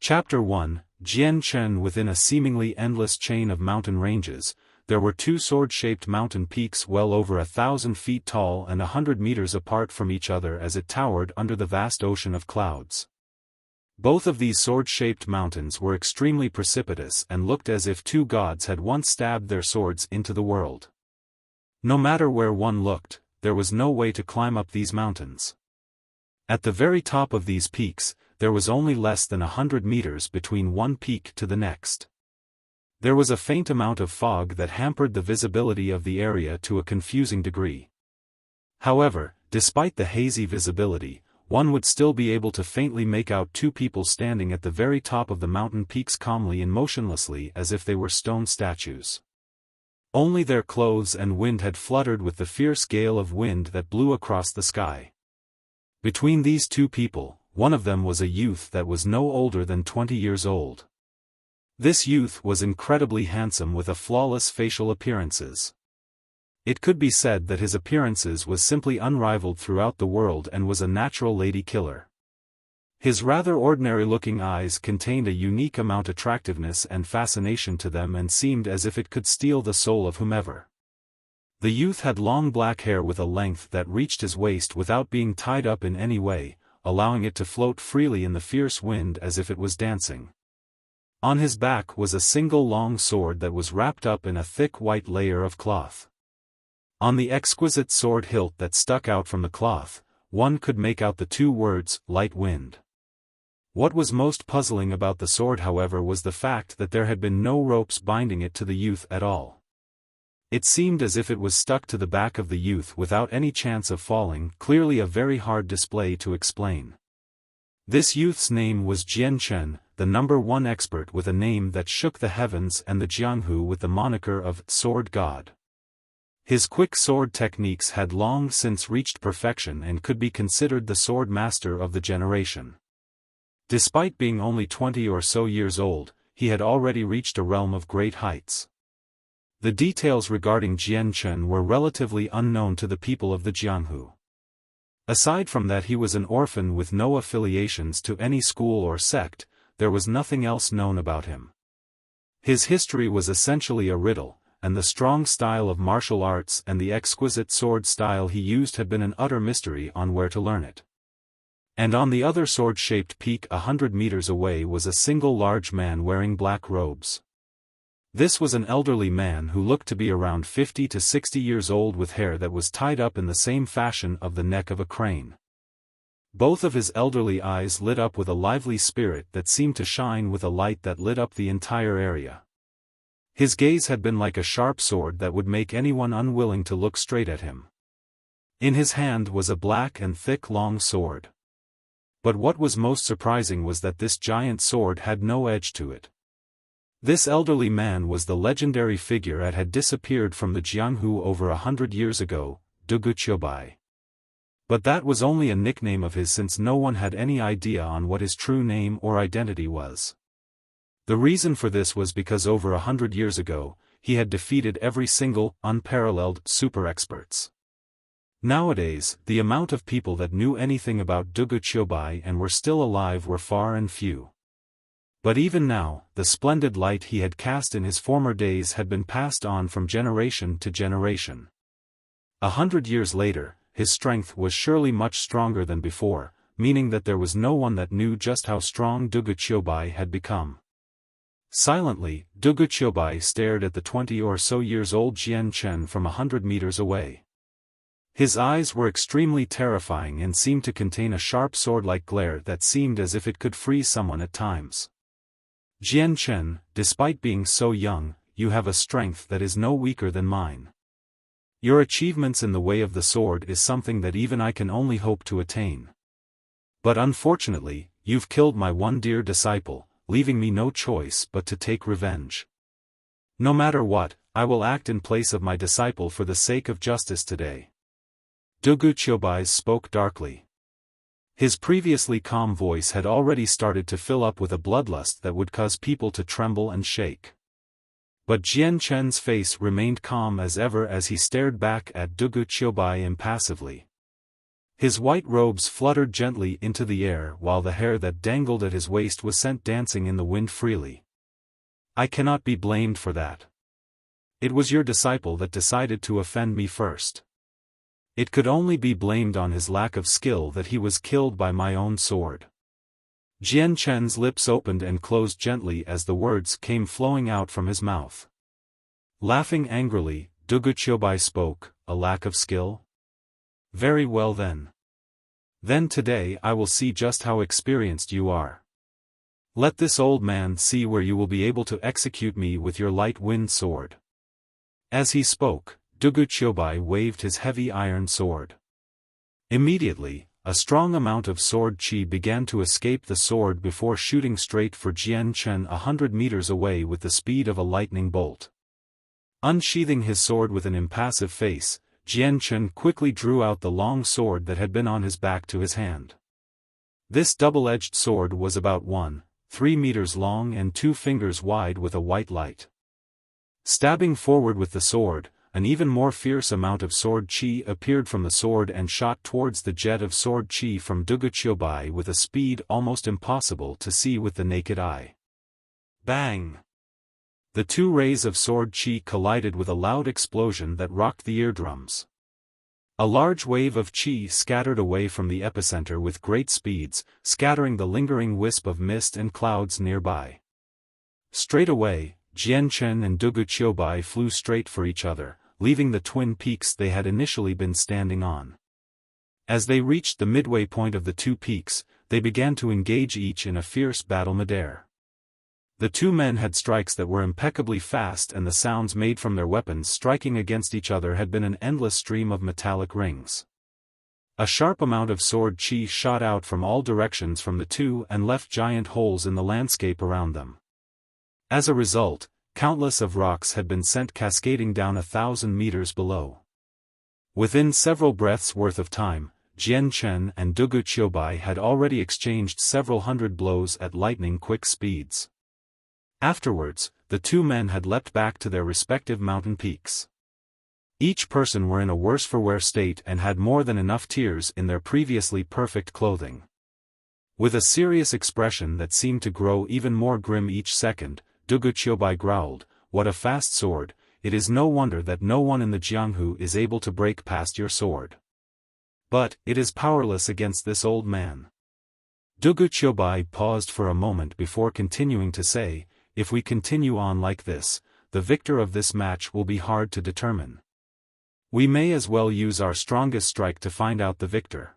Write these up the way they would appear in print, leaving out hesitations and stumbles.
Chapter 1, Jian Chen. Within a seemingly endless chain of mountain ranges, there were two sword-shaped mountain peaks well over 1,000 feet tall and 100 meters apart from each other as it towered under the vast ocean of clouds. Both of these sword-shaped mountains were extremely precipitous and looked as if two gods had once stabbed their swords into the world. No matter where one looked, there was no way to climb up these mountains. At the very top of these peaks, there was only less than 100 meters between one peak to the next. There was a faint amount of fog that hampered the visibility of the area to a confusing degree. However, despite the hazy visibility, one would still be able to faintly make out two people standing at the very top of the mountain peaks calmly and motionlessly as if they were stone statues. Only their clothes and wind had fluttered with the fierce gale of wind that blew across the sky. Between these two people, one of them was a youth that was no older than 20 years old. This youth was incredibly handsome with a flawless facial appearances. It could be said that his appearances was simply unrivaled throughout the world and was a natural lady killer. His rather ordinary-looking eyes contained a unique amount of attractiveness and fascination to them and seemed as if it could steal the soul of whomever. The youth had long black hair with a length that reached his waist without being tied up in any way, allowing it to float freely in the fierce wind as if it was dancing. On his back was a single long sword that was wrapped up in a thick white layer of cloth. On the exquisite sword hilt that stuck out from the cloth, one could make out the two words, light wind. What was most puzzling about the sword, however, was the fact that there had been no ropes binding it to the youth at all. It seemed as if it was stuck to the back of the youth without any chance of falling, clearly a very hard display to explain. This youth's name was Jian Chen, the #1 expert with a name that shook the heavens, and the Jianghu with the moniker of Sword God. His quick sword techniques had long since reached perfection and could be considered the sword master of the generation. Despite being only 20 or so years old, he had already reached a realm of great heights. The details regarding Jian Chen were relatively unknown to the people of the Jianghu. Aside from that he was an orphan with no affiliations to any school or sect, there was nothing else known about him. His history was essentially a riddle, and the strong style of martial arts and the exquisite sword style he used had been an utter mystery on where to learn it. And on the other sword-shaped peak 100 meters away was a single large man wearing black robes. This was an elderly man who looked to be around 50 to 60 years old with hair that was tied up in the same fashion of the neck of a crane. Both of his elderly eyes lit up with a lively spirit that seemed to shine with a light that lit up the entire area. His gaze had been like a sharp sword that would make anyone unwilling to look straight at him. In his hand was a black and thick long sword. But what was most surprising was that this giant sword had no edge to it. This elderly man was the legendary figure that had disappeared from the Jianghu over 100 years ago, Wuxia. But that was only a nickname of his, since no one had any idea on what his true name or identity was. The reason for this was because over 100 years ago, he had defeated every single, unparalleled, super experts. Nowadays, the amount of people that knew anything about Wuxia and were still alive were far and few. But even now, the splendid light he had cast in his former days had been passed on from generation to generation. 100 years later, his strength was surely much stronger than before, meaning that there was no one that knew just how strong Wuxia had become. Silently, Wuxia stared at the 20 or so years old Jian Chen from 100 meters away. His eyes were extremely terrifying and seemed to contain a sharp sword-like glare that seemed as if it could freeze someone at times. Jian Chen, despite being so young, you have a strength that is no weaker than mine. Your achievements in the way of the sword is something that even I can only hope to attain. But unfortunately, you've killed my one dear disciple, leaving me no choice but to take revenge. No matter what, I will act in place of my disciple for the sake of justice today. Wuxia spoke darkly. His previously calm voice had already started to fill up with a bloodlust that would cause people to tremble and shake. But Jian Chen's face remained calm as ever as he stared back at Wuxia impassively. His white robes fluttered gently into the air while the hair that dangled at his waist was sent dancing in the wind freely. I cannot be blamed for that. It was your disciple that decided to offend me first. It could only be blamed on his lack of skill that he was killed by my own sword. Jian Chen's lips opened and closed gently as the words came flowing out from his mouth. Laughing angrily, Duguqiubai spoke, "A lack of skill? Very well then. Then today I will see just how experienced you are. Let this old man see where you will be able to execute me with your light wind sword." As he spoke, Duguqiubai waved his heavy iron sword. Immediately, a strong amount of sword qi began to escape the sword before shooting straight for Jian Chen 100 meters away with the speed of a lightning bolt. Unsheathing his sword with an impassive face, Jian Chen quickly drew out the long sword that had been on his back to his hand. This double-edged sword was about 1.3 meters long and 2 fingers wide with a white light. Stabbing forward with the sword, an even more fierce amount of sword qi appeared from the sword and shot towards the jet of sword qi from Duguqiubai with a speed almost impossible to see with the naked eye. Bang! The two rays of sword qi collided with a loud explosion that rocked the eardrums. A large wave of qi scattered away from the epicenter with great speeds, scattering the lingering wisp of mist and clouds nearby. Straight away, Jian Chen and Duguqiubai flew straight for each other, leaving the twin peaks they had initially been standing on. As they reached the midway point of the two peaks, they began to engage each in a fierce battle midair. The two men had strikes that were impeccably fast, and the sounds made from their weapons striking against each other had been an endless stream of metallic rings. A sharp amount of sword qi shot out from all directions from the two and left giant holes in the landscape around them. As a result, countless of rocks had been sent cascading down 1,000 meters below. Within several breaths' worth of time, Jian Chen and Duguqiubai had already exchanged several hundred blows at lightning-quick speeds. Afterwards, the two men had leapt back to their respective mountain peaks. Each person were in a worse-for-wear state and had more than enough tears in their previously perfect clothing. With a serious expression that seemed to grow even more grim each second, Duguqiubai growled, "What a fast sword! It is no wonder that no one in the Jianghu is able to break past your sword. But it is powerless against this old man." Duguqiubai paused for a moment before continuing to say, "If we continue on like this, the victor of this match will be hard to determine. We may as well use our strongest strike to find out the victor."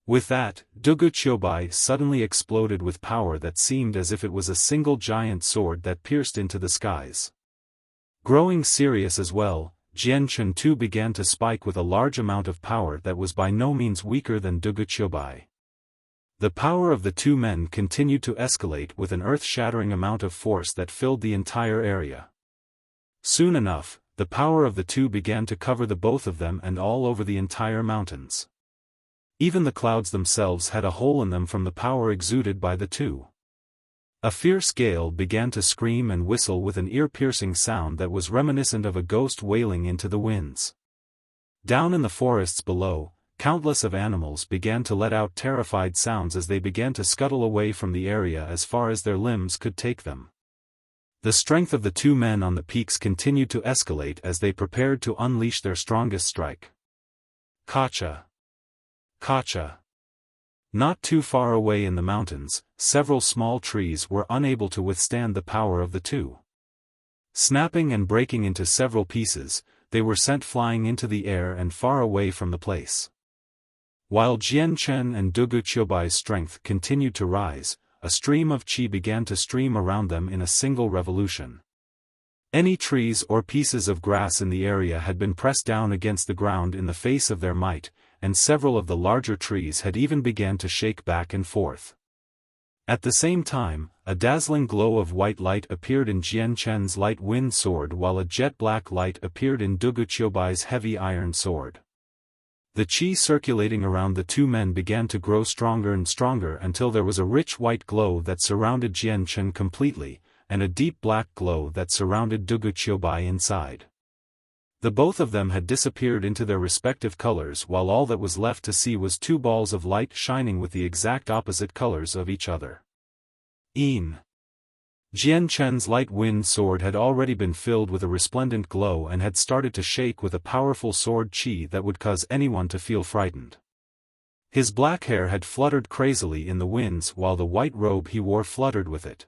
With that, Duguqiubai suddenly exploded with power that seemed as if it was a single giant sword that pierced into the skies. Growing serious as well, Jian Chen too began to spike with a large amount of power that was by no means weaker than Duguqiubai. The power of the two men continued to escalate with an earth-shattering amount of force that filled the entire area. Soon enough, the power of the two began to cover the both of them and all over the entire mountains. Even the clouds themselves had a hole in them from the power exuded by the two. A fierce gale began to scream and whistle with an ear-piercing sound that was reminiscent of a ghost wailing into the winds. Down in the forests below, countless of animals began to let out terrified sounds as they began to scuttle away from the area as far as their limbs could take them. The strength of the two men on the peaks continued to escalate as they prepared to unleash their strongest strike. Kacha! Kacha! Not too far away in the mountains, several small trees were unable to withstand the power of the two. Snapping and breaking into several pieces, they were sent flying into the air and far away from the place. While Jian Chen and Duguqiubai's strength continued to rise, a stream of qi began to stream around them in a single revolution. Any trees or pieces of grass in the area had been pressed down against the ground in the face of their might, and several of the larger trees had even begun to shake back and forth. At the same time, a dazzling glow of white light appeared in Jian Chen's light wind sword while a jet-black light appeared in Duguqiubai's heavy iron sword. The qi circulating around the two men began to grow stronger and stronger until there was a rich white glow that surrounded Jian Chen completely, and a deep black glow that surrounded Duguqiubai inside. The both of them had disappeared into their respective colors, while all that was left to see was two balls of light shining with the exact opposite colors of each other. Jian Chen's light wind sword had already been filled with a resplendent glow and had started to shake with a powerful sword chi that would cause anyone to feel frightened. His black hair had fluttered crazily in the winds while the white robe he wore fluttered with it.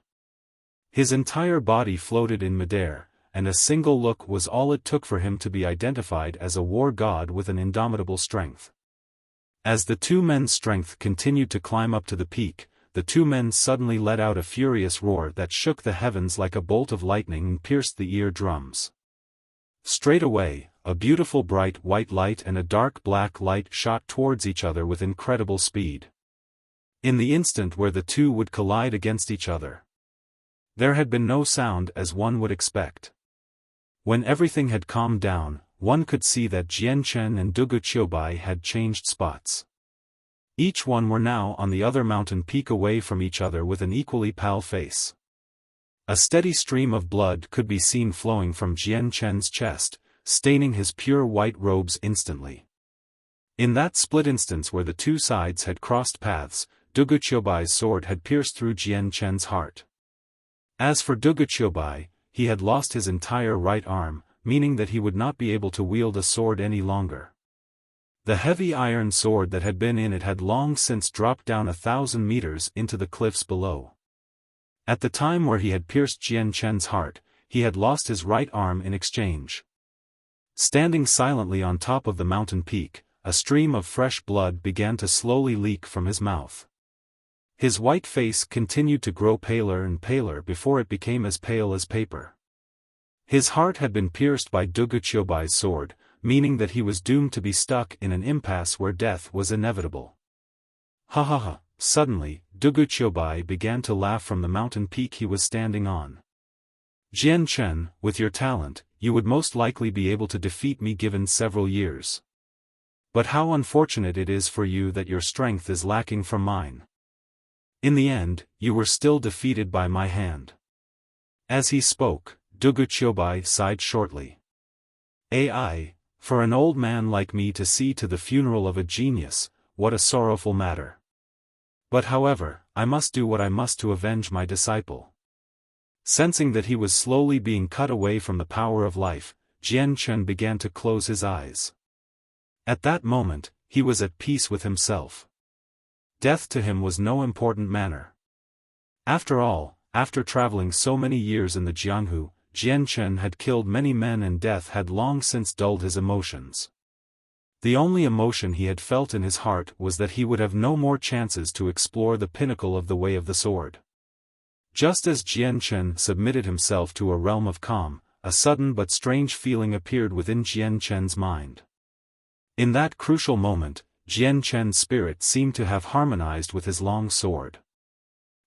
His entire body floated in midair, and a single look was all it took for him to be identified as a war god with an indomitable strength. As the two men's strength continued to climb up to the peak, the two men suddenly let out a furious roar that shook the heavens like a bolt of lightning and pierced the eardrums. Straight away, a beautiful bright white light and a dark black light shot towards each other with incredible speed. In the instant where the two would collide against each other, there had been no sound as one would expect. When everything had calmed down, one could see that Jian Chen and Dugu Qiubai had changed spots. Each one were now on the other mountain peak away from each other with an equally pale face. A steady stream of blood could be seen flowing from Jian Chen's chest, staining his pure white robes instantly. In that split instance where the two sides had crossed paths, Dugu Qiubai's sword had pierced through Jian Chen's heart. As for Dugu Qiubai, he had lost his entire right arm, meaning that he would not be able to wield a sword any longer. The heavy iron sword that had been in it had long since dropped down 1,000 meters into the cliffs below. At the time where he had pierced Jian Chen's heart, he had lost his right arm in exchange. Standing silently on top of the mountain peak, a stream of fresh blood began to slowly leak from his mouth. His white face continued to grow paler and paler before it became as pale as paper. His heart had been pierced by Dugu Qiubai's sword, meaning that he was doomed to be stuck in an impasse where death was inevitable. Ha ha ha! Suddenly, Dugu Qiubai began to laugh from the mountain peak he was standing on. Jian Chen, with your talent, you would most likely be able to defeat me given several years. But how unfortunate it is for you that your strength is lacking from mine. In the end, you were still defeated by my hand. As he spoke, Dugu Qiubai sighed shortly. Ai, for an old man like me to see to the funeral of a genius, what a sorrowful matter. But however, I must do what I must to avenge my disciple. Sensing that he was slowly being cut away from the power of life, Jian Chen began to close his eyes. At that moment, he was at peace with himself. Death to him was no important matter. After all, after traveling so many years in the Jianghu, Jian Chen had killed many men and death had long since dulled his emotions. The only emotion he had felt in his heart was that he would have no more chances to explore the pinnacle of the way of the sword. Just as Jian Chen submitted himself to a realm of calm, a sudden but strange feeling appeared within Jian Chen's mind. In that crucial moment, Jian Chen's spirit seemed to have harmonized with his long sword.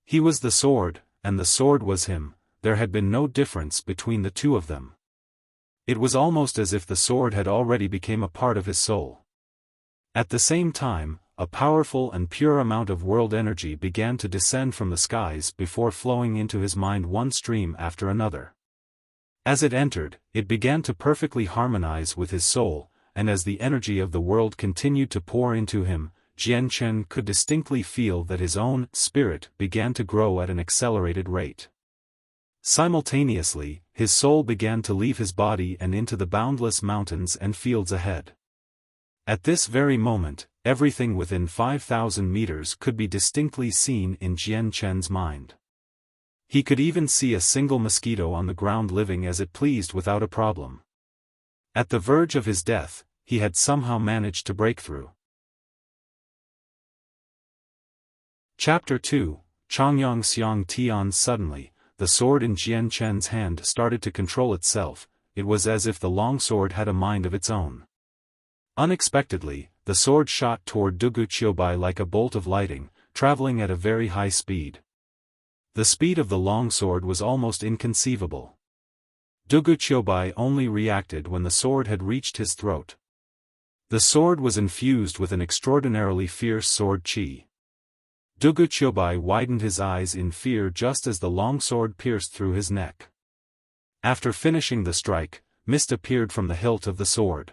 He was the sword, and the sword was him. There had been no difference between the two of them. It was almost as if the sword had already become a part of his soul. At the same time, a powerful and pure amount of world energy began to descend from the skies before flowing into his mind one stream after another. As it entered, it began to perfectly harmonize with his soul, and as the energy of the world continued to pour into him, Jian Chen could distinctly feel that his own spirit began to grow at an accelerated rate. Simultaneously, his soul began to leave his body and into the boundless mountains and fields ahead. At this very moment, everything within 5,000 meters could be distinctly seen in Jian Chen's mind. He could even see a single mosquito on the ground living as it pleased without a problem. At the verge of his death, he had somehow managed to break through. Chapter 2, Changyang Xiang Tian. Suddenly, the sword in Jian Chen's hand started to control itself. It was as if the long sword had a mind of its own. Unexpectedly, the sword shot toward Dugu Qiubai like a bolt of lightning, traveling at a very high speed. The speed of the long sword was almost inconceivable. Dugu Qiubai only reacted when the sword had reached his throat. The sword was infused with an extraordinarily fierce sword chi. Dugu Qiubai widened his eyes in fear just as the long sword pierced through his neck. After finishing the strike, mist appeared from the hilt of the sword.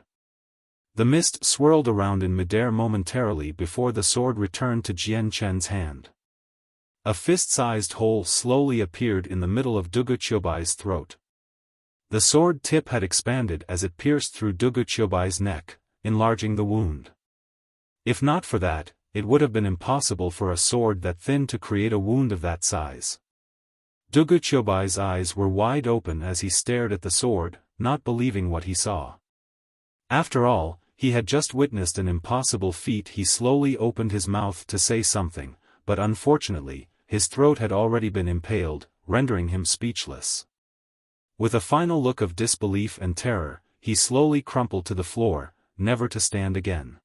The mist swirled around in midair momentarily before the sword returned to Jian Chen's hand. A fist-sized hole slowly appeared in the middle of Dugu Qiubai's throat. The sword tip had expanded as it pierced through Dugu Qiubai's neck, enlarging the wound. If not for that, it would have been impossible for a sword that thin to create a wound of that size. Dugu Qiubai's eyes were wide open as he stared at the sword, not believing what he saw. After all, he had just witnessed an impossible feat. He slowly opened his mouth to say something, but unfortunately, his throat had already been impaled, rendering him speechless. With a final look of disbelief and terror, he slowly crumpled to the floor, never to stand again.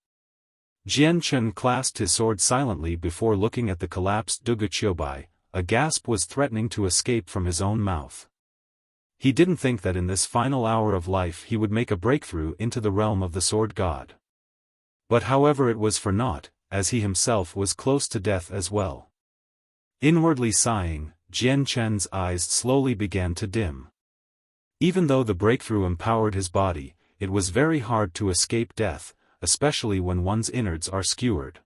Jian Chen clasped his sword silently before looking at the collapsed Dugu Qiubai. A gasp was threatening to escape from his own mouth. He didn't think that in this final hour of life he would make a breakthrough into the realm of the sword god. But however, it was for naught, as he himself was close to death as well. Inwardly sighing, Jian Chen's eyes slowly began to dim. Even though the breakthrough empowered his body, it was very hard to escape death, especially when one's innards are skewered.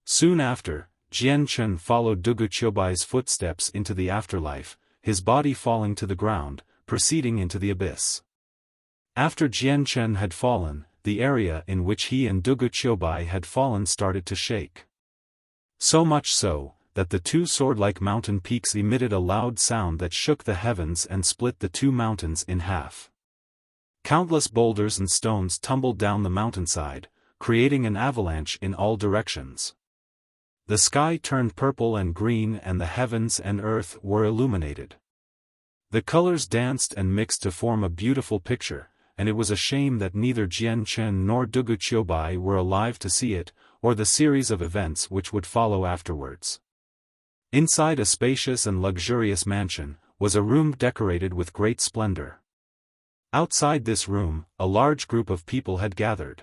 Soon after, Jian Chen followed Dugu Qiubai's footsteps into the afterlife, his body falling to the ground, proceeding into the abyss. After Jian Chen had fallen, the area in which he and Dugu Qiubai had fallen started to shake. So much so, that the two sword-like mountain peaks emitted a loud sound that shook the heavens and split the two mountains in half. Countless boulders and stones tumbled down the mountainside, creating an avalanche in all directions. The sky turned purple and green and the heavens and earth were illuminated. The colors danced and mixed to form a beautiful picture, and it was a shame that neither Jian Chen nor Dugu Qiubai were alive to see it, or the series of events which would follow afterwards. Inside a spacious and luxurious mansion, was a room decorated with great splendor. Outside this room, a large group of people had gathered.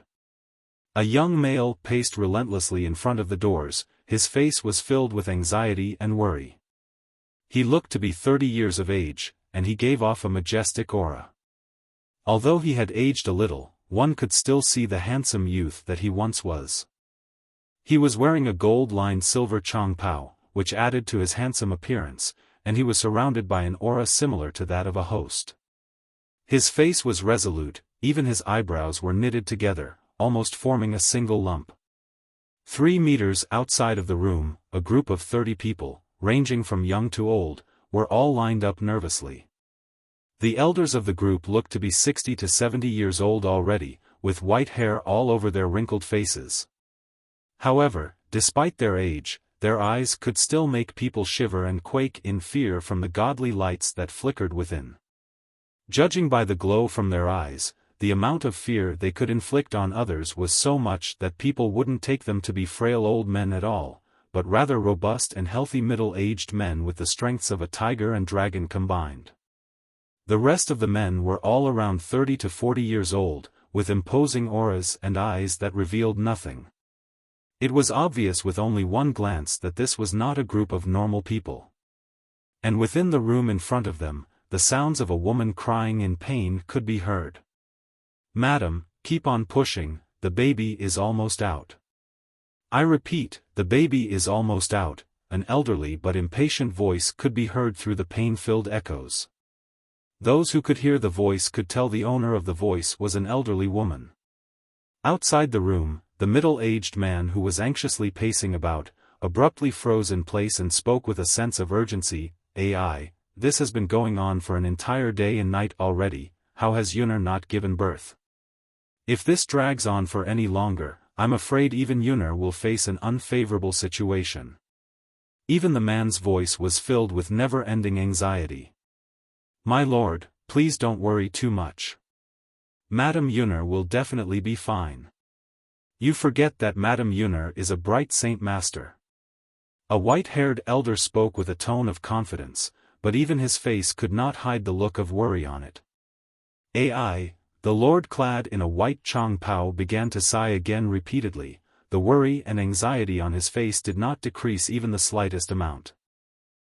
A young male paced relentlessly in front of the doors. His face was filled with anxiety and worry. He looked to be 30 years of age, and he gave off a majestic aura. Although he had aged a little, one could still see the handsome youth that he once was. He was wearing a gold-lined silver chongpao, which added to his handsome appearance, and he was surrounded by an aura similar to that of a host. His face was resolute, even his eyebrows were knitted together, almost forming a single lump. 3 meters outside of the room, a group of 30 people, ranging from young to old, were all lined up nervously. The elders of the group looked to be 60 to 70 years old already, with white hair all over their wrinkled faces. However, despite their age, their eyes could still make people shiver and quake in fear from the godly lights that flickered within. Judging by the glow from their eyes, the amount of fear they could inflict on others was so much that people wouldn't take them to be frail old men at all, but rather robust and healthy middle-aged men with the strengths of a tiger and dragon combined. The rest of the men were all around 30 to 40 years old, with imposing auras and eyes that revealed nothing. It was obvious with only one glance that this was not a group of normal people. And within the room in front of them, the sounds of a woman crying in pain could be heard. "Madam, keep on pushing, the baby is almost out. I repeat, the baby is almost out," an elderly but impatient voice could be heard through the pain-filled echoes. Those who could hear the voice could tell the owner of the voice was an elderly woman. Outside the room, the middle-aged man who was anxiously pacing about, abruptly froze in place and spoke with a sense of urgency. "AI, this has been going on for an entire day and night already. How has Yunar not given birth? If this drags on for any longer, I'm afraid even Yunar will face an unfavorable situation." Even the man's voice was filled with never-ending anxiety. "My lord, please don't worry too much. Madam Yunar will definitely be fine. You forget that Madam Yunar is a bright saint master." A white-haired elder spoke with a tone of confidence, but even his face could not hide the look of worry on it. "AI, the lord clad in a white chongpao began to sigh again repeatedly. The worry and anxiety on his face did not decrease even the slightest amount.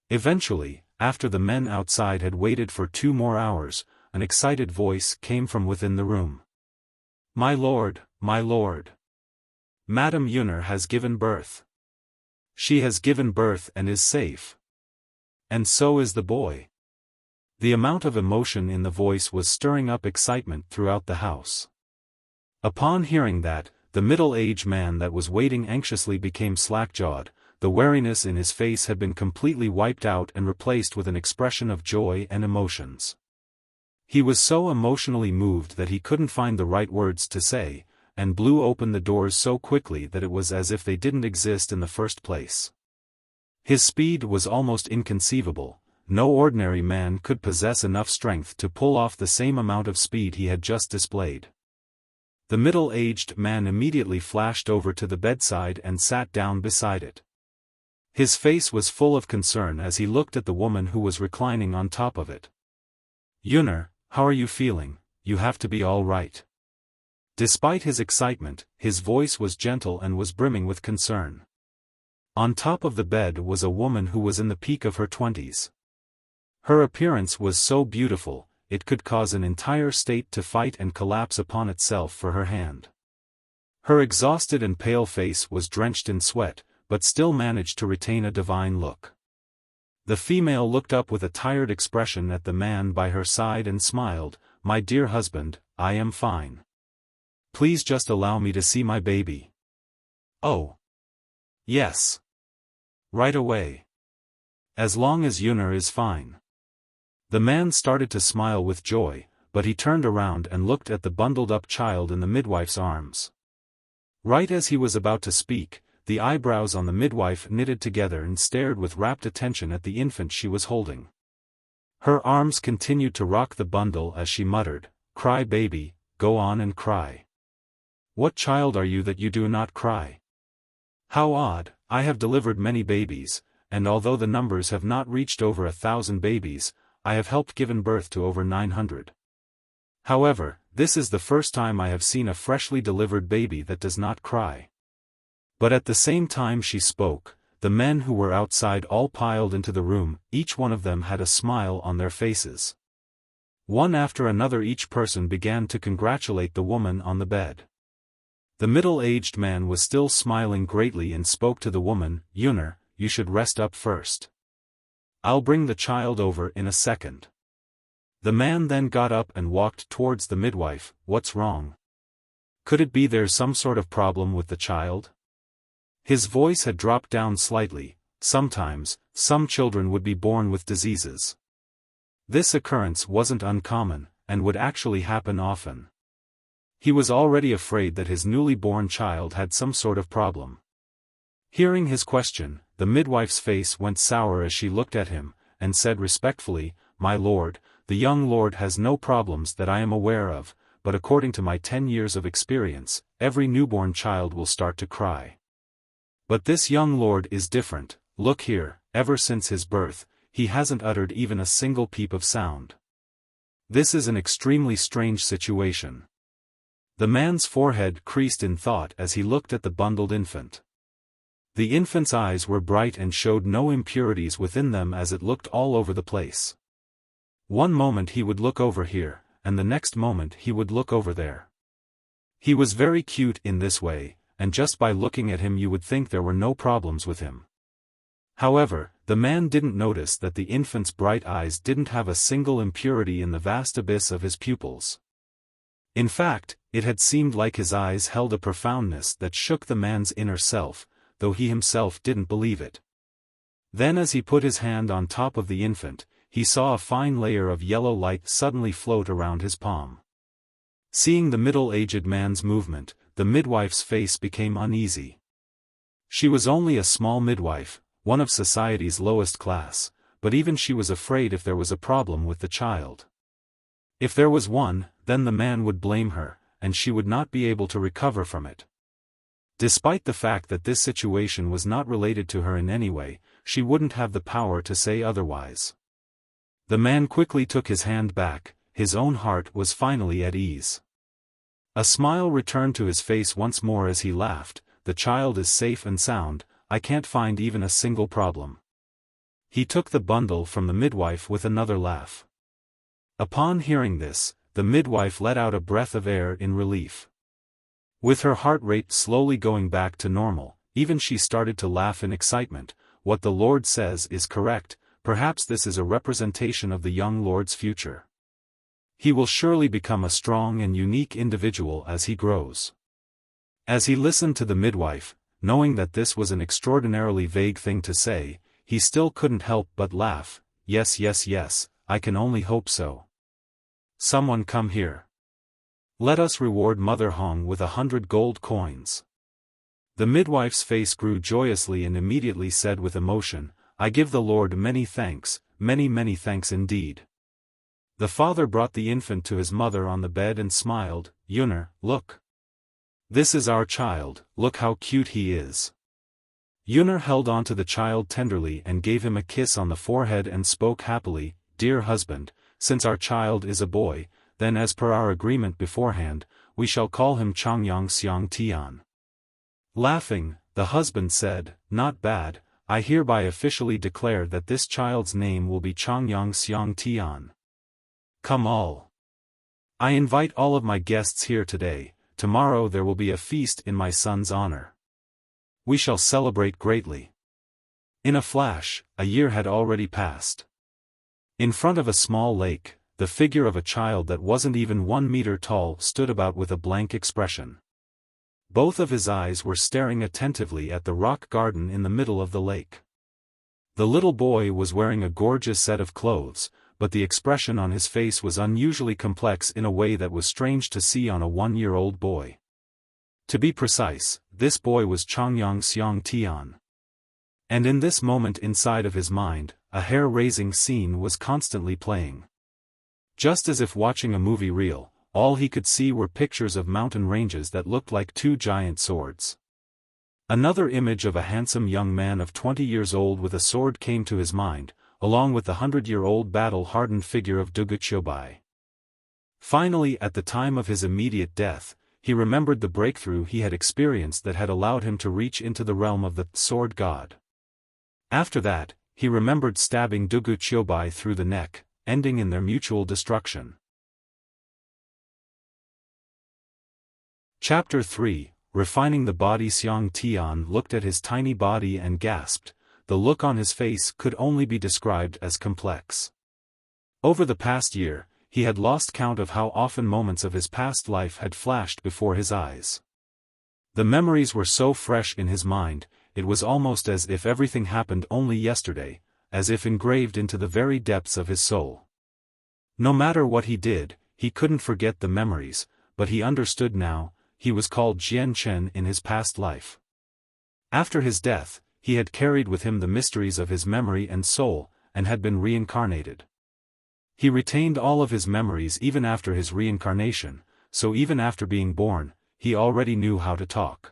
Eventually, after the men outside had waited for 2 more hours, an excited voice came from within the room. My lord, my lord. Madame Yunner has given birth. She has given birth and is safe. And so is the boy. The amount of emotion in the voice was stirring up excitement throughout the house. Upon hearing that, the middle-aged man that was waiting anxiously became slack-jawed. The wariness in his face had been completely wiped out and replaced with an expression of joy and emotions. He was so emotionally moved that he couldn't find the right words to say, and blew open the doors so quickly that it was as if they didn't exist in the first place. His speed was almost inconceivable. No ordinary man could possess enough strength to pull off the same amount of speed he had just displayed. The middle-aged man immediately flashed over to the bedside and sat down beside it. His face was full of concern as he looked at the woman who was reclining on top of it. Yunner, how are you feeling? You have to be all right. Despite his excitement, his voice was gentle and was brimming with concern. On top of the bed was a woman who was in the peak of her 20s. Her appearance was so beautiful, it could cause an entire state to fight and collapse upon itself for her hand. Her exhausted and pale face was drenched in sweat, but still managed to retain a divine look. The female looked up with a tired expression at the man by her side and smiled, "My dear husband, I am fine. Please just allow me to see my baby." "Oh. Yes. Right away. As long as Yunner is fine." The man started to smile with joy, but he turned around and looked at the bundled-up child in the midwife's arms. Right as he was about to speak, the eyebrows on the midwife knitted together and stared with rapt attention at the infant she was holding. Her arms continued to rock the bundle as she muttered, "Cry baby, go on and cry. What child are you that you do not cry? How odd, I have delivered many babies, and although the numbers have not reached over 1,000 babies, I have helped given birth to over 900. However, this is the first time I have seen a freshly delivered baby that does not cry." But at the same time she spoke, the men who were outside all piled into the room. Each one of them had a smile on their faces. One after another each person began to congratulate the woman on the bed. The middle-aged man was still smiling greatly and spoke to the woman, "Yunner, you should rest up first. I'll bring the child over in a second." The man then got up and walked towards the midwife. "What's wrong? Could it be there's some sort of problem with the child?" His voice had dropped down slightly. Sometimes, some children would be born with diseases. This occurrence wasn't uncommon, and would actually happen often. He was already afraid that his newly born child had some sort of problem. Hearing his question, the midwife's face went sour as she looked at him, and said respectfully, "My lord, the young lord has no problems that I am aware of, but according to my 10 years of experience, every newborn child will start to cry. But this young lord is different. Look here, ever since his birth, he hasn't uttered even a single peep of sound. This is an extremely strange situation." The man's forehead creased in thought as he looked at the bundled infant. The infant's eyes were bright and showed no impurities within them as it looked all over the place. One moment he would look over here, and the next moment he would look over there. He was very cute in this way, and just by looking at him you would think there were no problems with him. However, the man didn't notice that the infant's bright eyes didn't have a single impurity in the vast abyss of his pupils. In fact, it had seemed like his eyes held a profoundness that shook the man's inner self, though he himself didn't believe it. Then as he put his hand on top of the infant, he saw a fine layer of yellow light suddenly float around his palm. Seeing the middle-aged man's movement, the midwife's face became uneasy. She was only a small midwife, one of society's lowest class, but even she was afraid if there was a problem with the child. If there was one, then the man would blame her, and she would not be able to recover from it. Despite the fact that this situation was not related to her in any way, she wouldn't have the power to say otherwise. The man quickly took his hand back. His own heart was finally at ease. A smile returned to his face once more as he laughed. "The child is safe and sound, I can't find even a single problem." He took the bundle from the midwife with another laugh. Upon hearing this, the midwife let out a breath of air in relief. With her heart rate slowly going back to normal, even she started to laugh in excitement. What the Lord says is correct, perhaps this is a representation of the young Lord's future. He will surely become a strong and unique individual as he grows. As he listened to the midwife, knowing that this was an extraordinarily vague thing to say, he still couldn't help but laugh. Yes, yes, yes, I can only hope so. Someone come here. Let us reward Mother Hong with 100 gold coins. The midwife's face grew joyously and immediately said with emotion, I give the Lord many thanks, many thanks indeed. The father brought the infant to his mother on the bed and smiled. Yunner, look. This is our child, look how cute he is. Yunner held on to the child tenderly and gave him a kiss on the forehead and spoke happily, Dear husband, since our child is a boy, then as per our agreement beforehand, we shall call him Changyang Xiang Tian. Laughing, the husband said, Not bad, I hereby officially declare that this child's name will be Changyang Xiang Tian. Come all. I invite all of my guests here today, tomorrow there will be a feast in my son's honor. We shall celebrate greatly. In a flash, a year had already passed. In front of a small lake, the figure of a child that wasn't even 1 meter tall stood about with a blank expression. Both of his eyes were staring attentively at the rock garden in the middle of the lake. The little boy was wearing a gorgeous set of clothes, but the expression on his face was unusually complex in a way that was strange to see on a 1-year-old boy. To be precise, this boy was Changyang Xiang Tian. And in this moment inside of his mind, a hair-raising scene was constantly playing. Just as if watching a movie reel, all he could see were pictures of mountain ranges that looked like 2 giant swords. Another image of a handsome young man of 20 years old with a sword came to his mind, along with the 100-year-old battle-hardened figure of Dugu Qiubai. Finally, at the time of his immediate death, he remembered the breakthrough he had experienced that had allowed him to reach into the realm of the Sword God. After that, he remembered stabbing Dugu Qiubai through the neck, ending in their mutual destruction. Chapter 3, Refining the Body. Xiang Tian looked at his tiny body and gasped. The look on his face could only be described as complex. Over the past year, he had lost count of how often moments of his past life had flashed before his eyes. The memories were so fresh in his mind, it was almost as if everything happened only yesterday, as if engraved into the very depths of his soul. No matter what he did, he couldn't forget the memories, but he understood now. He was called Jian Chen in his past life. After his death, he had carried with him the mysteries of his memory and soul, and had been reincarnated. He retained all of his memories even after his reincarnation, so even after being born, he already knew how to talk.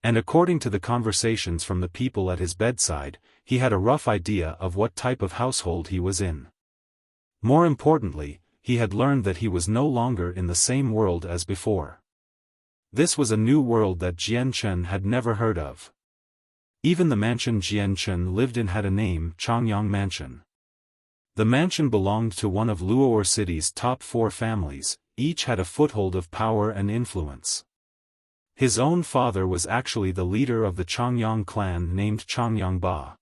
And according to the conversations from the people at his bedside, he had a rough idea of what type of household he was in. More importantly, he had learned that he was no longer in the same world as before. This was a new world that Jian Chen had never heard of. Even the mansion Jian Chen lived in had a name, Changyang Mansion. The mansion belonged to one of Luo'er City's top 4 families, each had a foothold of power and influence. His own father was actually the leader of the Changyang clan named Changyang Ba.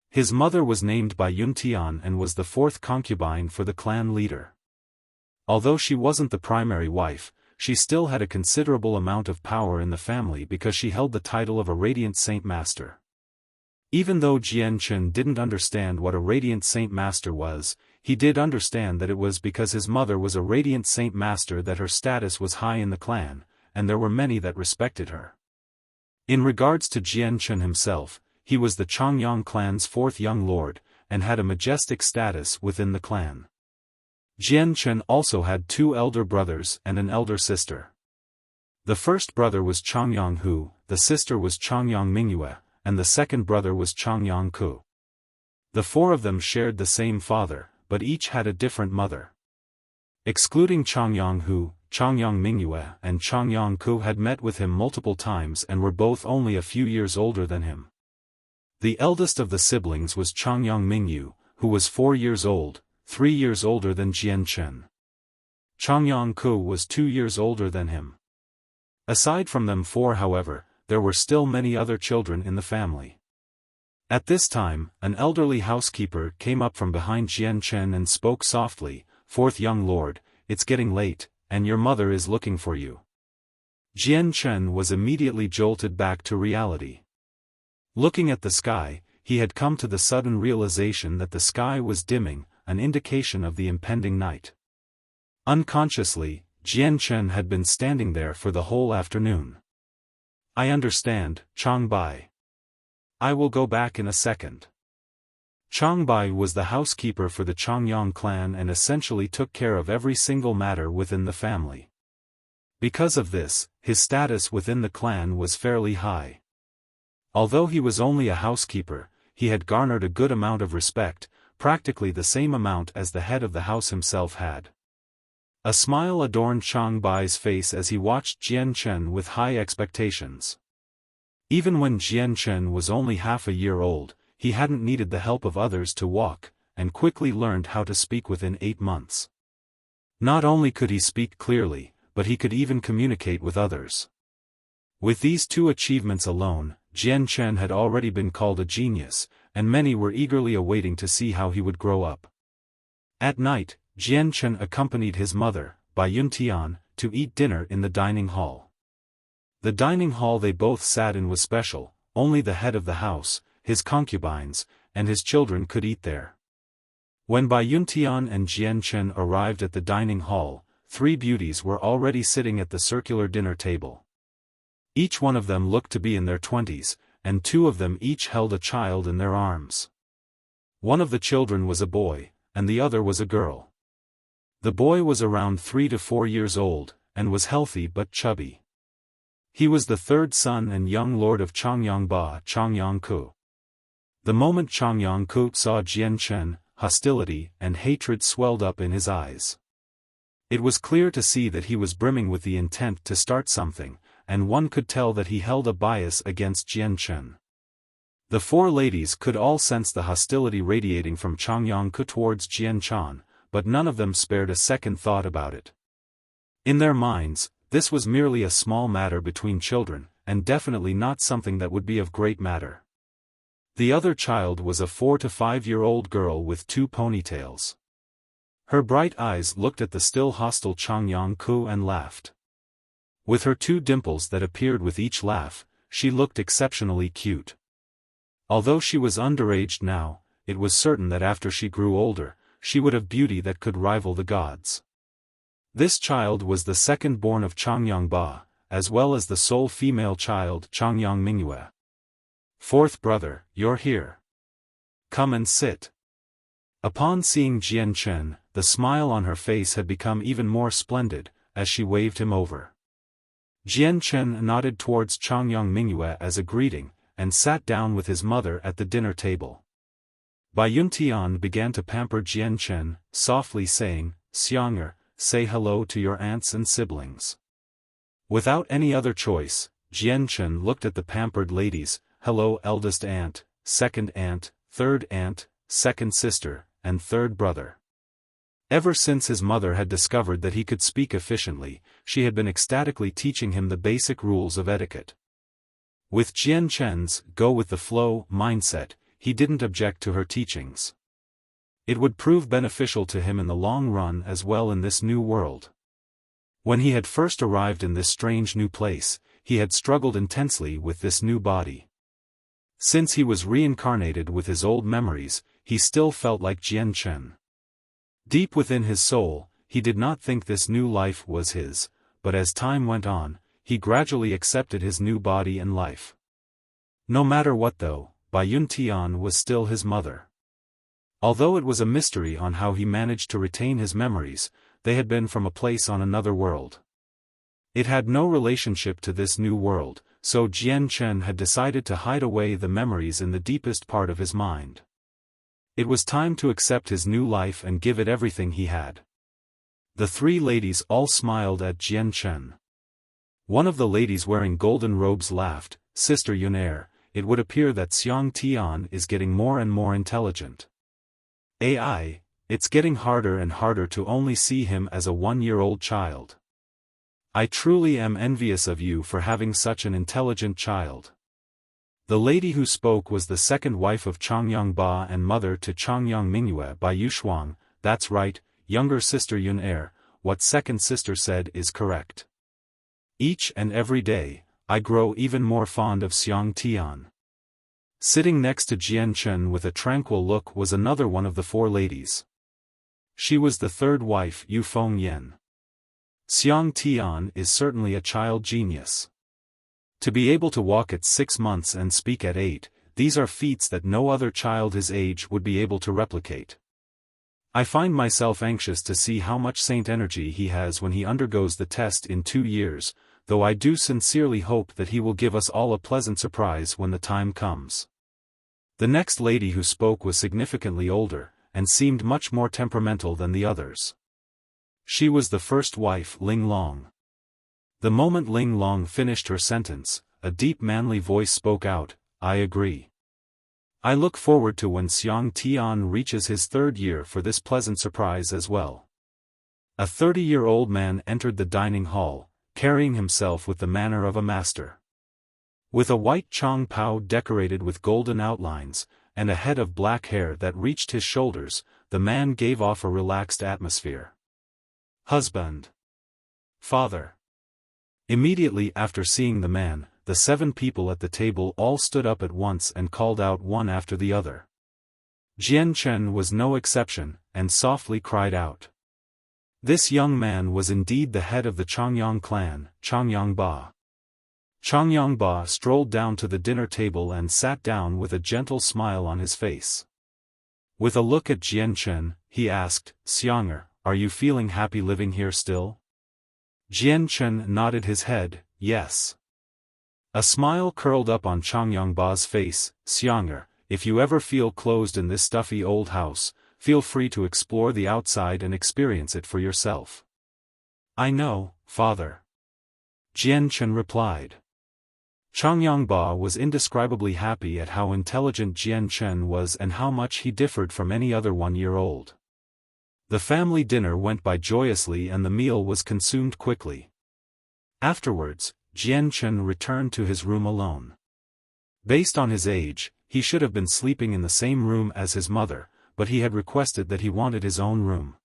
His mother was named by Yun Tian and was the 4th concubine for the clan leader. Although she wasn't the primary wife, she still had a considerable amount of power in the family because she held the title of a Radiant Saint Master. Even though Jian Chen didn't understand what a Radiant Saint Master was, he did understand that it was because his mother was a Radiant Saint Master that her status was high in the clan, and there were many that respected her. In regards to Jian Chen himself, he was the Changyang clan's 4th young lord, and had a majestic status within the clan. Jian Chen also had 2 elder brothers and an elder sister. The first brother was Changyang Hu, the sister was Changyang Mingyue, and the second brother was Changyang Ku. The 4 of them shared the same father, but each had a different mother. Excluding Changyang Hu, Changyang Mingyue and Changyang Ku had met with him multiple times and were both only a few years older than him. The eldest of the siblings was Changyang Mingyu, who was 4 years old, 3 years older than Jian Chen. Changyang Ku was 2 years older than him. Aside from them four, however, there were still many other children in the family. At this time, an elderly housekeeper came up from behind Jian Chen and spoke softly, "Fourth young lord, it's getting late, and your mother is looking for you." Jian Chen was immediately jolted back to reality. Looking at the sky, he had come to the sudden realization that the sky was dimming, an indication of the impending night. Unconsciously, Jian Chen had been standing there for the whole afternoon. "I understand, Chang Bai. I will go back in a second." Chang Bai was the housekeeper for the Changyang clan and essentially took care of every single matter within the family. Because of this, his status within the clan was fairly high. Although he was only a housekeeper, he had garnered a good amount of respect, practically the same amount as the head of the house himself had. A smile adorned Chang Bai's face as he watched Jian Chen with high expectations. Even when Jian Chen was only half a year old, he hadn't needed the help of others to walk, and quickly learned how to speak within 8 months. Not only could he speak clearly, but he could even communicate with others. With these 2 achievements alone, Jian Chen had already been called a genius, and many were eagerly awaiting to see how he would grow up. At night, Jian Chen accompanied his mother, Bai Yuntian, to eat dinner in the dining hall. The dining hall they both sat in was special, only the head of the house, his concubines, and his children could eat there. When Bai Yuntian and Jian Chen arrived at the dining hall, 3 beauties were already sitting at the circular dinner table. Each one of them looked to be in their 20s, and 2 of them each held a child in their arms. One of the children was a boy, and the other was a girl. The boy was around 3 to 4 years old, and was healthy but chubby. He was the 3rd son and young lord of Changyang Ba, Changyang Ku. The moment Changyang Ku saw Jian Chen, hostility and hatred swelled up in his eyes. It was clear to see that he was brimming with the intent to start something, and one could tell that he held a bias against Jian Chen. The 4 ladies could all sense the hostility radiating from Changyang Ku towards Jian Chen, but none of them spared a second thought about it. In their minds, this was merely a small matter between children, and definitely not something that would be of great matter. The other child was a 4 to 5-year-old girl with 2 ponytails. Her bright eyes looked at the still hostile Changyang Ku and laughed. With her 2 dimples that appeared with each laugh, she looked exceptionally cute. Although she was underage now, it was certain that after she grew older, she would have beauty that could rival the gods. This child was the second born of Changyang Ba, as well as the sole female child Changyang Mingyue. "4th brother, you're here. Come and sit." Upon seeing Jian Chen, the smile on her face had become even more splendid, as she waved him over. Jian Chen nodded towards Changyang Mingyue as a greeting, and sat down with his mother at the dinner table. Bai Yuntian began to pamper Jian Chen, softly saying, "Xianger, say hello to your aunts and siblings." Without any other choice, Jian Chen looked at the pampered ladies, "Hello eldest aunt, second aunt, third aunt, second sister, and third brother." Ever since his mother had discovered that he could speak efficiently, she had been ecstatically teaching him the basic rules of etiquette. With Jian Chen's go-with-the-flow mindset, he didn't object to her teachings. It would prove beneficial to him in the long run as well in this new world. When he had first arrived in this strange new place, he had struggled intensely with this new body. Since he was reincarnated with his old memories, he still felt like Jian Chen. Deep within his soul, he did not think this new life was his, but as time went on, he gradually accepted his new body and life. No matter what though, Bai Yuntian was still his mother. Although it was a mystery on how he managed to retain his memories, they had been from a place on another world. It had no relationship to this new world, so Jian Chen had decided to hide away the memories in the deepest part of his mind. It was time to accept his new life and give it everything he had. The 3 ladies all smiled at Jian Chen. One of the ladies wearing golden robes laughed, "Sister Yunair, it would appear that Xiang Tian is getting more and more intelligent." AI, It's getting harder and harder to only see him as a 1-year-old child. I truly am envious of you for having such an intelligent child. The lady who spoke was the second wife of Changyang Ba and mother to Changyang Mingyue by Yushuang. That's right, younger sister Yun Er, what second sister said is correct. Each and every day, I grow even more fond of Xiang Tian. Sitting next to Jian Chen with a tranquil look was another one of the 4 ladies. She was the third wife, Yu Feng Yen. Xiang Tian is certainly a child genius. To be able to walk at 6 months and speak at 8, these are feats that no other child his age would be able to replicate. I find myself anxious to see how much saint energy he has when he undergoes the test in 2 years, though I do sincerely hope that he will give us all a pleasant surprise when the time comes. The next lady who spoke was significantly older, and seemed much more temperamental than the others. She was the first wife, Ling Long. The moment Ling Long finished her sentence, a deep manly voice spoke out, I agree. I look forward to when Xiang Tian reaches his 3rd year for this pleasant surprise as well. A 30-year-old man entered the dining hall, carrying himself with the manner of a master. With a white chong pao decorated with golden outlines, and a head of black hair that reached his shoulders, the man gave off a relaxed atmosphere. Husband. Father. Immediately after seeing the man, the 7 people at the table all stood up at once and called out one after the other. Jian Chen was no exception, and softly cried out. This young man was indeed the head of the Changyang clan, Changyang Ba. Changyang Ba strolled down to the dinner table and sat down with a gentle smile on his face. With a look at Jian Chen, he asked, Xianger, are you feeling happy living here still? Jian Chen nodded his head, yes. A smile curled up on Changyang Ba's face, Xianger, if you ever feel closed in this stuffy old house, feel free to explore the outside and experience it for yourself. I know, father. Jian Chen replied. Changyang Ba was indescribably happy at how intelligent Jian Chen was and how much he differed from any other 1-year-old. The family dinner went by joyously and the meal was consumed quickly. Afterwards, Jian Chen returned to his room alone. Based on his age, he should have been sleeping in the same room as his mother, but he had requested that he wanted his own room.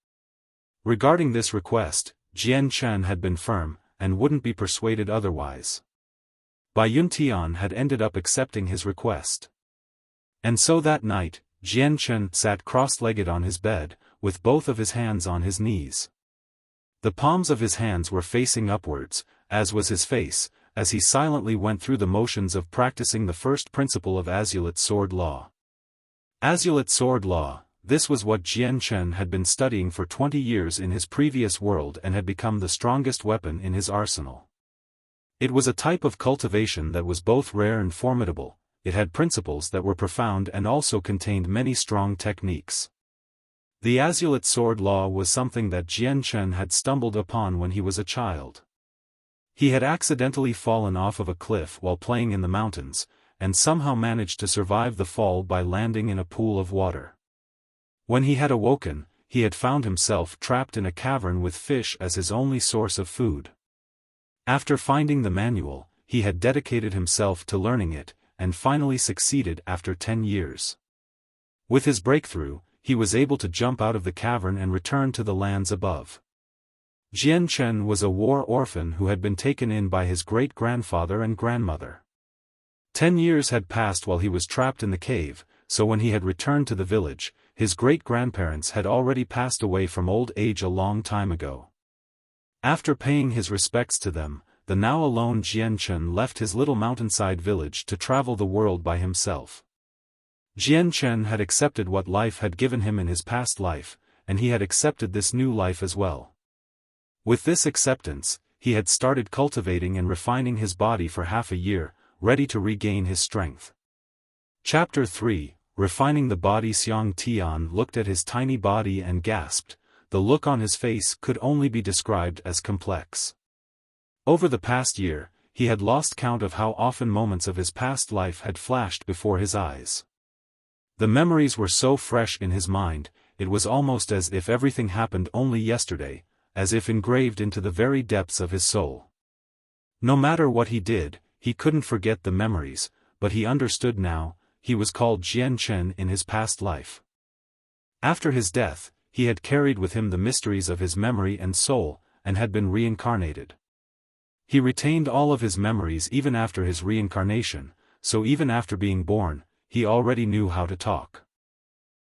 Regarding this request, Jian Chen had been firm, and wouldn't be persuaded otherwise. Bai Yuntian had ended up accepting his request. And so that night, Jian Chen sat cross-legged on his bed, with both of his hands on his knees. The palms of his hands were facing upwards, as was his face, as he silently went through the motions of practicing the first principle of Azulite Sword Law. Azulite Sword Law, this was what Jian Chen had been studying for 20 years in his previous world and had become the strongest weapon in his arsenal. It was a type of cultivation that was both rare and formidable, it had principles that were profound and also contained many strong techniques. The Azulite Sword Law was something that Jian Chen had stumbled upon when he was a child. He had accidentally fallen off of a cliff while playing in the mountains, and somehow managed to survive the fall by landing in a pool of water. When he had awoken, he had found himself trapped in a cavern with fish as his only source of food. After finding the manual, he had dedicated himself to learning it, and finally succeeded after 10 years. With his breakthrough, he was able to jump out of the cavern and return to the lands above. Jian Chen was a war orphan who had been taken in by his great-grandfather and grandmother. 10 years had passed while he was trapped in the cave, so when he had returned to the village, his great-grandparents had already passed away from old age a long time ago. After paying his respects to them, the now alone Jian Chen left his little mountainside village to travel the world by himself. Jian Chen had accepted what life had given him in his past life, and he had accepted this new life as well. With this acceptance, he had started cultivating and refining his body for half a year, ready to regain his strength. Chapter 3, Refining the Body. Xiang Tian looked at his tiny body and gasped. The look on his face could only be described as complex. Over the past year, he had lost count of how often moments of his past life had flashed before his eyes. The memories were so fresh in his mind, it was almost as if everything happened only yesterday, as if engraved into the very depths of his soul. No matter what he did, he couldn't forget the memories, but he understood now, he was called Jian Chen in his past life. After his death, he had carried with him the mysteries of his memory and soul, and had been reincarnated. He retained all of his memories even after his reincarnation, so even after being born, he already knew how to talk.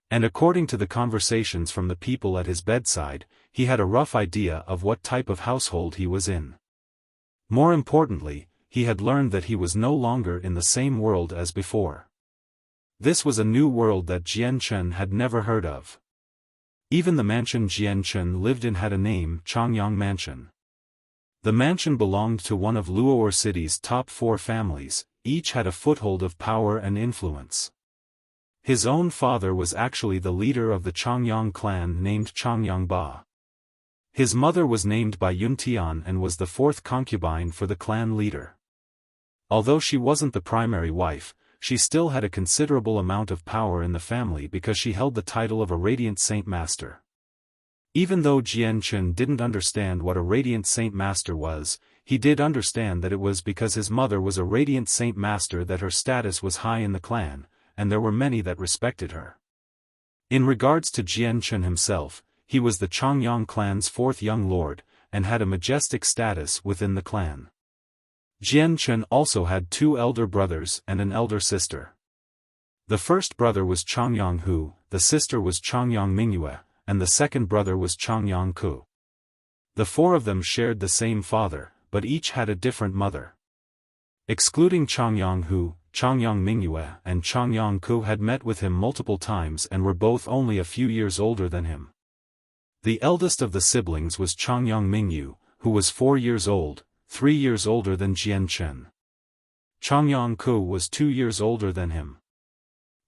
And according to the conversations from the people at his bedside, he had a rough idea of what type of household he was in. More importantly, he had learned that he was no longer in the same world as before. This was a new world that Jian Chen had never heard of. Even the mansion Jian Chen lived in had a name, Changyang Mansion. The mansion belonged to one of Luo'er City's top 4 families, each had a foothold of power and influence. His own father was actually the leader of the Changyang clan named Changyang Ba. His mother was named Bai Yuntian and was the 4th concubine for the clan leader. Although she wasn't the primary wife, she still had a considerable amount of power in the family because she held the title of a Radiant Saint Master. Even though Jian Chen didn't understand what a Radiant Saint Master was, he did understand that it was because his mother was a Radiant Saint Master that her status was high in the clan, and there were many that respected her. In regards to Jian Chen himself, he was the Changyang clan's 4th young lord, and had a majestic status within the clan. Jian Chen also had 2 elder brothers and an elder sister. The first brother was Changyang Hu, the sister was Changyang Mingyue, and the second brother was Changyang Ku. The 4 of them shared the same father, but each had a different mother. Excluding Changyang Hu, Changyang Mingyue and Changyang Ku had met with him multiple times and were both only a few years older than him. The eldest of the siblings was Changyang Mingyu, who was 4 years old, 3 years older than Jian Chen. Changyang Ku was 2 years older than him.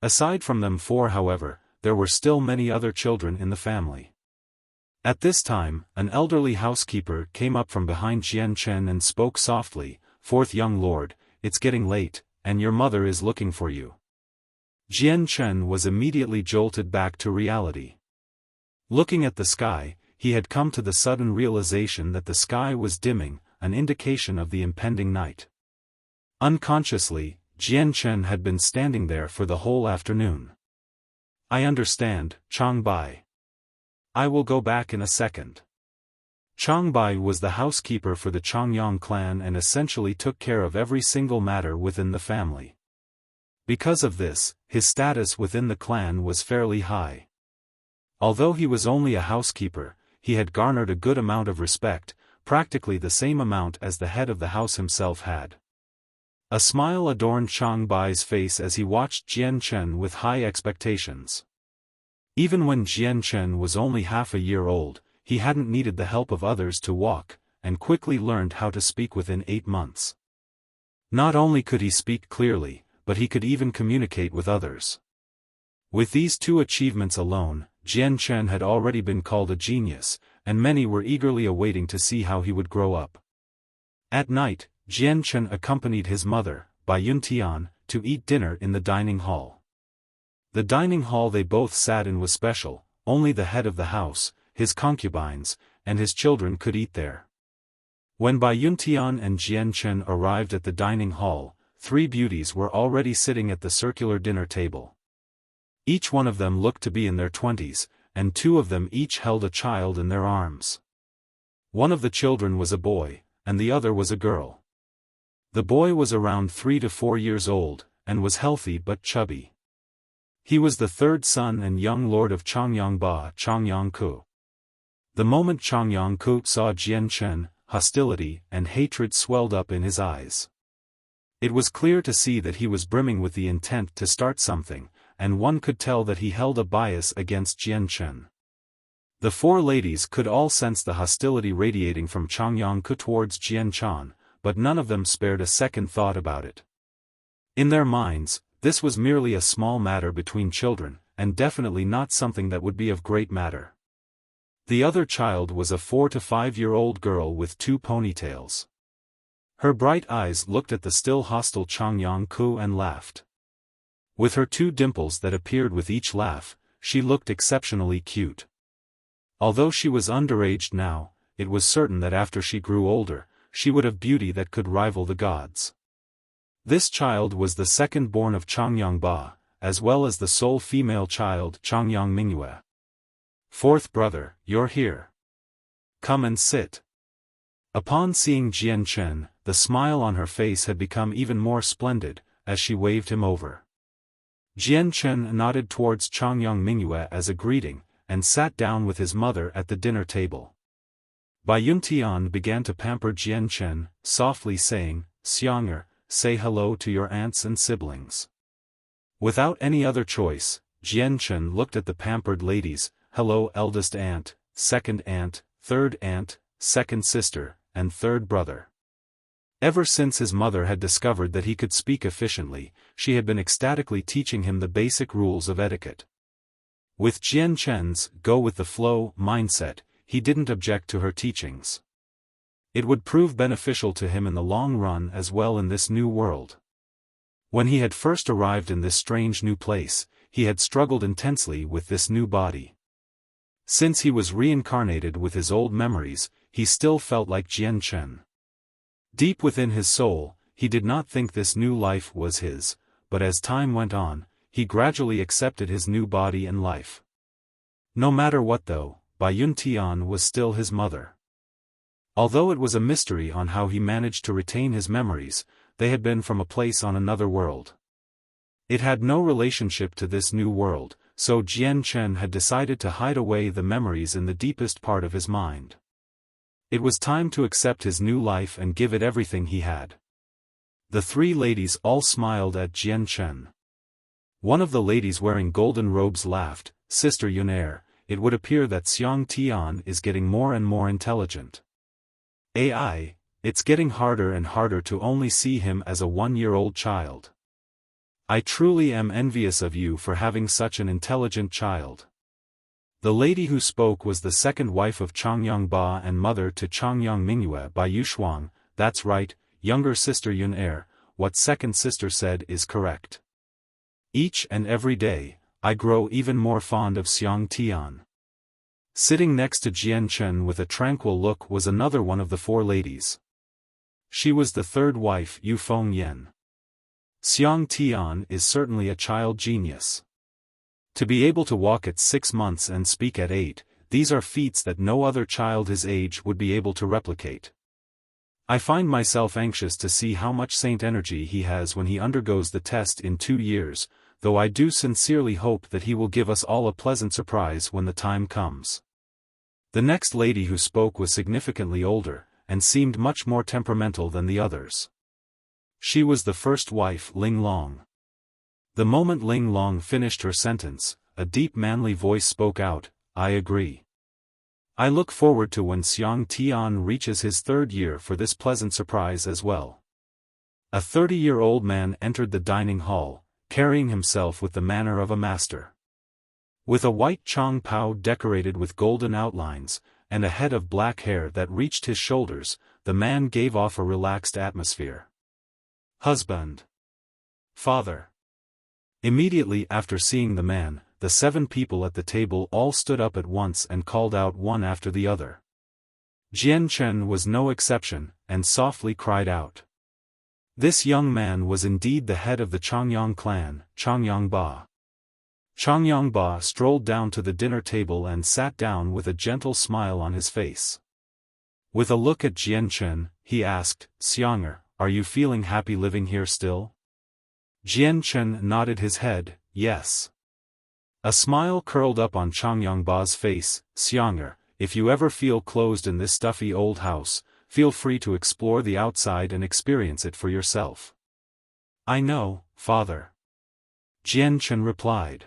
Aside from them 4, however, there were still many other children in the family. At this time, an elderly housekeeper came up from behind Jian Chen and spoke softly, "4th young lord, it's getting late, and your mother is looking for you." Jian Chen was immediately jolted back to reality. Looking at the sky, he had come to the sudden realization that the sky was dimming, an indication of the impending night. Unconsciously, Jian Chen had been standing there for the whole afternoon. "I understand, Chang Bai. I will go back in a second." Chang Bai was the housekeeper for the Changyang clan and essentially took care of every single matter within the family. Because of this, his status within the clan was fairly high. Although he was only a housekeeper, he had garnered a good amount of respect, practically the same amount as the head of the house himself had. A smile adorned Chang Bai's face as he watched Jian Chen with high expectations. Even when Jian Chen was only half a year old, he hadn't needed the help of others to walk, and quickly learned how to speak within 8 months. Not only could he speak clearly, but he could even communicate with others. With these 2 achievements alone, Jian Chen had already been called a genius, and many were eagerly awaiting to see how he would grow up. At night, Jian Chen accompanied his mother, Bai Yuntian, to eat dinner in the dining hall. The dining hall they both sat in was special, only the head of the house, his concubines, and his children could eat there. When Bai Yuntian and Jian Chen arrived at the dining hall, 3 beauties were already sitting at the circular dinner table. Each one of them looked to be in their 20s, and 2 of them each held a child in their arms. One of the children was a boy, and the other was a girl. The boy was around 3 to 4 years old, and was healthy but chubby. He was the 3rd son and young lord of Changyang Ba, Changyang Ku. The moment Changyang Ku saw Jian Chen, hostility and hatred swelled up in his eyes. It was clear to see that he was brimming with the intent to start something, and one could tell that he held a bias against Jian Chen. The 4 ladies could all sense the hostility radiating from Changyang Ku towards Jian Chen, but none of them spared a second thought about it. In their minds, this was merely a small matter between children, and definitely not something that would be of great matter. The other child was a 4 to 5-year-old girl with 2 ponytails. Her bright eyes looked at the still hostile Changyang Ku and laughed. With her 2 dimples that appeared with each laugh, she looked exceptionally cute. Although she was underaged now, it was certain that after she grew older, she would have beauty that could rival the gods. This child was the second born of Changyang Ba, as well as the sole female child Changyang Mingyue. Fourth brother, you're here. Come and sit. Upon seeing Jian Chen, the smile on her face had become even more splendid, as she waved him over. Jian Chen nodded towards Changyang Mingyue as a greeting, and sat down with his mother at the dinner table. Bai Yuntian began to pamper Jian Chen, softly saying, "Xianger, say hello to your aunts and siblings." Without any other choice, Jian Chen looked at the pampered ladies, "Hello eldest aunt, second aunt, third aunt, second sister, and third brother." Ever since his mother had discovered that he could speak efficiently, she had been ecstatically teaching him the basic rules of etiquette. With Jian Chen's go-with-the-flow mindset, he didn't object to her teachings. It would prove beneficial to him in the long run as well in this new world. When he had first arrived in this strange new place, he had struggled intensely with this new body. Since he was reincarnated with his old memories, he still felt like Jian Chen. Deep within his soul, he did not think this new life was his, but as time went on, he gradually accepted his new body and life. No matter what though, Bai Yuntian was still his mother. Although it was a mystery on how he managed to retain his memories, they had been from a place on another world. It had no relationship to this new world, so Jian Chen had decided to hide away the memories in the deepest part of his mind. It was time to accept his new life and give it everything he had. The three ladies all smiled at Jian Chen. One of the ladies wearing golden robes laughed, "Sister Yunair, it would appear that Xiang Tian is getting more and more intelligent. AI, it's getting harder and harder to only see him as a 1-year-old child. I truly am envious of you for having such an intelligent child." The lady who spoke was the second wife of Changyang Ba and mother to Changyang Mingyue by Yushuang. "That's right, younger sister Yunair, what second sister said is correct. Each and every day, I grow even more fond of Xiang Tian." Sitting next to Jian Chen with a tranquil look was another one of the four ladies. She was the third wife Yu Feng Yen. Xiang Tian is certainly a child genius. To be able to walk at 6 months and speak at 8, these are feats that no other child his age would be able to replicate. I find myself anxious to see how much saint energy he has when he undergoes the test in 2 years, though I do sincerely hope that he will give us all a pleasant surprise when the time comes. The next lady who spoke was significantly older, and seemed much more temperamental than the others. She was the first wife Ling Long. The moment Ling Long finished her sentence, a deep manly voice spoke out, "I agree. I look forward to when Xiang Tian reaches his 3rd year for this pleasant surprise as well." A 30-year-old man entered the dining hall, carrying himself with the manner of a master. With a white chong pao decorated with golden outlines, and a head of black hair that reached his shoulders, the man gave off a relaxed atmosphere. "Husband. Father." Immediately after seeing the man, the 7 people at the table all stood up at once and called out one after the other. Jian Chen was no exception, and softly cried out. This young man was indeed the head of the Changyang clan, Changyang Ba. Changyang Ba strolled down to the dinner table and sat down with a gentle smile on his face. With a look at Jian Chen, he asked, "Xianger, are you feeling happy living here still?" Jian Chen nodded his head, yes. A smile curled up on Changyang Ba's face. "Xianger, if you ever feel closed in this stuffy old house, feel free to explore the outside and experience it for yourself." "I know, father," Jian Chen replied.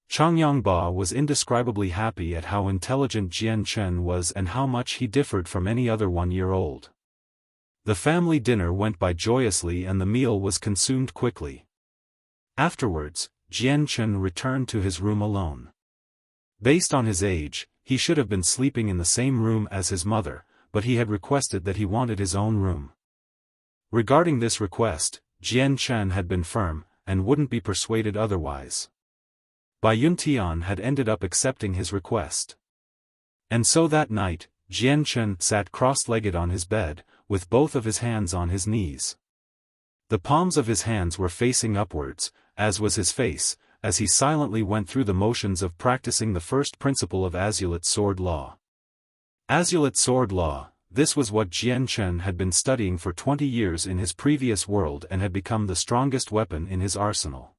Changyang Ba was indescribably happy at how intelligent Jian Chen was and how much he differed from any other 1-year-old. The family dinner went by joyously and the meal was consumed quickly. Afterwards, Jian Chen returned to his room alone. Based on his age, he should have been sleeping in the same room as his mother, but he had requested that he wanted his own room. Regarding this request, Jian Chen had been firm, and wouldn't be persuaded otherwise. Bai Yuntian had ended up accepting his request. And so that night, Jian Chen sat cross-legged on his bed, with both of his hands on his knees. The palms of his hands were facing upwards, as was his face, as he silently went through the motions of practicing the first principle of Azulate Sword Law. Azulate Sword Law, this was what Jian Chen had been studying for 20 years in his previous world and had become the strongest weapon in his arsenal.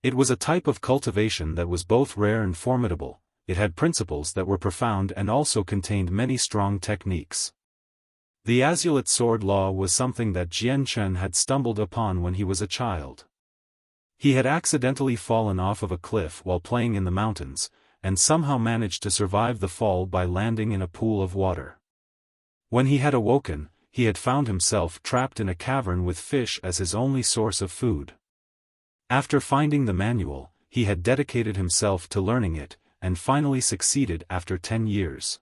It was a type of cultivation that was both rare and formidable. It had principles that were profound and also contained many strong techniques. The Azulate Sword Law was something that Jian Chen had stumbled upon when he was a child. He had accidentally fallen off of a cliff while playing in the mountains, and somehow managed to survive the fall by landing in a pool of water. When he had awoken, he had found himself trapped in a cavern with fish as his only source of food. After finding the manual, he had dedicated himself to learning it, and finally succeeded after 10 years.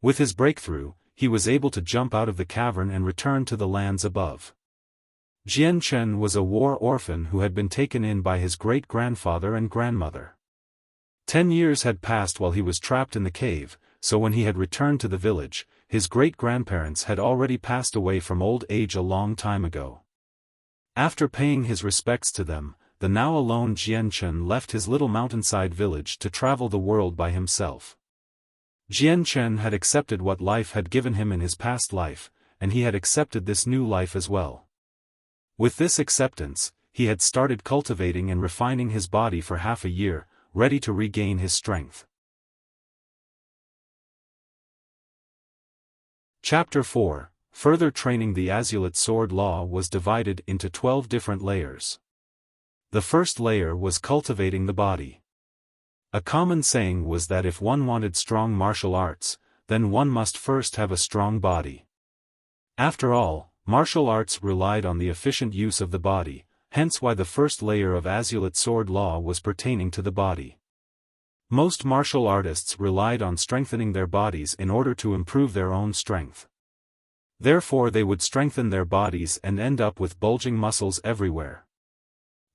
With his breakthrough, he was able to jump out of the cavern and return to the lands above. Jian Chen was a war orphan who had been taken in by his great-grandfather and grandmother. 10 years had passed while he was trapped in the cave, so when he had returned to the village, his great-grandparents had already passed away from old age a long time ago. After paying his respects to them, the now alone Jian Chen left his little mountainside village to travel the world by himself. Jian Chen had accepted what life had given him in his past life, and he had accepted this new life as well. With this acceptance, he had started cultivating and refining his body for half a year, ready to regain his strength. Chapter 4. Further training. The Azulate Sword Law was divided into 12 different layers. The first layer was cultivating the body. A common saying was that if one wanted strong martial arts, then one must first have a strong body. After all, martial arts relied on the efficient use of the body, hence why the first layer of Azulate Sword Law was pertaining to the body. Most martial artists relied on strengthening their bodies in order to improve their own strength. Therefore they would strengthen their bodies and end up with bulging muscles everywhere.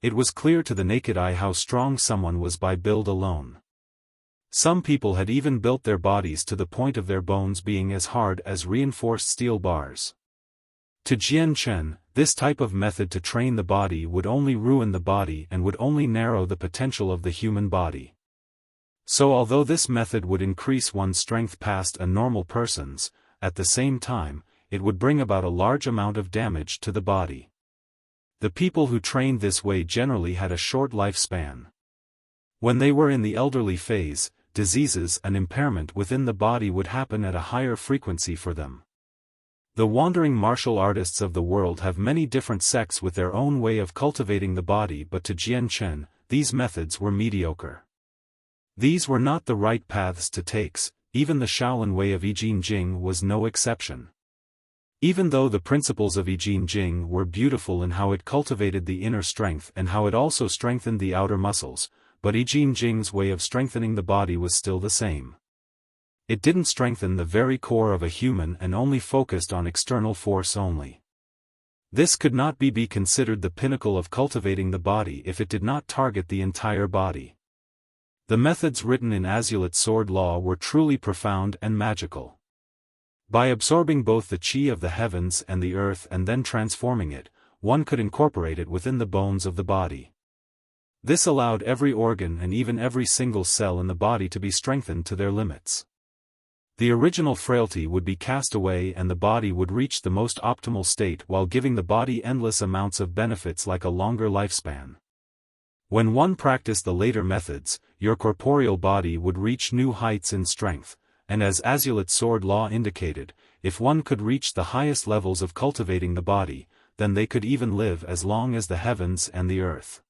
It was clear to the naked eye how strong someone was by build alone. Some people had even built their bodies to the point of their bones being as hard as reinforced steel bars. To Jian Chen, this type of method to train the body would only ruin the body and would only narrow the potential of the human body. So although this method would increase one's strength past a normal person's, at the same time, it would bring about a large amount of damage to the body. The people who trained this way generally had a short lifespan. When they were in the elderly phase, diseases and impairment within the body would happen at a higher frequency for them. The wandering martial artists of the world have many different sects with their own way of cultivating the body, but to Jian Chen, these methods were mediocre. These were not the right paths to take. Even the Shaolin way of I Jin Jing was no exception. Even though the principles of I Jin Jing were beautiful in how it cultivated the inner strength and how it also strengthened the outer muscles, but I Jin Jing's way of strengthening the body was still the same. It didn't strengthen the very core of a human and only focused on external force only. This could not be considered the pinnacle of cultivating the body if it did not target the entire body. The methods written in Azulate Sword Law were truly profound and magical. By absorbing both the chi of the heavens and the earth and then transforming it, one could incorporate it within the bones of the body. This allowed every organ and even every single cell in the body to be strengthened to their limits. The original frailty would be cast away and the body would reach the most optimal state while giving the body endless amounts of benefits like a longer lifespan. When one practiced the later methods, your corporeal body would reach new heights in strength, and as Azulate Sword Law indicated, if one could reach the highest levels of cultivating the body, then they could even live as long as the heavens and the earth.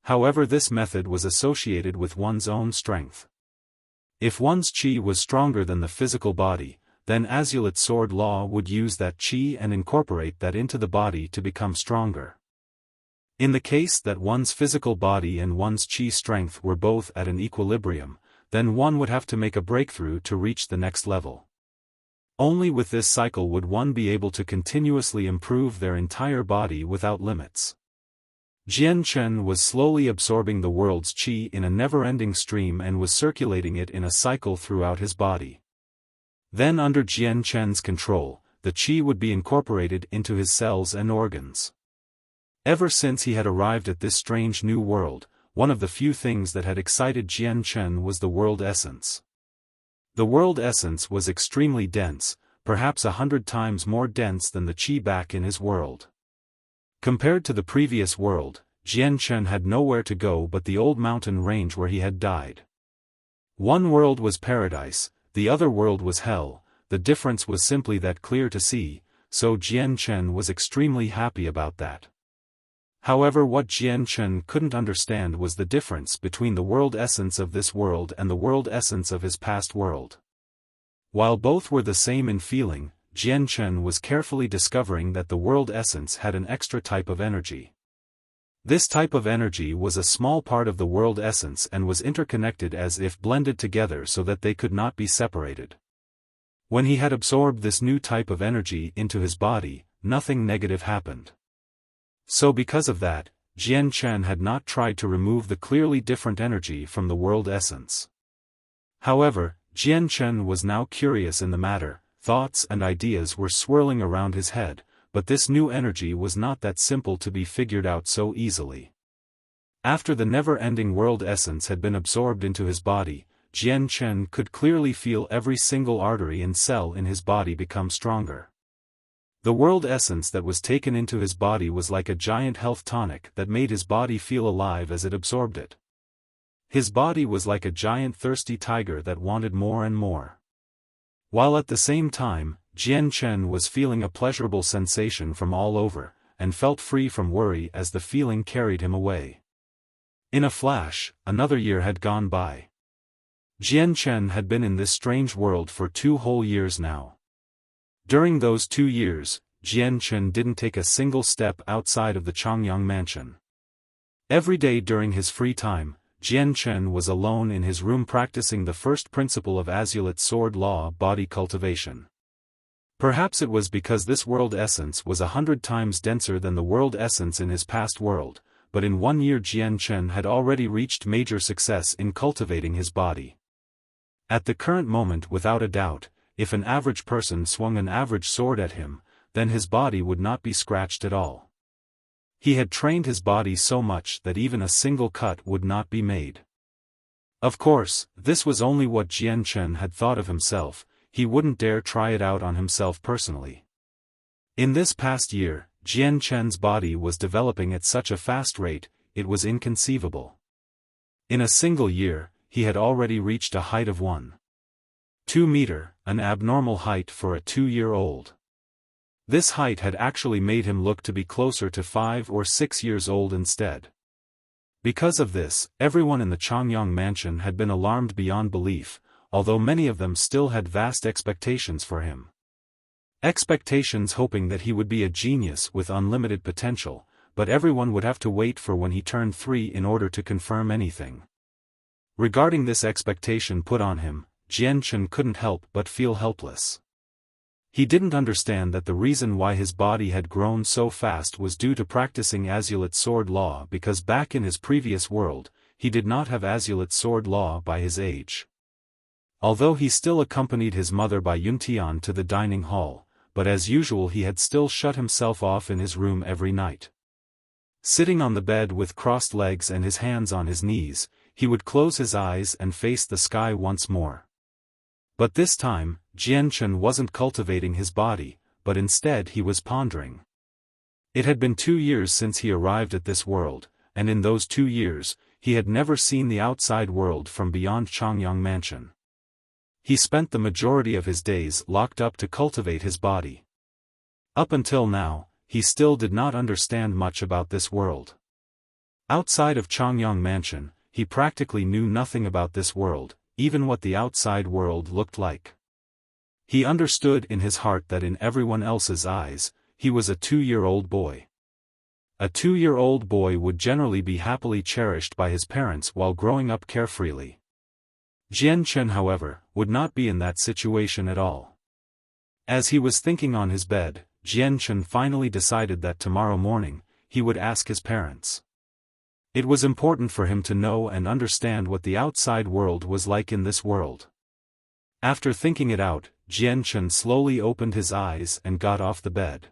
However, this method was associated with one's own strength. If one's chi was stronger than the physical body, then Azulate Sword Law would use that chi and incorporate that into the body to become stronger. In the case that one's physical body and one's chi strength were both at an equilibrium, then one would have to make a breakthrough to reach the next level. Only with this cycle would one be able to continuously improve their entire body without limits. Jian Chen was slowly absorbing the world's qi in a never-ending stream and was circulating it in a cycle throughout his body. Then under Jian Chen's control, the qi would be incorporated into his cells and organs. Ever since he had arrived at this strange new world, one of the few things that had excited Jian Chen was the world essence. The world essence was extremely dense, perhaps 100 times more dense than the qi back in his world. Compared to the previous world, Jian Chen had nowhere to go but the old mountain range where he had died. One world was paradise, the other world was hell. The difference was simply that clear to see, so Jian Chen was extremely happy about that. However, what Jian Chen couldn't understand was the difference between the world essence of this world and the world essence of his past world. While both were the same in feeling, Jian Chen was carefully discovering that the world essence had an extra type of energy. This type of energy was a small part of the world essence and was interconnected as if blended together so that they could not be separated. When he had absorbed this new type of energy into his body, nothing negative happened. So because of that, Jian Chen had not tried to remove the clearly different energy from the world essence. However, Jian Chen was now curious in the matter. Thoughts and ideas were swirling around his head, but this new energy was not that simple to be figured out so easily. After the never-ending world essence had been absorbed into his body, Jian Chen could clearly feel every single artery and cell in his body become stronger. The world essence that was taken into his body was like a giant health tonic that made his body feel alive as it absorbed it. His body was like a giant thirsty tiger that wanted more and more. While at the same time, Jian Chen was feeling a pleasurable sensation from all over, and felt free from worry as the feeling carried him away. In a flash, another year had gone by. Jian Chen had been in this strange world for 2 whole years now. During those 2 years, Jian Chen didn't take a single step outside of the Changyang mansion. Every day during his free time, Jian Chen was alone in his room practicing the first principle of Azulite Sword Law, body cultivation. Perhaps it was because this world essence was 100 times denser than the world essence in his past world, but in 1 year Jian Chen had already reached major success in cultivating his body. At the current moment, without a doubt, if an average person swung an average sword at him, then his body would not be scratched at all. He had trained his body so much that even a single cut would not be made. Of course, this was only what Jian Chen had thought of himself. He wouldn't dare try it out on himself personally. In this past year, Jian Chen's body was developing at such a fast rate, it was inconceivable. In a single year, he had already reached a height of 1.2 meters, an abnormal height for a 2-year-old. This height had actually made him look to be closer to 5 or 6 years old instead. Because of this, everyone in the Changyang mansion had been alarmed beyond belief, although many of them still had vast expectations for him. Expectations hoping that he would be a genius with unlimited potential, but everyone would have to wait for when he turned 3 in order to confirm anything. Regarding this expectation put on him, Jian Chen couldn't help but feel helpless. He didn't understand that the reason why his body had grown so fast was due to practicing Azulite Sword Law, because back in his previous world, he did not have Azulite Sword Law by his age. Although he still accompanied his mother by Yuntian to the dining hall, but as usual he had still shut himself off in his room every night. Sitting on the bed with crossed legs and his hands on his knees, he would close his eyes and face the sky once more. But this time, Jian Chen wasn't cultivating his body, but instead he was pondering. It had been 2 years since he arrived at this world, and in those 2 years, he had never seen the outside world from beyond Changyang mansion. He spent the majority of his days locked up to cultivate his body. Up until now, he still did not understand much about this world. Outside of Changyang mansion, he practically knew nothing about this world, even what the outside world looked like. He understood in his heart that in everyone else's eyes, he was a 2-year-old boy. A 2-year-old boy would generally be happily cherished by his parents while growing up carefreely. Jian Chen, however, would not be in that situation at all. As he was thinking on his bed, Jian Chen finally decided that tomorrow morning, he would ask his parents. It was important for him to know and understand what the outside world was like in this world. After thinking it out, Jian Chen slowly opened his eyes and got off the bed.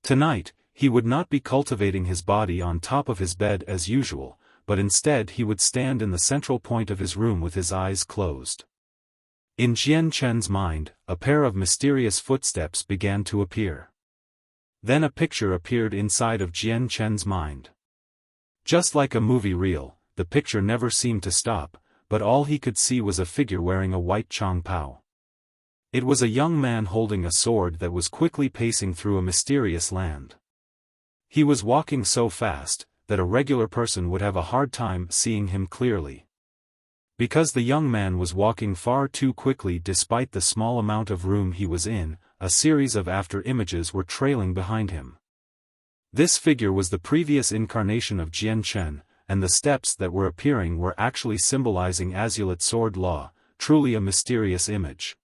Tonight, he would not be cultivating his body on top of his bed as usual, but instead he would stand in the central point of his room with his eyes closed. In Jian Chen's mind, a pair of mysterious footsteps began to appear. Then a picture appeared inside of Jian Chen's mind. Just like a movie reel, the picture never seemed to stop, but all he could see was a figure wearing a white chongpao. It was a young man holding a sword that was quickly pacing through a mysterious land. He was walking so fast, that a regular person would have a hard time seeing him clearly. Because the young man was walking far too quickly despite the small amount of room he was in, a series of after images were trailing behind him. This figure was the previous incarnation of Jian Chen, and the steps that were appearing were actually symbolizing Azulite sword law, truly a mysterious image.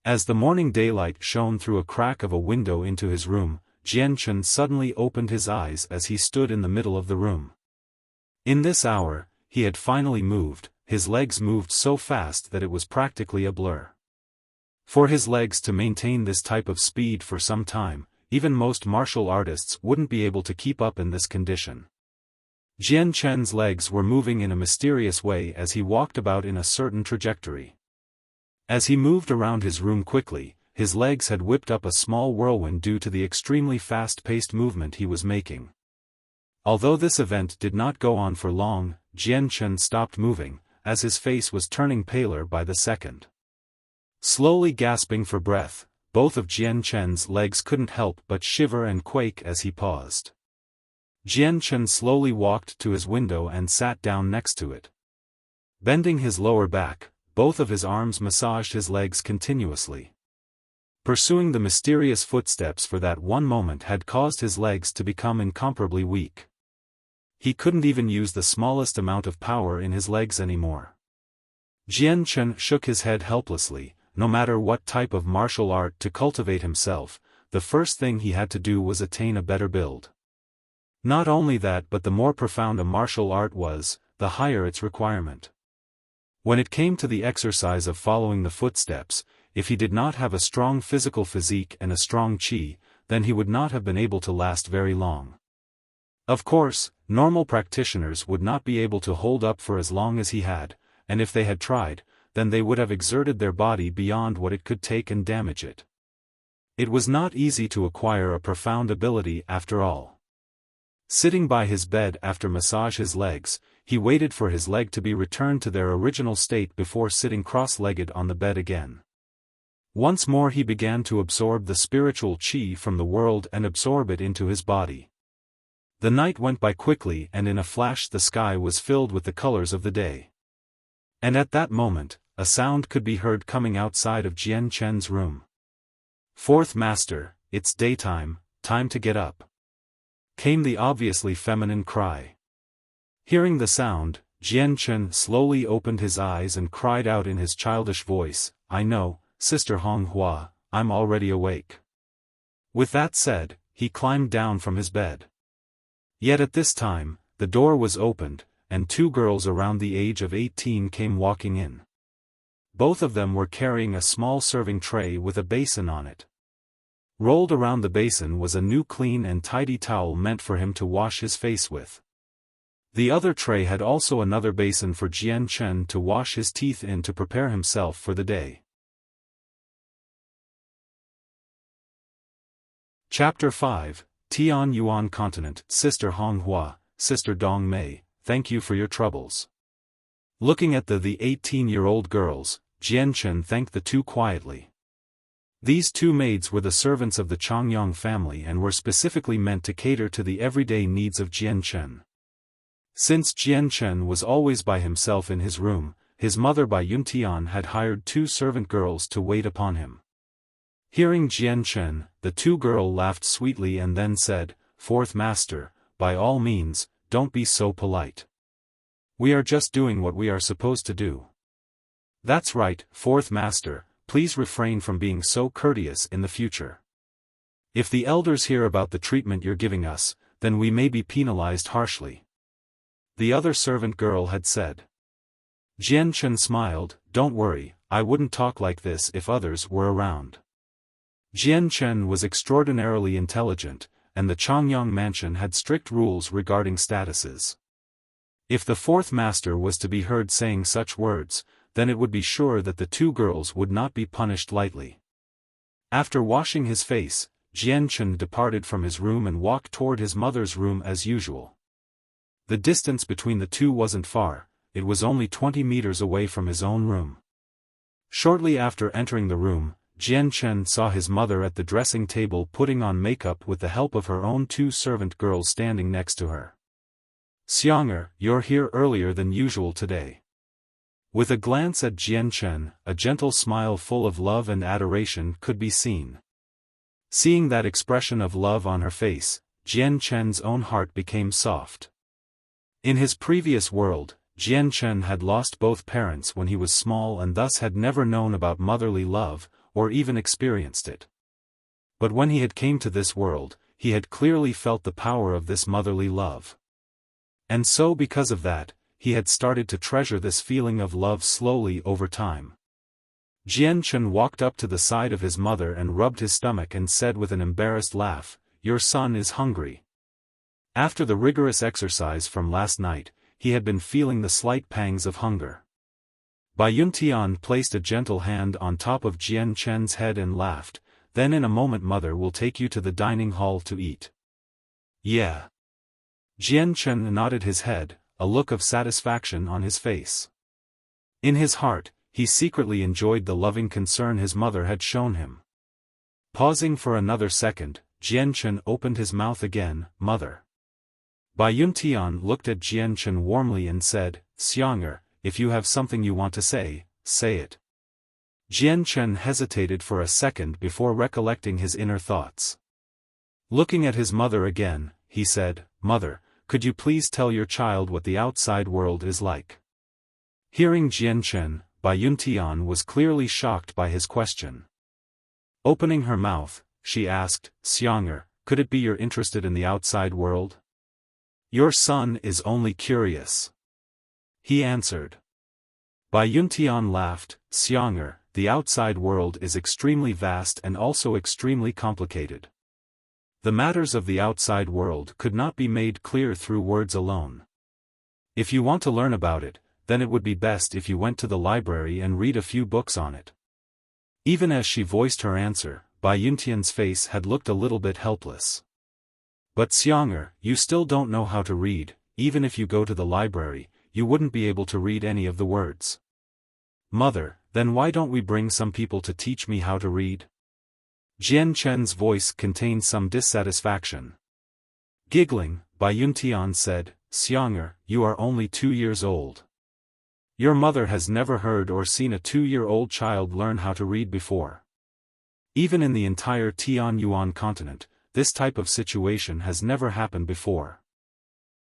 As the morning daylight shone through a crack of a window into his room, Jian Chen suddenly opened his eyes as he stood in the middle of the room. In this hour, he had finally moved, his legs moved so fast that it was practically a blur. For his legs to maintain this type of speed for some time, even most martial artists wouldn't be able to keep up in this condition. Jian Chen's legs were moving in a mysterious way as he walked about in a certain trajectory. As he moved around his room quickly, his legs had whipped up a small whirlwind due to the extremely fast-paced movement he was making. Although this event did not go on for long, Jian Chen stopped moving, as his face was turning paler by the second. Slowly gasping for breath, both of Jian Chen's legs couldn't help but shiver and quake as he paused. Jian Chen slowly walked to his window and sat down next to it. Bending his lower back, both of his arms massaged his legs continuously. Pursuing the mysterious footsteps for that one moment had caused his legs to become incomparably weak. He couldn't even use the smallest amount of power in his legs anymore. Jian Chen shook his head helplessly. No matter what type of martial art to cultivate himself, the first thing he had to do was attain a better build. Not only that, but the more profound a martial art was, the higher its requirement. When it came to the exercise of following the footsteps, if he did not have a strong physical physique and a strong qi, then he would not have been able to last very long. Of course, normal practitioners would not be able to hold up for as long as he had, and if they had tried, then they would have exerted their body beyond what it could take and damage it. It was not easy to acquire a profound ability after all. Sitting by his bed after massage his legs, he waited for his leg to be returned to their original state before sitting cross-legged on the bed again. Once more he began to absorb the spiritual qi from the world and absorb it into his body. The night went by quickly and in a flash the sky was filled with the colors of the day. And at that moment, a sound could be heard coming outside of Jian Chen's room. "Fourth Master, it's daytime, time to get up," came the obviously feminine cry. Hearing the sound, Jian Chen slowly opened his eyes and cried out in his childish voice, "I know, Sister Hong Hua, I'm already awake." With that said, he climbed down from his bed. Yet at this time, the door was opened, and two girls around the age of 18 came walking in. Both of them were carrying a small serving tray with a basin on it. Rolled around the basin was a new clean and tidy towel meant for him to wash his face with. The other tray had also another basin for Jian Chen to wash his teeth in to prepare himself for the day. Chapter 5, Tian Yuan Continent. Sister Hong Hua, Sister Dong Mei, thank you for your troubles. Looking at the 18-year-old girls, Jian Chen thanked the two quietly. These two maids were the servants of the Changyang family and were specifically meant to cater to the everyday needs of Jian Chen. Since Jian Chen was always by himself in his room, his mother by Yuntian had hired two servant girls to wait upon him. Hearing Jian Chen, the two girls laughed sweetly and then said, "Fourth Master, by all means, don't be so polite. We are just doing what we are supposed to do." "That's right, Fourth Master, please refrain from being so courteous in the future. If the elders hear about the treatment you're giving us, then we may be penalized harshly." the other servant girl had said. Jian Chen smiled, "Don't worry, I wouldn't talk like this if others were around." Jian Chen was extraordinarily intelligent, and the Changyang mansion had strict rules regarding statuses. If the fourth master was to be heard saying such words, then it would be sure that the two girls would not be punished lightly. After washing his face, Jian Chen departed from his room and walked toward his mother's room as usual. The distance between the two wasn't far, it was only 20 meters away from his own room. Shortly after entering the room, Jian Chen saw his mother at the dressing table putting on makeup with the help of her own two servant girls standing next to her. "Xianger, you're here earlier than usual today." With a glance at Jian Chen, a gentle smile full of love and adoration could be seen. Seeing that expression of love on her face, Jian Chen's own heart became soft. In his previous world, Jian Chen had lost both parents when he was small and thus had never known about motherly love, or even experienced it. But when he had came to this world, he had clearly felt the power of this motherly love. And so because of that, he had started to treasure this feeling of love slowly over time. Jian Chen walked up to the side of his mother and rubbed his stomach and said with an embarrassed laugh, "Your son is hungry." After the rigorous exercise from last night, he had been feeling the slight pangs of hunger. Bai Yuntian placed a gentle hand on top of Jian Chen's head and laughed, "Then in a moment mother will take you to the dining hall to eat." "Yeah." Jian Chen nodded his head, a look of satisfaction on his face. In his heart, he secretly enjoyed the loving concern his mother had shown him. Pausing for another second, Jian Chen opened his mouth again, "Mother." Bai Yuntian looked at Jian Chen warmly and said, "Xianger, if you have something you want to say, say it." Jian Chen hesitated for a second before recollecting his inner thoughts. Looking at his mother again, he said, "Mother, could you please tell your child what the outside world is like?" Hearing Jian Chen, Bai Yuntian was clearly shocked by his question. Opening her mouth, she asked, "Xianger, could it be you're interested in the outside world?" "Your son is only curious," he answered. Bai Yuntian laughed, "Xianger, the outside world is extremely vast and also extremely complicated. The matters of the outside world could not be made clear through words alone. If you want to learn about it, then it would be best if you went to the library and read a few books on it." Even as she voiced her answer, Bai Yuntian's face had looked a little bit helpless. "But Xianger, you still don't know how to read, even if you go to the library, you wouldn't be able to read any of the words." "Mother, then why don't we bring some people to teach me how to read?" Jian Chen's voice contained some dissatisfaction. Giggling, Bai Yuntian said, "Xianger, you are only 2 years old. Your mother has never heard or seen a 2-year-old child learn how to read before. Even in the entire Tianyuan continent, this type of situation has never happened before.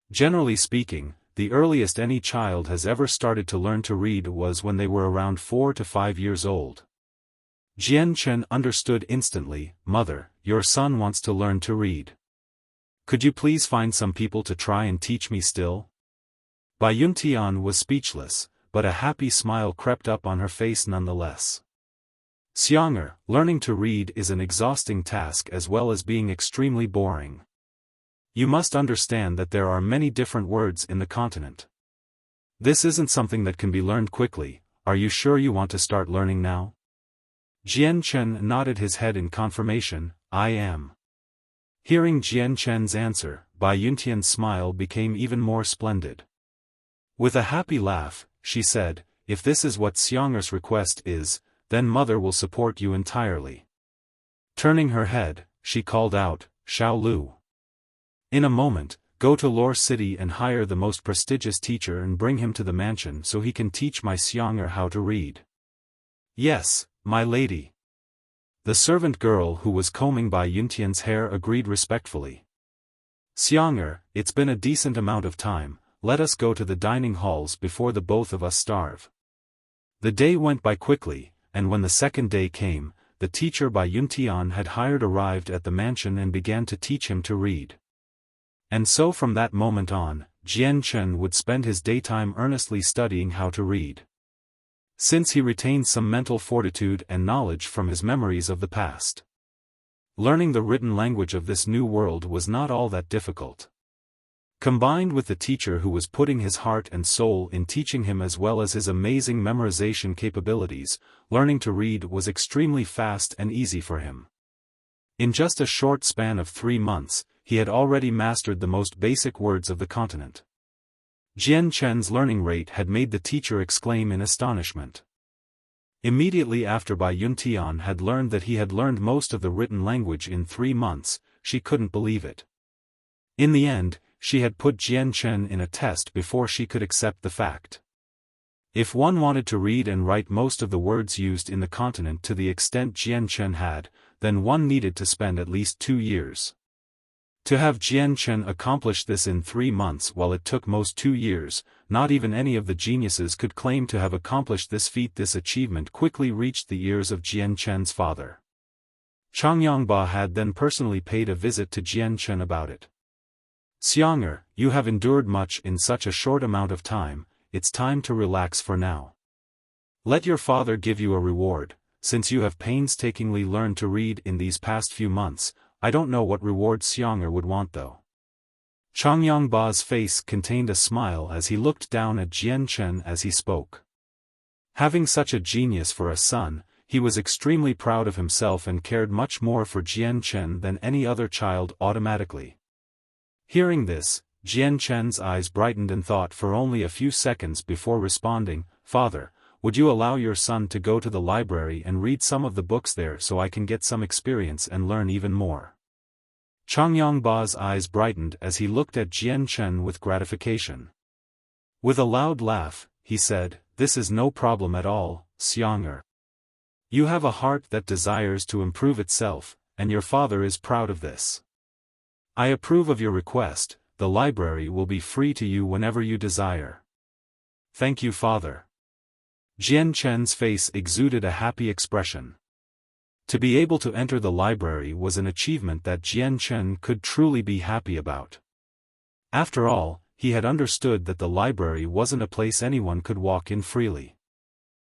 Generally speaking, the earliest any child has ever started to learn to read was when they were around 4 to 5 years old." Jian Chen understood instantly, "Mother, your son wants to learn to read. Could you please find some people to try and teach me still?" Bai Yuntian was speechless, but a happy smile crept up on her face nonetheless. "Xianger, learning to read is an exhausting task as well as being extremely boring. You must understand that there are many different words in the continent. This isn't something that can be learned quickly. Are you sure you want to start learning now?" Jian Chen nodded his head in confirmation, "I am." Hearing Jian Chen's answer, Bai Yuntian's smile became even more splendid. With a happy laugh, she said, "If this is what Xianger's request is, then mother will support you entirely." Turning her head, she called out, "Xiao Lu. In a moment, go to Lore City and hire the most prestigious teacher and bring him to the mansion so he can teach my Xianger how to read." "Yes, my lady." The servant girl who was combing Bai Yuntian's hair agreed respectfully. "Xianger, it's been a decent amount of time, let us go to the dining halls before the both of us starve." The day went by quickly, and when the second day came, the teacher Bai Yuntian had hired arrived at the mansion and began to teach him to read. And so from that moment on, Jian Chen would spend his daytime earnestly studying how to read. Since he retained some mental fortitude and knowledge from his memories of the past, learning the written language of this new world was not all that difficult. Combined with the teacher who was putting his heart and soul in teaching him as well as his amazing memorization capabilities, learning to read was extremely fast and easy for him. In just a short span of 3 months, he had already mastered the most basic words of the continent. Jian Chen's learning rate had made the teacher exclaim in astonishment. Immediately after Bai Yuntian had learned that he had learned most of the written language in 3 months, she couldn't believe it. In the end, she had put Jian Chen in a test before she could accept the fact. If one wanted to read and write most of the words used in the continent to the extent Jian Chen had, then one needed to spend at least 2 years. To have Jian Chen accomplish this in 3 months while it took most 2 years, not even any of the geniuses could claim to have accomplished this feat. This achievement quickly reached the ears of Jian Chen's father. Chang Yongba had then personally paid a visit to Jian Chen about it. "Xiang'er, you have endured much in such a short amount of time, it's time to relax for now. Let your father give you a reward, since you have painstakingly learned to read in these past few months. I don't know what reward Xiang'er would want though." Chang Yongba's face contained a smile as he looked down at Jian Chen as he spoke. Having such a genius for a son, he was extremely proud of himself and cared much more for Jian Chen than any other child automatically. Hearing this, Jian Chen's eyes brightened and thought for only a few seconds before responding, "Father, would you allow your son to go to the library and read some of the books there so I can get some experience and learn even more?" Chang Yongba's eyes brightened as he looked at Jian Chen with gratification. With a loud laugh, he said, "This is no problem at all, Xiang'er. You have a heart that desires to improve itself, and your father is proud of this. I approve of your request. The library will be free to you whenever you desire." "Thank you, father." Jian Chen's face exuded a happy expression. To be able to enter the library was an achievement that Jian Chen could truly be happy about. After all, he had understood that the library wasn't a place anyone could walk in freely.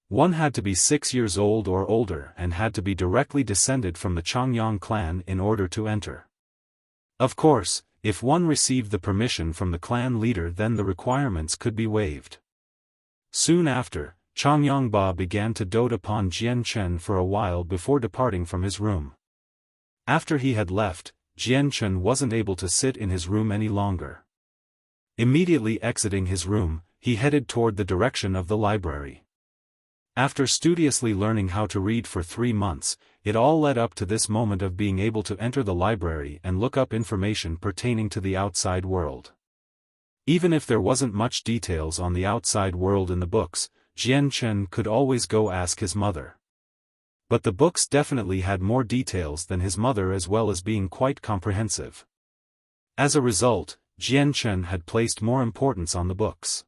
One had to be 6 years old or older and had to be directly descended from the Changyang clan in order to enter. Of course, if one received the permission from the clan leader, then the requirements could be waived. Soon after, Chang Yongba began to dote upon Jian Chen for a while before departing from his room. After he had left, Jian Chen wasn't able to sit in his room any longer. Immediately exiting his room, he headed toward the direction of the library. After studiously learning how to read for 3 months, it all led up to this moment of being able to enter the library and look up information pertaining to the outside world. Even if there wasn't much details on the outside world in the books, Jian Chen could always go ask his mother. But the books definitely had more details than his mother, as well as being quite comprehensive. As a result, Jian Chen had placed more importance on the books.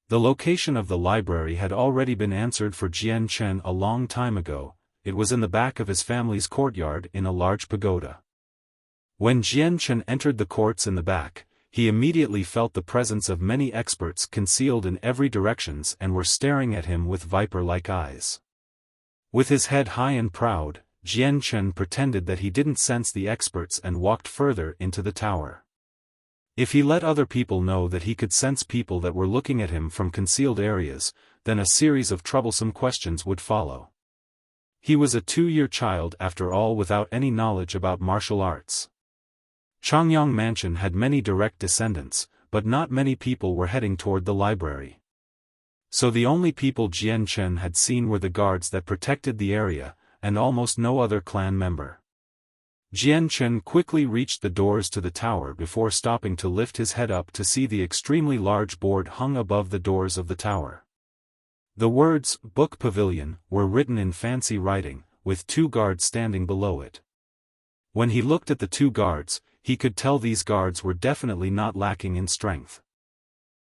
The location of the library had already been answered for Jian Chen a long time ago. It was in the back of his family's courtyard in a large pagoda. When Jian Chen entered the courts in the back, he immediately felt the presence of many experts concealed in every direction and were staring at him with viper-like eyes. With his head high and proud, Jian Chen pretended that he didn't sense the experts and walked further into the tower. If he let other people know that he could sense people that were looking at him from concealed areas, then a series of troublesome questions would follow. He was a 2-year child after all, without any knowledge about martial arts. Changyang Mansion had many direct descendants, but not many people were heading toward the library. So the only people Jian Chen had seen were the guards that protected the area, and almost no other clan member. Jian Chen quickly reached the doors to the tower before stopping to lift his head up to see the extremely large board hung above the doors of the tower. The words, "Book Pavilion," were written in fancy writing, with 2 guards standing below it. When he looked at the 2 guards, he could tell these guards were definitely not lacking in strength.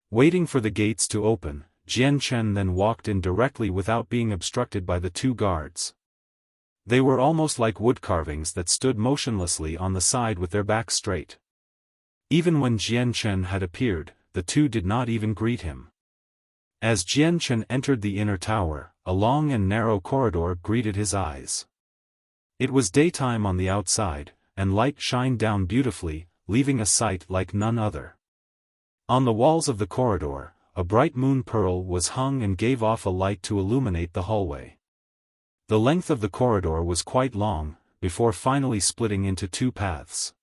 Waiting for the gates to open, Jian Chen then walked in directly without being obstructed by the 2 guards. They were almost like wood carvings that stood motionlessly on the side with their backs straight. Even when Jian Chen had appeared, the the two did not even greet him. As Jian Chen entered the inner tower, a long and narrow corridor greeted his eyes. It was daytime on the outside, and light shined down beautifully, leaving a sight like none other. On the walls of the corridor, a bright moon pearl was hung and gave off a light to illuminate the hallway. The length of the corridor was quite long, before finally splitting into two paths.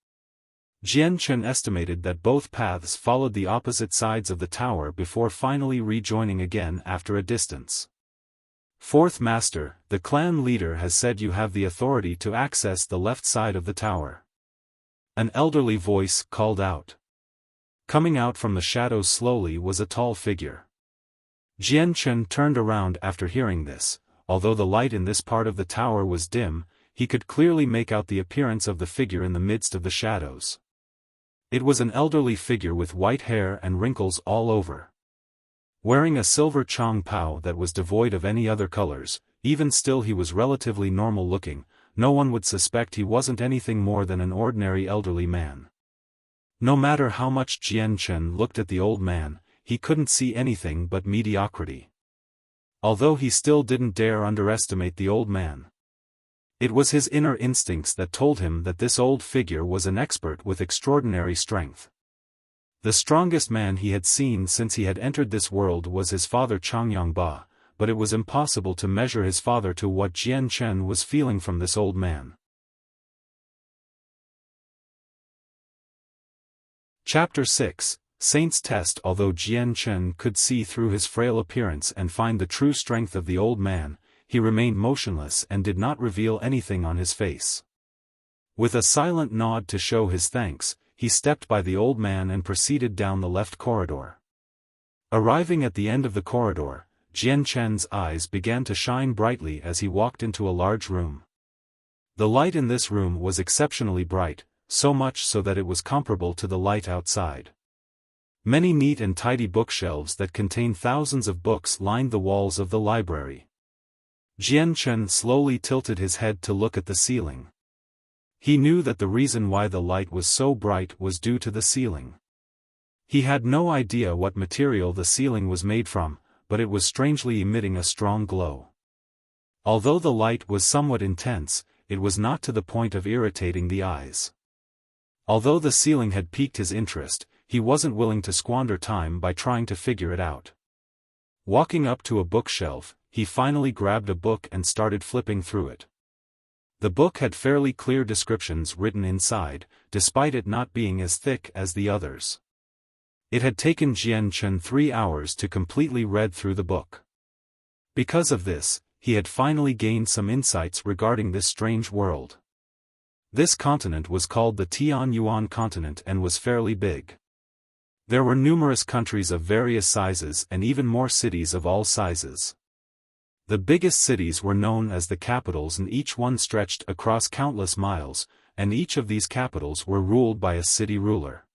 Jian Chen estimated that both paths followed the opposite sides of the tower before finally rejoining again after a distance. Fourth Master, the clan leader has said you have the authority to access the left side of the tower. An elderly voice called out. Coming out from the shadows slowly was a tall figure. Jian Chen turned around after hearing this. Although the light in this part of the tower was dim, he could clearly make out the appearance of the figure in the midst of the shadows. It was an elderly figure with white hair and wrinkles all over. Wearing a silver chong pao that was devoid of any other colors, even still he was relatively normal looking. No one would suspect he wasn't anything more than an ordinary elderly man. No matter how much Jian Chen looked at the old man, he couldn't see anything but mediocrity. Although he still didn't dare underestimate the old man. It was his inner instincts that told him that this old figure was an expert with extraordinary strength. The strongest man he had seen since he had entered this world was his father Changyangba, but it was impossible to measure his father to what Jian Chen was feeling from this old man. Chapter 6, Saint's Test. Although Jian Chen could see through his frail appearance and find the true strength of the old man, he remained motionless and did not reveal anything on his face. With a silent nod to show his thanks, he stepped by the old man and proceeded down the left corridor. Arriving at the end of the corridor, Jian Chen's eyes began to shine brightly as he walked into a large room. The light in this room was exceptionally bright, so much so that it was comparable to the light outside. Many neat and tidy bookshelves that contained thousands of books lined the walls of the library. Jian Chen slowly tilted his head to look at the ceiling. He knew that the reason why the light was so bright was due to the ceiling. He had no idea what material the ceiling was made from, but it was strangely emitting a strong glow. Although the light was somewhat intense, it was not to the point of irritating the eyes. Although the ceiling had piqued his interest, he wasn't willing to squander time by trying to figure it out. Walking up to a bookshelf, he finally grabbed a book and started flipping through it. The book had fairly clear descriptions written inside, despite it not being as thick as the others. It had taken Jian Chen 3 hours to completely read through the book. Because of this, he had finally gained some insights regarding this strange world. This continent was called the Tianyuan continent and was fairly big. There were numerous countries of various sizes and even more cities of all sizes. The biggest cities were known as the capitals, and each one stretched across countless miles, and each of these capitals were ruled by a city ruler.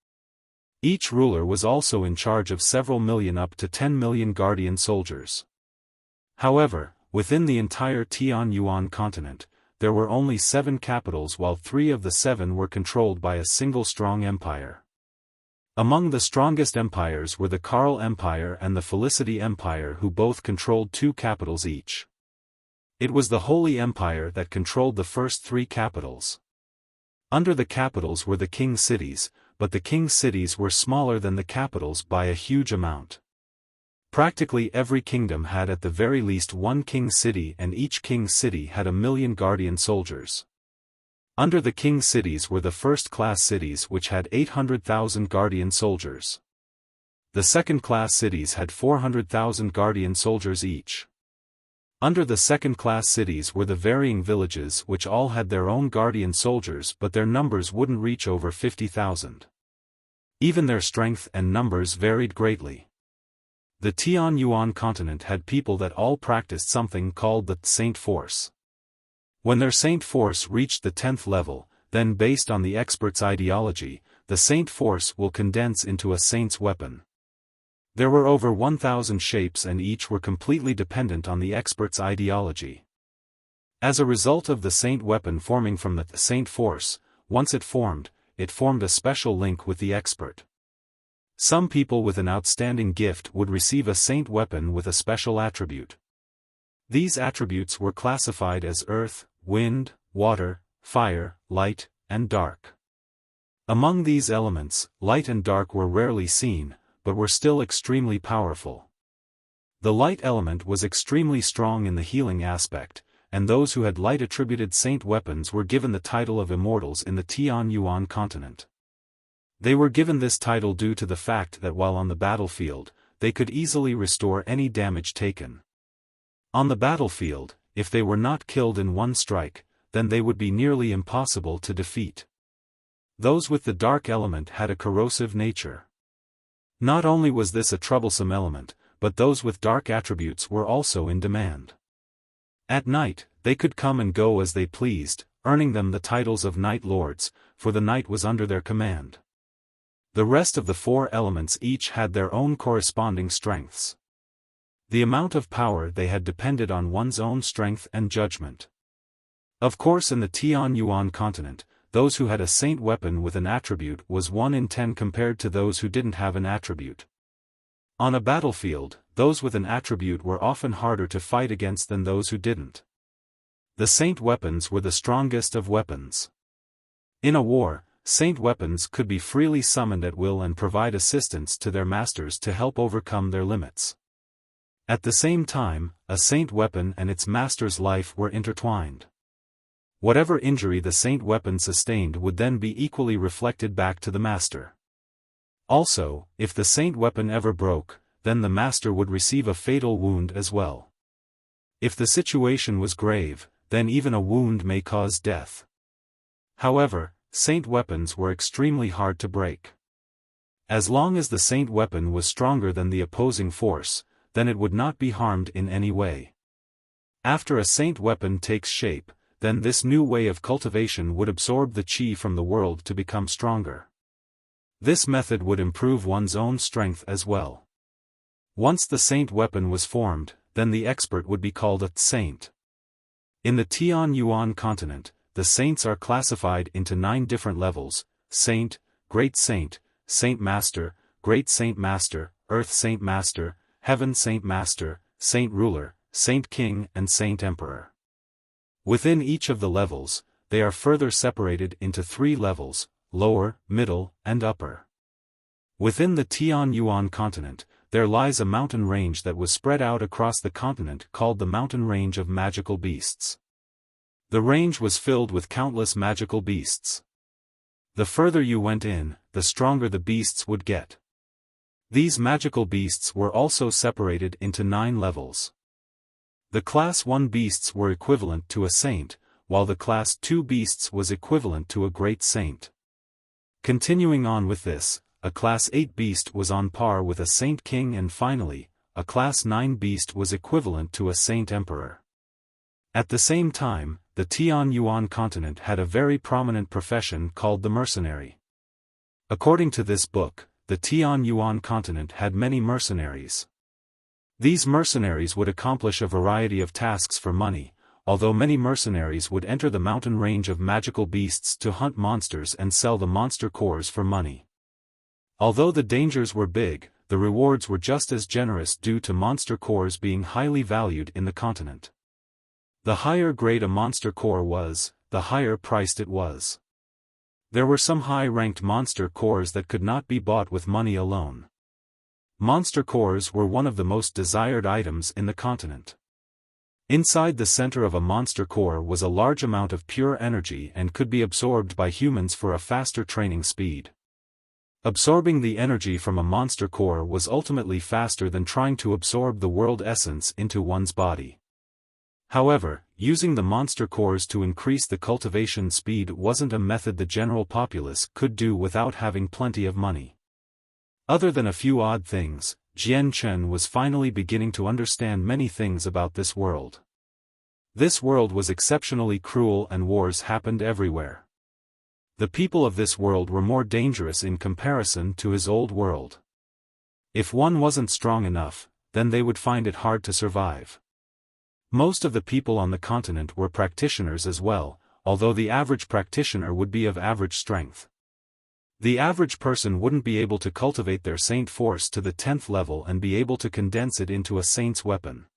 Each ruler was also in charge of several million up to 10 million guardian soldiers. However, within the entire Tianyuan continent, there were only 7 capitals, while 3 of the 7 were controlled by a single strong empire. Among the strongest empires were the Karl Empire and the Felicity Empire, who both controlled 2 capitals each. It was the Holy Empire that controlled the first 3 capitals. Under the capitals were the king cities, but the king cities were smaller than the capitals by a huge amount. Practically every kingdom had at the very least 1 king city, and each king city had 1 million guardian soldiers. Under the king cities were the first-class cities, which had 800,000 guardian soldiers. The second-class cities had 400,000 guardian soldiers each. Under the second-class cities were the varying villages, which all had their own guardian soldiers, but their numbers wouldn't reach over 50,000. Even their strength and numbers varied greatly. The Tianyuan continent had people that all practiced something called the Saint Force. When their Saint Force reached the 10th level, then based on the expert's ideology, the Saint Force will condense into a Saint's weapon. There were over 1,000 shapes, and each were completely dependent on the expert's ideology. As a result of the Saint weapon forming from the Saint Force, once it formed a special link with the expert. Some people with an outstanding gift would receive a saint weapon with a special attribute. These attributes were classified as earth, wind, water, fire, light, and dark. Among these elements, light and dark were rarely seen, but were still extremely powerful. The light element was extremely strong in the healing aspect, and those who had light-attributed saint weapons were given the title of immortals in the Tianyuan continent. They were given this title due to the fact that while on the battlefield, they could easily restore any damage taken. On the battlefield, if they were not killed in one strike, then they would be nearly impossible to defeat. Those with the dark element had a corrosive nature. Not only was this a troublesome element, but those with dark attributes were also in demand. At night, they could come and go as they pleased, earning them the titles of Night Lords, for the night was under their command. The rest of the four elements each had their own corresponding strengths. The amount of power they had depended on one's own strength and judgment. Of course, in the Tianyuan continent, those who had a saint weapon with an attribute was 1 in 10 compared to those who didn't have an attribute. On a battlefield, those with an attribute were often harder to fight against than those who didn't. The saint weapons were the strongest of weapons. In a war, saint weapons could be freely summoned at will and provide assistance to their masters to help overcome their limits. At the same time, a saint weapon and its master's life were intertwined. Whatever injury the saint weapon sustained would then be equally reflected back to the master. Also, if the saint weapon ever broke, then the master would receive a fatal wound as well. If the situation was grave, then even a wound may cause death. However, saint weapons were extremely hard to break. As long as the saint weapon was stronger than the opposing force, then it would not be harmed in any way. After a saint weapon takes shape, then this new way of cultivation would absorb the qi from the world to become stronger. This method would improve one's own strength as well. Once the saint weapon was formed, then the expert would be called a saint. In the Tianyuan continent, the saints are classified into 9 different levels: saint, great saint, saint master, great saint master, earth saint master, heaven saint master, saint ruler, saint king and saint emperor. Within each of the levels, they are further separated into 3 levels: lower, middle, and upper. Within the Tianyuan continent, there lies a mountain range that was spread out across the continent called the Mountain Range of Magical Beasts. The range was filled with countless magical beasts. The further you went in, the stronger the beasts would get. These magical beasts were also separated into 9 levels. The Class 1 beasts were equivalent to a saint, while the Class 2 beasts was equivalent to a great saint. Continuing on with this, a Class 8 beast was on par with a saint king, and finally, a Class 9 beast was equivalent to a saint emperor. At the same time, the Tianyuan continent had a very prominent profession called the mercenary. According to this book, the Tianyuan continent had many mercenaries. These mercenaries would accomplish a variety of tasks for money, although many mercenaries would enter the mountain range of magical beasts to hunt monsters and sell the monster cores for money. Although the dangers were big, the rewards were just as generous due to monster cores being highly valued in the continent. The higher grade a monster core was, the higher priced it was. There were some high-ranked monster cores that could not be bought with money alone. Monster cores were one of the most desired items in the continent. Inside the center of a monster core was a large amount of pure energy and could be absorbed by humans for a faster training speed. Absorbing the energy from a monster core was ultimately faster than trying to absorb the world essence into one's body. However, using the monster cores to increase the cultivation speed wasn't a method the general populace could do without having plenty of money. Other than a few odd things, Jian Chen was finally beginning to understand many things about this world. This world was exceptionally cruel and wars happened everywhere. The people of this world were more dangerous in comparison to his old world. If one wasn't strong enough, then they would find it hard to survive. Most of the people on the continent were practitioners as well, although the average practitioner would be of average strength. The average person wouldn't be able to cultivate their saint force to the 10th level and be able to condense it into a saint's weapon.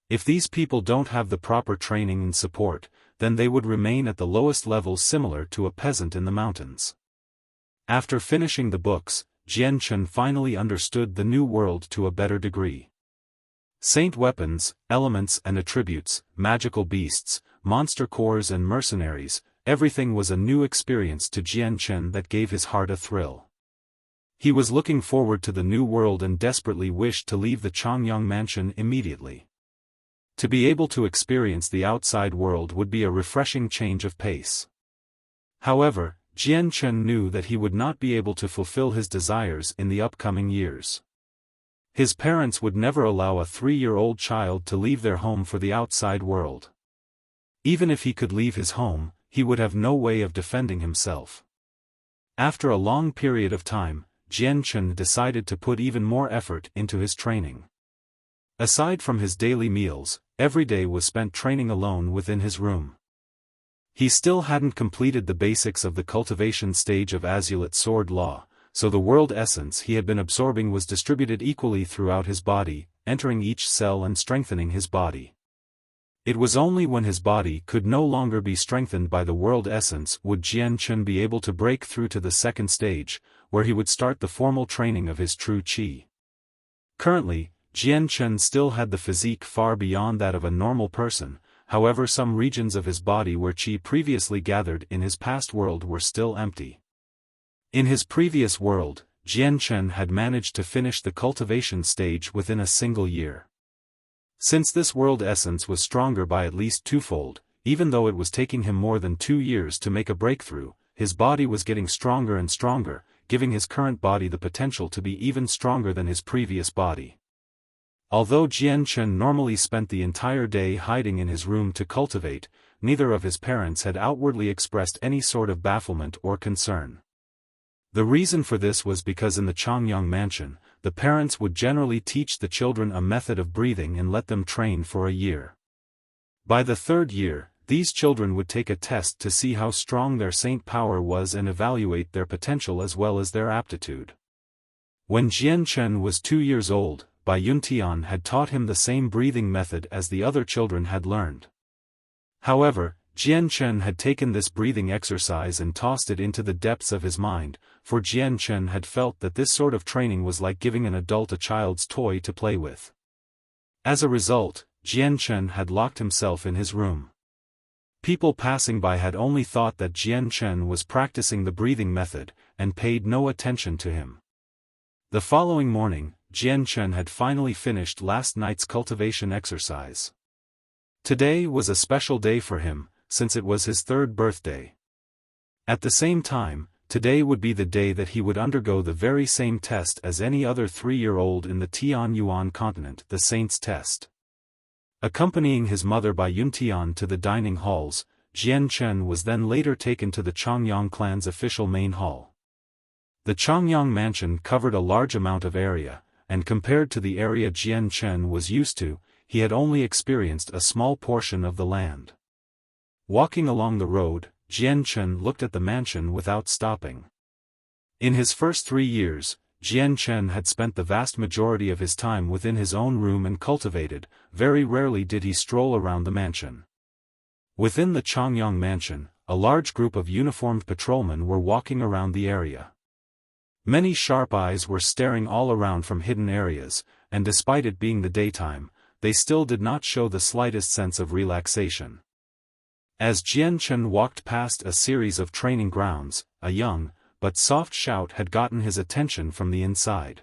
If these people don't have the proper training and support, then they would remain at the lowest level similar to a peasant in the mountains. After finishing the books, Jian Chen finally understood the new world to a better degree. Saint weapons, elements and attributes, magical beasts, monster cores and mercenaries, everything was a new experience to Jian Chen that gave his heart a thrill. He was looking forward to the new world and desperately wished to leave the Changyang mansion immediately. To be able to experience the outside world would be a refreshing change of pace. However, Jian Chen knew that he would not be able to fulfill his desires in the upcoming years. His parents would never allow a 3-year-old child to leave their home for the outside world. Even if he could leave his home, he would have no way of defending himself. After a long period of time, Jian Chen decided to put even more effort into his training. Aside from his daily meals, every day was spent training alone within his room. He still hadn't completed the basics of the cultivation stage of Azulate Sword Law, so the world essence he had been absorbing was distributed equally throughout his body, entering each cell and strengthening his body. It was only when his body could no longer be strengthened by the world essence would Jian Chen be able to break through to the second stage, where he would start the formal training of his true qi. Currently, Jian Chen still had the physique far beyond that of a normal person, however some regions of his body where qi previously gathered in his past world were still empty. In his previous world, Jian Chen had managed to finish the cultivation stage within a single year. Since this world essence was stronger by at least twofold, even though it was taking him more than 2 years to make a breakthrough, his body was getting stronger and stronger, giving his current body the potential to be even stronger than his previous body. Although Jian Chen normally spent the entire day hiding in his room to cultivate, neither of his parents had outwardly expressed any sort of bafflement or concern. The reason for this was because in the Changyang mansion, the parents would generally teach the children a method of breathing and let them train for a year. By the 3rd year, these children would take a test to see how strong their saint power was and evaluate their potential as well as their aptitude. When Jian Chen was 2 years old, Bai Yuntian had taught him the same breathing method as the other children had learned. However, Jian Chen had taken this breathing exercise and tossed it into the depths of his mind, for Jian Chen had felt that this sort of training was like giving an adult a child's toy to play with. As a result, Jian Chen had locked himself in his room. People passing by had only thought that Jian Chen was practicing the breathing method, and paid no attention to him. The following morning, Jian Chen had finally finished last night's cultivation exercise. Today was a special day for him, since it was his 3rd birthday. At the same time, today would be the day that he would undergo the very same test as any other 3-year-old in the Tianyuan continent, the Saint's Test. Accompanying his mother Bai Yuntian to the dining halls, Jian Chen was then later taken to the Changyang clan's official main hall. The Changyang mansion covered a large amount of area, and compared to the area Jian Chen was used to, he had only experienced a small portion of the land. Walking along the road, Jian Chen looked at the mansion without stopping. In his first 3 years, Jian Chen had spent the vast majority of his time within his own room and cultivated, very rarely did he stroll around the mansion. Within the Changyang mansion, a large group of uniformed patrolmen were walking around the area. Many sharp eyes were staring all around from hidden areas, and despite it being the daytime, they still did not show the slightest sense of relaxation. As Jian Chen walked past a series of training grounds, a young, but soft shout had gotten his attention from the inside.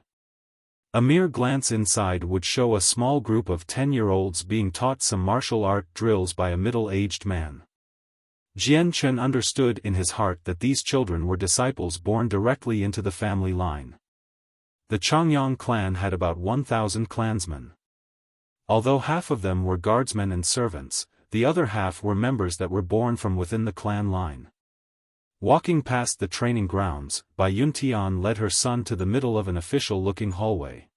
A mere glance inside would show a small group of 10-year-olds being taught some martial art drills by a middle-aged man. Jian Chen understood in his heart that these children were disciples born directly into the family line. The Changyang clan had about 1,000 clansmen. Although half of them were guardsmen and servants, the other half were members that were born from within the clan line. Walking past the training grounds, Bai Yuntian led her son to the middle of an official-looking hallway.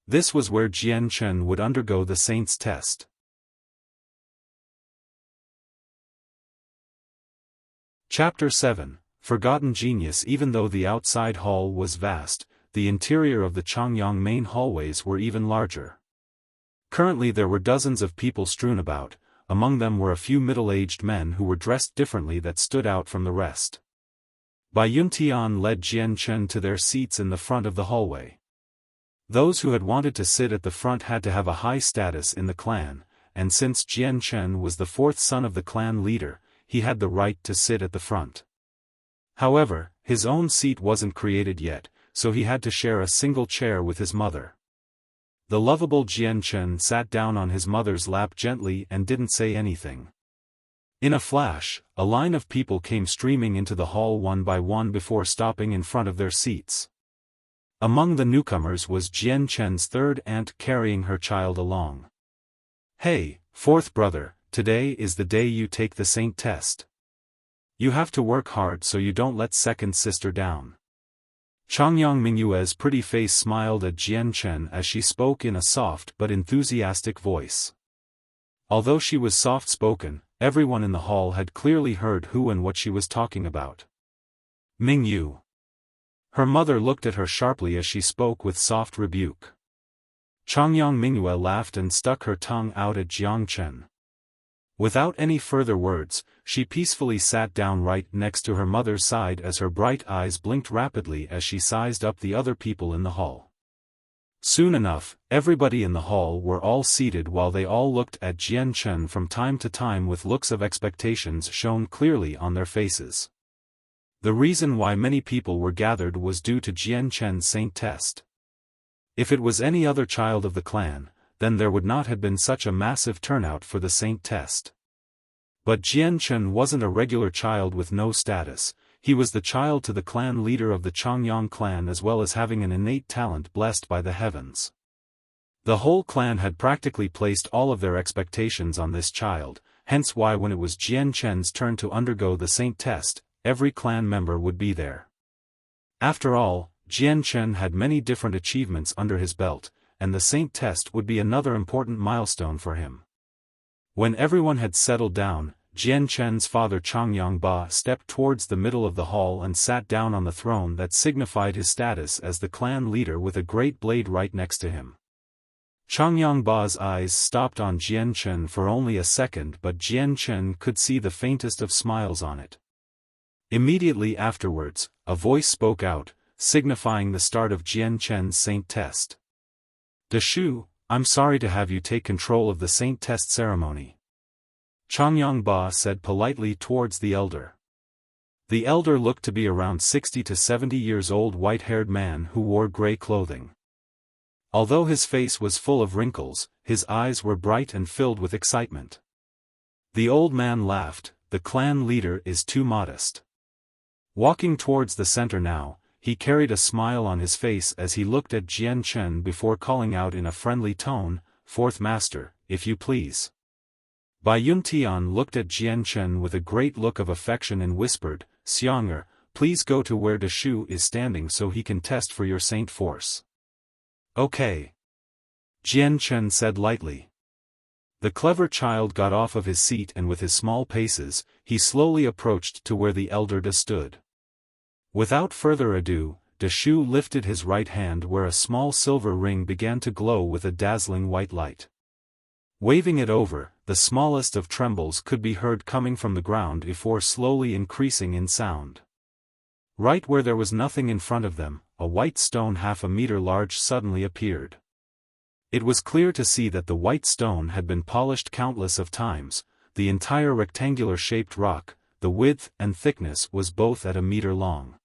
This was where Jian Chen would undergo the Saint's Test. Chapter 7, forgotten genius. Even though the outside hall was vast, the interior of the Changyang main hallways were even larger. Currently there were dozens of people strewn about, among them were a few middle-aged men who were dressed differently that stood out from the rest. Bai Yuntian led Jian Chen to their seats in the front of the hallway. Those who had wanted to sit at the front had to have a high status in the clan, and since Jian Chen was the fourth son of the clan leader, he had the right to sit at the front. However, his own seat wasn't created yet, so he had to share a single chair with his mother. The lovable Jian Chen sat down on his mother's lap gently and didn't say anything. In a flash, a line of people came streaming into the hall one by one before stopping in front of their seats. Among the newcomers was Jian Chen's third aunt carrying her child along. "Hey, fourth brother, today is the day you take the saint test. You have to work hard so you don't let second sister down." Changyang Mingyue's pretty face smiled at Jian Chen as she spoke in a soft but enthusiastic voice. Although she was soft-spoken, everyone in the hall had clearly heard who and what she was talking about. "Mingyu." Her mother looked at her sharply as she spoke with soft rebuke. Changyang Mingyue laughed and stuck her tongue out at Jiang Chen. Without any further words, she peacefully sat down right next to her mother's side as her bright eyes blinked rapidly as she sized up the other people in the hall. Soon enough, everybody in the hall were all seated while they all looked at Jian Chen from time to time with looks of expectations shown clearly on their faces. The reason why many people were gathered was due to Jian Chen's saint test. If it was any other child of the clan, then there would not have been such a massive turnout for the saint test. But Jian Chen wasn't a regular child with no status, he was the child to the clan leader of the Changyang clan as well as having an innate talent blessed by the heavens. The whole clan had practically placed all of their expectations on this child, hence why when it was Jian Chen's turn to undergo the saint test, every clan member would be there. After all, Jian Chen had many different achievements under his belt, and the saint test would be another important milestone for him. When everyone had settled down, Jian Chen's father Changyang Ba stepped towards the middle of the hall and sat down on the throne that signified his status as the clan leader with a great blade right next to him. Changyang Ba's eyes stopped on Jian Chen for only a second, but Jian Chen could see the faintest of smiles on it. Immediately afterwards, a voice spoke out, signifying the start of Jian Chen's saint test. "Deshu, I'm sorry to have you take control of the saint test ceremony," Changyang Ba said politely towards the elder. The elder looked to be around 60 to 70 years old white-haired man who wore gray clothing. Although his face was full of wrinkles, his eyes were bright and filled with excitement. The old man laughed, "The clan leader is too modest." Walking towards the center now, he carried a smile on his face as he looked at Jian Chen before calling out in a friendly tone, "Fourth master, if you please." Bai Yuntian looked at Jian Chen with a great look of affection and whispered, "Xianger, please go to where Deshu is standing so he can test for your saint force." "Okay," Jian Chen said lightly. The clever child got off of his seat and with his small paces, he slowly approached to where the elder De stood. Without further ado, Deshu lifted his right hand where a small silver ring began to glow with a dazzling white light. Waving it over, the smallest of trembles could be heard coming from the ground before slowly increasing in sound. Right where there was nothing in front of them, a white stone half a meter large suddenly appeared. It was clear to see that the white stone had been polished countless of times. The entire rectangular-shaped rock, the width and thickness was both at a meter long.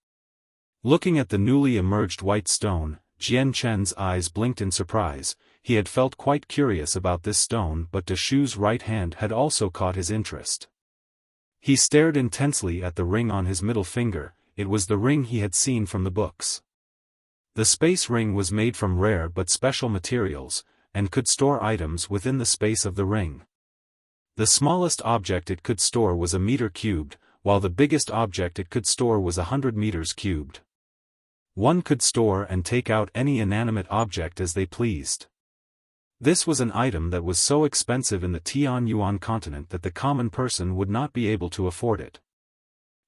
Looking at the newly emerged white stone, Jian Chen's eyes blinked in surprise. He had felt quite curious about this stone, but Deshu's right hand had also caught his interest. He stared intensely at the ring on his middle finger. It was the ring he had seen from the books. The space ring was made from rare but special materials, and could store items within the space of the ring. The smallest object it could store was a meter cubed, while the biggest object it could store was 100 meters cubed. One could store and take out any inanimate object as they pleased. This was an item that was so expensive in the Tianyuan continent that the common person would not be able to afford it.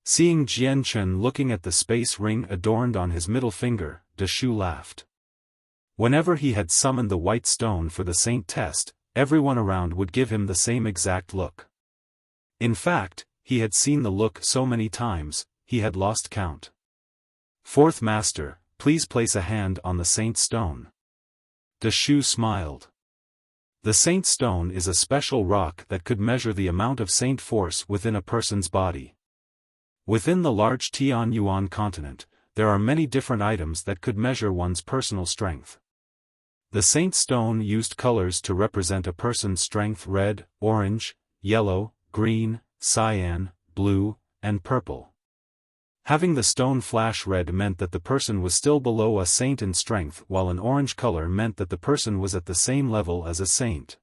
Seeing Jian Chen looking at the space ring adorned on his middle finger, De Shu laughed. Whenever he had summoned the white stone for the saint test, everyone around would give him the same exact look. In fact, he had seen the look so many times, he had lost count. Fourth Master, please place a hand on the saint stone. De Shu smiled. The saint stone is a special rock that could measure the amount of saint force within a person's body. Within the large Tianyuan continent, there are many different items that could measure one's personal strength. The saint stone used colors to represent a person's strength: red, orange, yellow, green, cyan, blue, and purple. Having the stone flash red meant that the person was still below a saint in strength, while an orange color meant that the person was at the same level as a saint.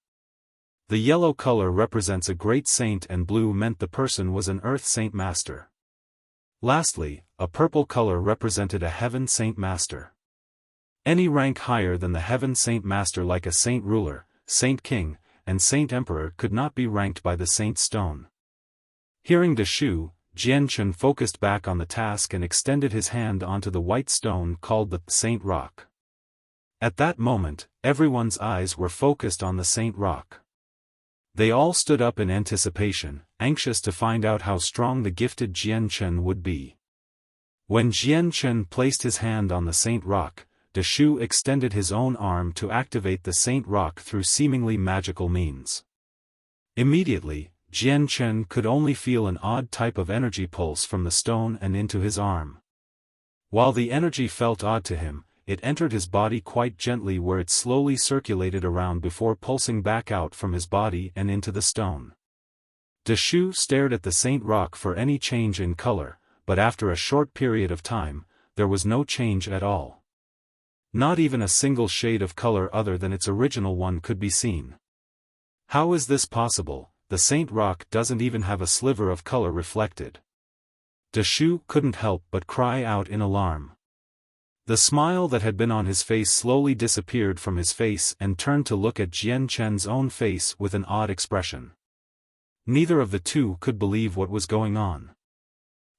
The yellow color represents a great saint and blue meant the person was an earth saint master. Lastly, a purple color represented a heaven saint master. Any rank higher than the heaven saint master, like a saint ruler, saint king, and saint emperor, could not be ranked by the saint stone. Hearing De Shu, Jian Chen focused back on the task and extended his hand onto the white stone called the Saint Rock. At that moment, everyone's eyes were focused on the Saint Rock. They all stood up in anticipation, anxious to find out how strong the gifted Jian Chen would be. When Jian Chen placed his hand on the Saint Rock, De Shu extended his own arm to activate the Saint Rock through seemingly magical means. Immediately, Jian Chen could only feel an odd type of energy pulse from the stone and into his arm. While the energy felt odd to him, it entered his body quite gently, where it slowly circulated around before pulsing back out from his body and into the stone. De Shu stared at the Saint Rock for any change in color, but after a short period of time, there was no change at all. Not even a single shade of color other than its original one could be seen. How is this possible? The Saint Rock doesn't even have a sliver of color reflected. De Shu couldn't help but cry out in alarm. The smile that had been on his face slowly disappeared from his face and turned to look at Jian Chen's own face with an odd expression. Neither of the two could believe what was going on.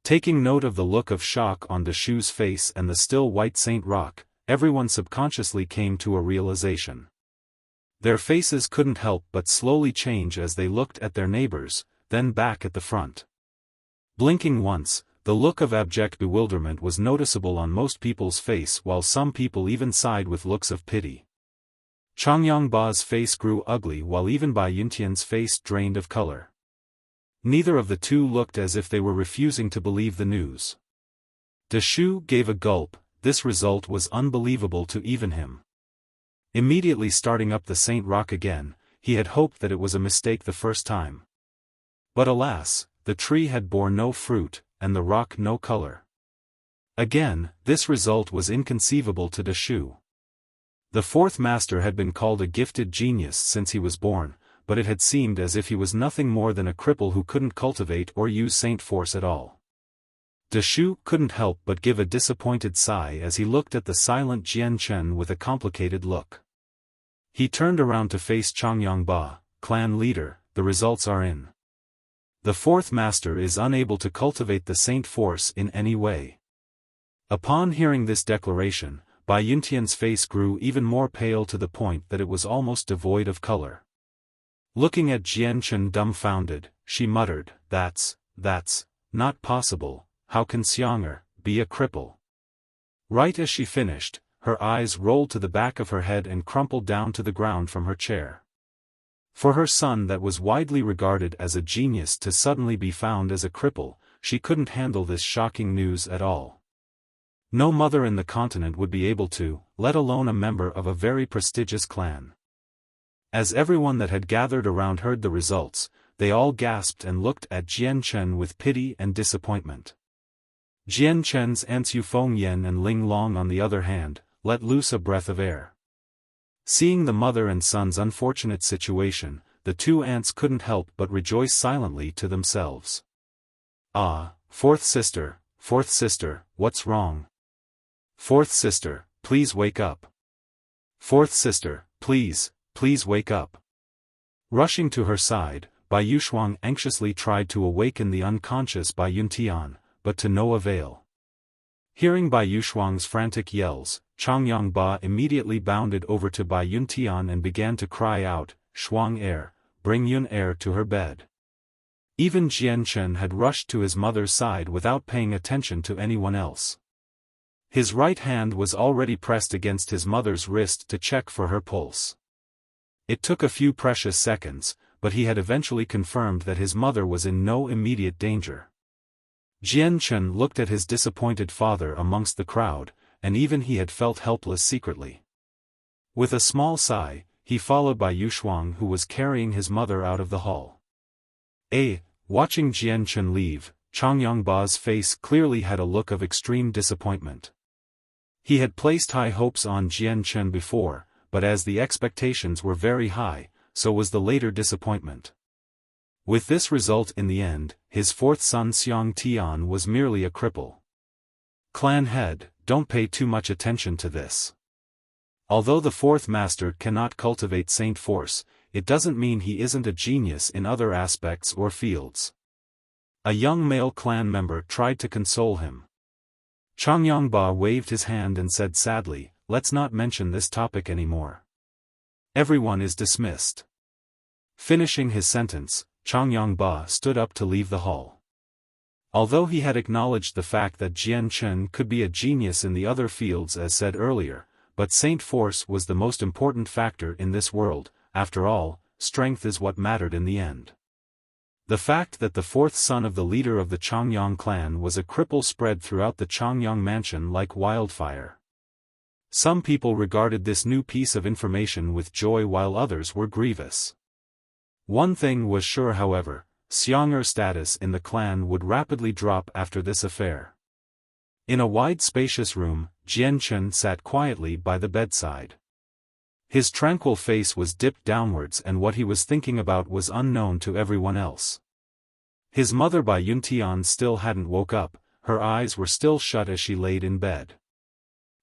Taking note of the look of shock on De Shu's face and the still white Saint Rock, everyone subconsciously came to a realization. Their faces couldn't help but slowly change as they looked at their neighbors, then back at the front. Blinking once, the look of abject bewilderment was noticeable on most people's face, while some people even sighed with looks of pity. Changyangba's face grew ugly, while even Bai Yuntian's face drained of color. Neither of the two looked as if they were refusing to believe the news. De Shu gave a gulp. This result was unbelievable to even him. Immediately starting up the Saint Rock again, he had hoped that it was a mistake the first time. But alas, the tree had borne no fruit, and the rock no color. Again, this result was inconceivable to De Shu. The fourth master had been called a gifted genius since he was born, but it had seemed as if he was nothing more than a cripple who couldn't cultivate or use saint force at all. De Shu couldn't help but give a disappointed sigh as he looked at the silent Jian Chen with a complicated look. He turned around to face Changyangba, clan leader. The results are in. The fourth master is unable to cultivate the saint force in any way. Upon hearing this declaration, Bai Yuntian's face grew even more pale to the point that it was almost devoid of color. Looking at Jian Chen dumbfounded, she muttered, That's not possible. How can Xiang'er be a cripple? Right as she finished, her eyes rolled to the back of her head and crumpled down to the ground from her chair. For her son that was widely regarded as a genius to suddenly be found as a cripple, she couldn't handle this shocking news at all. No mother in the continent would be able to, let alone a member of a very prestigious clan. As everyone that had gathered around heard the results, they all gasped and looked at Jian Chen with pity and disappointment. Jian Chen's aunts Yufeng Yen and Ling Long, on the other hand, let loose a breath of air. Seeing the mother and son's unfortunate situation, the two aunts couldn't help but rejoice silently to themselves. Ah, fourth sister, what's wrong? Fourth sister, please wake up. Fourth sister, please wake up. Rushing to her side, Bai Yushuang anxiously tried to awaken the unconscious Bai Yuntian, but to no avail. Hearing Bai Yushuang's frantic yells, Changyangba immediately bounded over to Bai Yuntian and began to cry out, "Shuang heir, bring Yun heir to her bed." Even Jianchen had rushed to his mother's side without paying attention to anyone else. His right hand was already pressed against his mother's wrist to check for her pulse. It took a few precious seconds, but he had eventually confirmed that his mother was in no immediate danger. Jianchen looked at his disappointed father amongst the crowd, and even he had felt helpless secretly. With a small sigh, he followed by Yushuang, who was carrying his mother out of the hall. Watching Jianchen leave, Changyangba's face clearly had a look of extreme disappointment. He had placed high hopes on Jianchen before, but as the expectations were very high, so was the later disappointment. With this result in the end, his fourth son Xiang Tian was merely a cripple. Clan head, don't pay too much attention to this. Although the fourth master cannot cultivate saint force, it doesn't mean he isn't a genius in other aspects or fields. A young male clan member tried to console him. Changyangba waved his hand and said sadly, "Let's not mention this topic anymore. Everyone is dismissed." Finishing his sentence, Changyangba stood up to leave the hall. Although he had acknowledged the fact that Jianchen could be a genius in the other fields as said earlier, but saint force was the most important factor in this world. After all, strength is what mattered in the end. The fact that the fourth son of the leader of the Changyang clan was a cripple spread throughout the Changyang mansion like wildfire. Some people regarded this new piece of information with joy while others were grievous. One thing was sure however, Xiang'er's status in the clan would rapidly drop after this affair. In a wide spacious room, Jianchen sat quietly by the bedside. His tranquil face was dipped downwards and what he was thinking about was unknown to everyone else. His mother Bai Yuntian still hadn't woke up, her eyes were still shut as she laid in bed.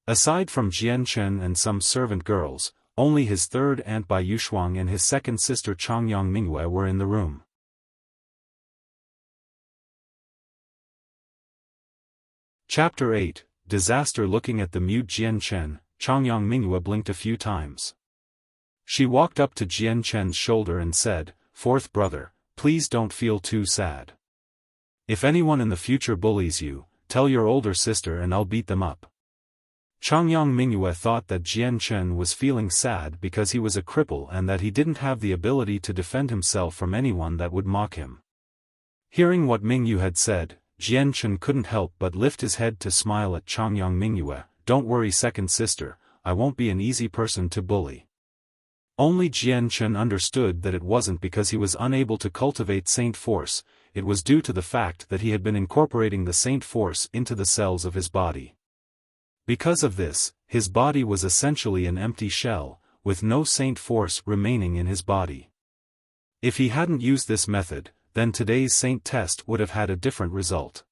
Aside from Jianchen and some servant girls, only his third aunt Bai Yushuang and his second sister Changyang Mingyue were in the room. Chapter 8, Disaster. Looking at the mute Jianchen, Changyang Mingyue blinked a few times. She walked up to Jianchen's shoulder and said, "Fourth brother, please don't feel too sad. If anyone in the future bullies you, tell your older sister and I'll beat them up." Changyang Mingyue thought that Jianchen was feeling sad because he was a cripple and that he didn't have the ability to defend himself from anyone that would mock him. Hearing what Mingyue had said, Jianchen couldn't help but lift his head to smile at Changyang Mingyue. "Don't worry second sister, I won't be an easy person to bully." Only Jianchen understood that it wasn't because he was unable to cultivate saint force, it was due to the fact that he had been incorporating the saint force into the cells of his body. Because of this, his body was essentially an empty shell, with no saint force remaining in his body. If he hadn't used this method, then today's saint test would have had a different result.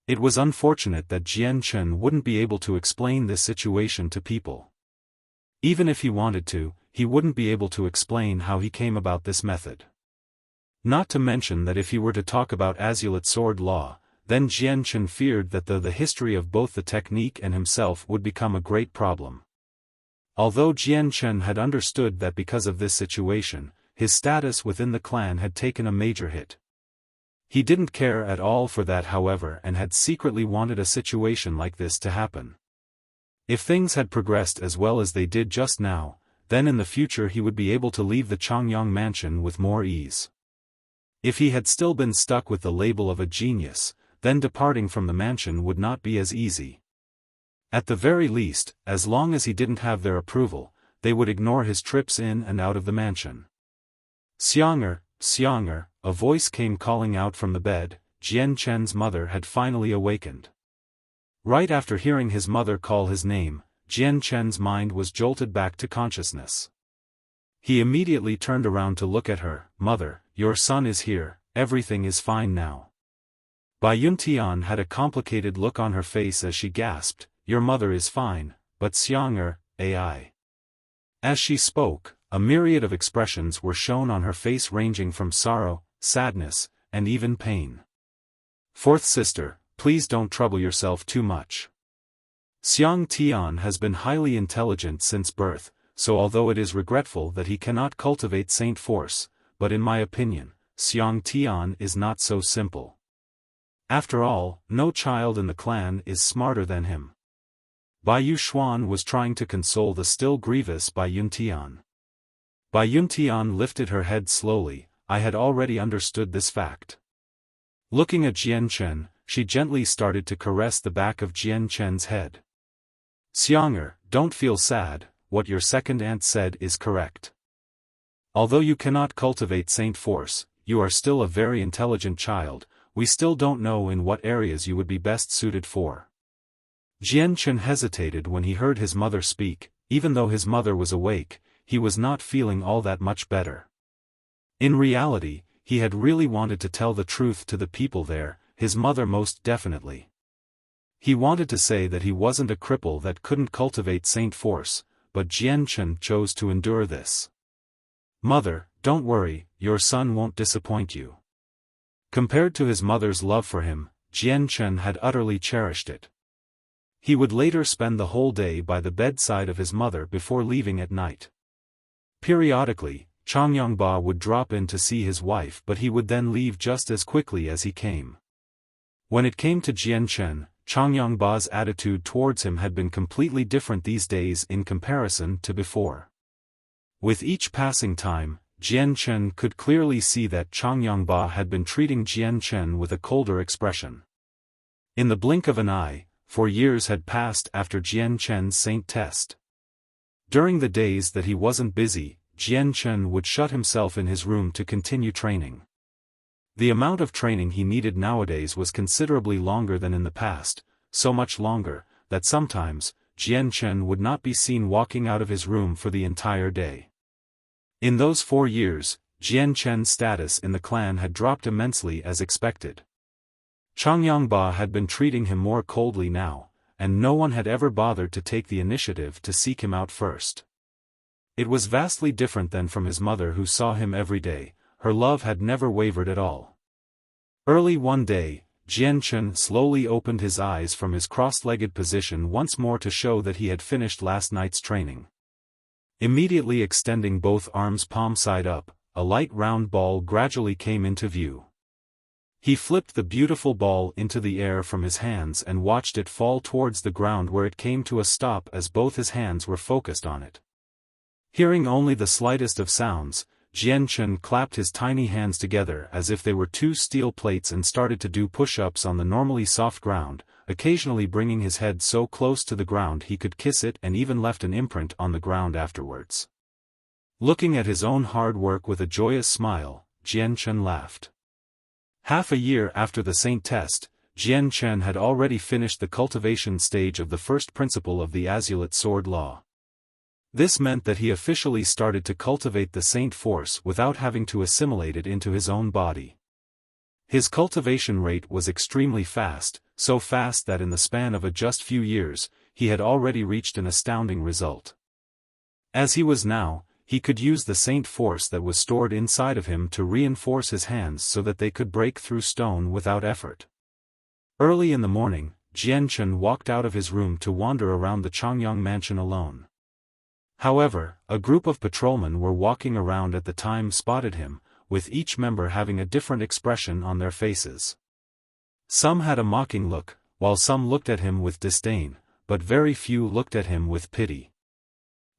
It was unfortunate that Jianchen wouldn't be able to explain this situation to people. Even if he wanted to, he wouldn't be able to explain how he came about this method. Not to mention that if he were to talk about Azulite sword law, then Jianchen feared that the history of both the technique and himself would become a great problem. Although Jianchen had understood that because of this situation, his status within the clan had taken a major hit. He didn't care at all for that however and had secretly wanted a situation like this to happen. If things had progressed as well as they did just now, then in the future he would be able to leave the Changyang mansion with more ease. If he had still been stuck with the label of a genius, then departing from the mansion would not be as easy. At the very least, as long as he didn't have their approval, they would ignore his trips in and out of the mansion. "Xiang'er, Xiang'er," a voice came calling out from the bed. Jianchen's mother had finally awakened. Right after hearing his mother call his name, Jianchen's mind was jolted back to consciousness. He immediately turned around to look at her. "Mother, your son is here, everything is fine now." Bai Yuntian had a complicated look on her face as she gasped, "Your mother is fine, but Xiang'er, AI." As she spoke, a myriad of expressions were shown on her face ranging from sorrow, sadness, and even pain. "Fourth sister, please don't trouble yourself too much. Xiang Tian has been highly intelligent since birth, so although it is regretful that he cannot cultivate saint force, but in my opinion, Xiang Tian is not so simple. After all, no child in the clan is smarter than him. Bai Yuxuan was trying to console the still grievous Bai Yuntian. Bai Yuntian lifted her head slowly. I had already understood this fact. Looking at Jian Chen, she gently started to caress the back of Jian Chen's head. Xianger, don't feel sad, what your second aunt said is correct. Although you cannot cultivate saint force, you are still a very intelligent child, we still don't know in what areas you would be best suited for. Jian Chen hesitated when he heard his mother speak. Even though his mother was awake, he was not feeling all that much better. In reality, he had really wanted to tell the truth to the people there, his mother most definitely. He wanted to say that he wasn't a cripple that couldn't cultivate saint force, but Jian Chen chose to endure this. Mother, don't worry, your son won't disappoint you. Compared to his mother's love for him, Jian Chen had utterly cherished it. He would later spend the whole day by the bedside of his mother before leaving at night. Periodically, Chang Yongba would drop in to see his wife, but he would then leave just as quickly as he came. When it came to Jian Chen, Chang Yongba's attitude towards him had been completely different these days in comparison to before. With each passing time, Jian Chen could clearly see that Chang Yongba had been treating Jian Chen with a colder expression. In the blink of an eye, 4 years had passed after Jian Chen's saint test. During the days that he wasn't busy, Jian Chen would shut himself in his room to continue training. The amount of training he needed nowadays was considerably longer than in the past, so much longer, that sometimes, Jian Chen would not be seen walking out of his room for the entire day. In those 4 years, Jian Chen's status in the clan had dropped immensely as expected. Chang Yongba had been treating him more coldly now, and no one had ever bothered to take the initiative to seek him out first. It was vastly different than from his mother who saw him every day. Her love had never wavered at all. Early one day, Jian Chen slowly opened his eyes from his cross-legged position once more to show that he had finished last night's training. Immediately extending both arms palm side up, a light round ball gradually came into view. He flipped the beautiful ball into the air from his hands and watched it fall towards the ground, where it came to a stop as both his hands were focused on it. Hearing only the slightest of sounds, Jian Chen clapped his tiny hands together as if they were 2 steel plates and started to do push-ups on the normally soft ground, occasionally bringing his head so close to the ground he could kiss it, and even left an imprint on the ground afterwards. Looking at his own hard work with a joyous smile, Jian Chen laughed. Half a year after the saint test, Jian Chen had already finished the cultivation stage of the first principle of the Azulate Sword Law. This meant that he officially started to cultivate the saint force without having to assimilate it into his own body. His cultivation rate was extremely fast, so fast that in the span of just few years, he had already reached an astounding result. As he was now, he could use the saint force that was stored inside of him to reinforce his hands so that they could break through stone without effort. Early in the morning, Jian Chen walked out of his room to wander around the Changyang mansion alone. However, a group of patrolmen were walking around at the time spotted him, with each member having a different expression on their faces. Some had a mocking look, while some looked at him with disdain, but very few looked at him with pity.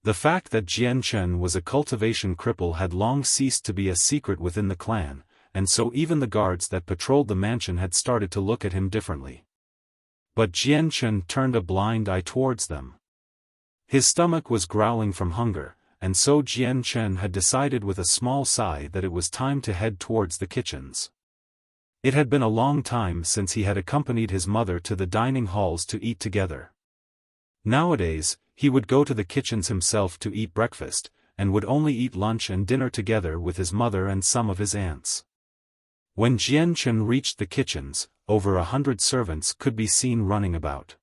The fact that Jian Chen was a cultivation cripple had long ceased to be a secret within the clan, and so even the guards that patrolled the mansion had started to look at him differently. But Jian Chen turned a blind eye towards them. His stomach was growling from hunger, and so Jian Chen had decided with a small sigh that it was time to head towards the kitchens. It had been a long time since he had accompanied his mother to the dining halls to eat together. Nowadays, he would go to the kitchens himself to eat breakfast, and would only eat lunch and dinner together with his mother and some of his aunts. When Jian Chen reached the kitchens, over 100 servants could be seen running about.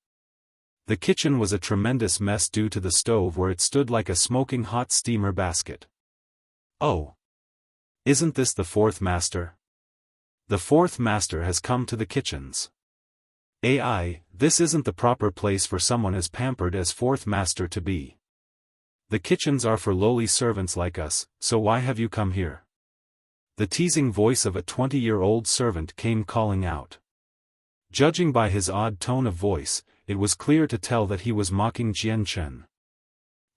The kitchen was a tremendous mess due to the stove where it stood like a smoking hot steamer basket. Oh! Isn't this the 4th master? The 4th master has come to the kitchens. AI, this isn't the proper place for someone as pampered as fourth master to be. The kitchens are for lowly servants like us, so why have you come here? The teasing voice of a 20-year-old servant came calling out. Judging by his odd tone of voice, it was clear to tell that he was mocking Jian Chen.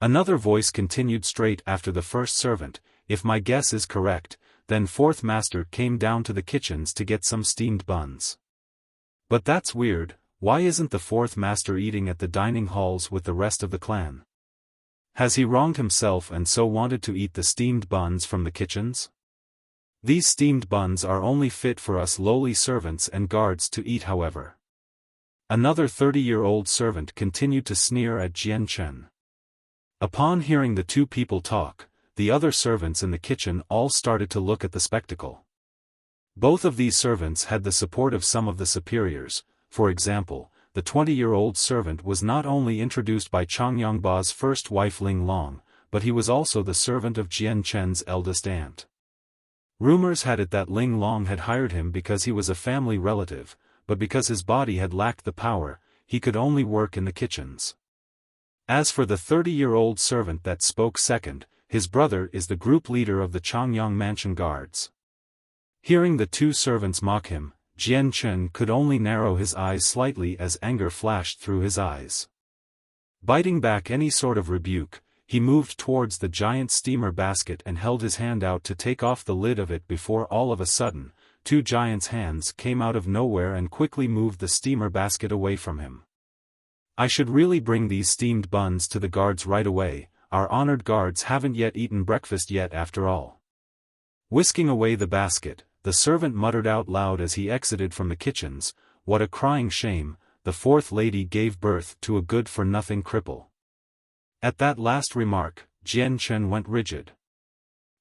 Another voice continued straight after the first servant, if my guess is correct, then fourth master came down to the kitchens to get some steamed buns. But that's weird, why isn't the fourth master eating at the dining halls with the rest of the clan? Has he wronged himself and so wanted to eat the steamed buns from the kitchens? These steamed buns are only fit for us lowly servants and guards to eat, however. Another 30-year-old servant continued to sneer at Jian Chen. Upon hearing the two people talk, the other servants in the kitchen all started to look at the spectacle. Both of these servants had the support of some of the superiors. For example, the 20-year-old servant was not only introduced by Chang Yongba's first wife Ling Long, but he was also the servant of Jian Chen's eldest aunt. Rumors had it that Ling Long had hired him because he was a family relative, but because his body had lacked the power, he could only work in the kitchens. As for the 30-year-old servant that spoke second, his brother is the group leader of the Changyang Mansion Guards. Hearing the two servants mock him, Jian Chen could only narrow his eyes slightly as anger flashed through his eyes. Biting back any sort of rebuke, he moved towards the giant steamer basket and held his hand out to take off the lid of it before all of a sudden, two giants' hands came out of nowhere and quickly moved the steamer basket away from him. I should really bring these steamed buns to the guards right away, our honored guards haven't yet eaten breakfast yet after all. Whisking away the basket, the servant muttered out loud as he exited from the kitchens, what a crying shame, the fourth lady gave birth to a good-for-nothing cripple. At that last remark, Jian Chen went rigid.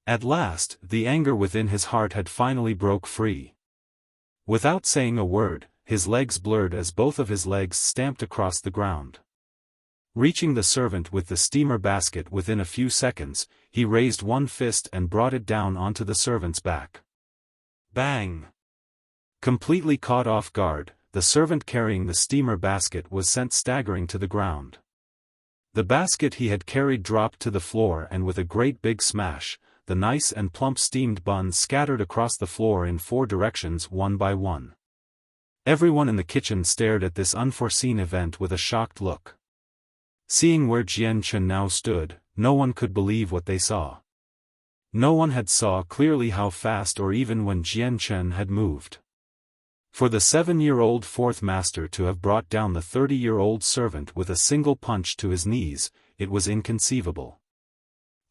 At last, the anger within his heart had finally broke free. Without saying a word, his legs blurred as both of his legs stamped across the ground. Reaching the servant with the steamer basket within a few seconds, he raised one fist and brought it down onto the servant's back. Bang! Completely caught off guard, the servant carrying the steamer basket was sent staggering to the ground. The basket he had carried dropped to the floor, and with a great big smash, the nice and plump steamed buns scattered across the floor in 4 directions one by one. Everyone in the kitchen stared at this unforeseen event with a shocked look. Seeing where Jian Chen now stood, no one could believe what they saw. No one had saw clearly how fast or even when Jian Chen had moved. For the 7-year-old fourth master to have brought down the 30-year-old servant with a single punch to his knees, it was inconceivable.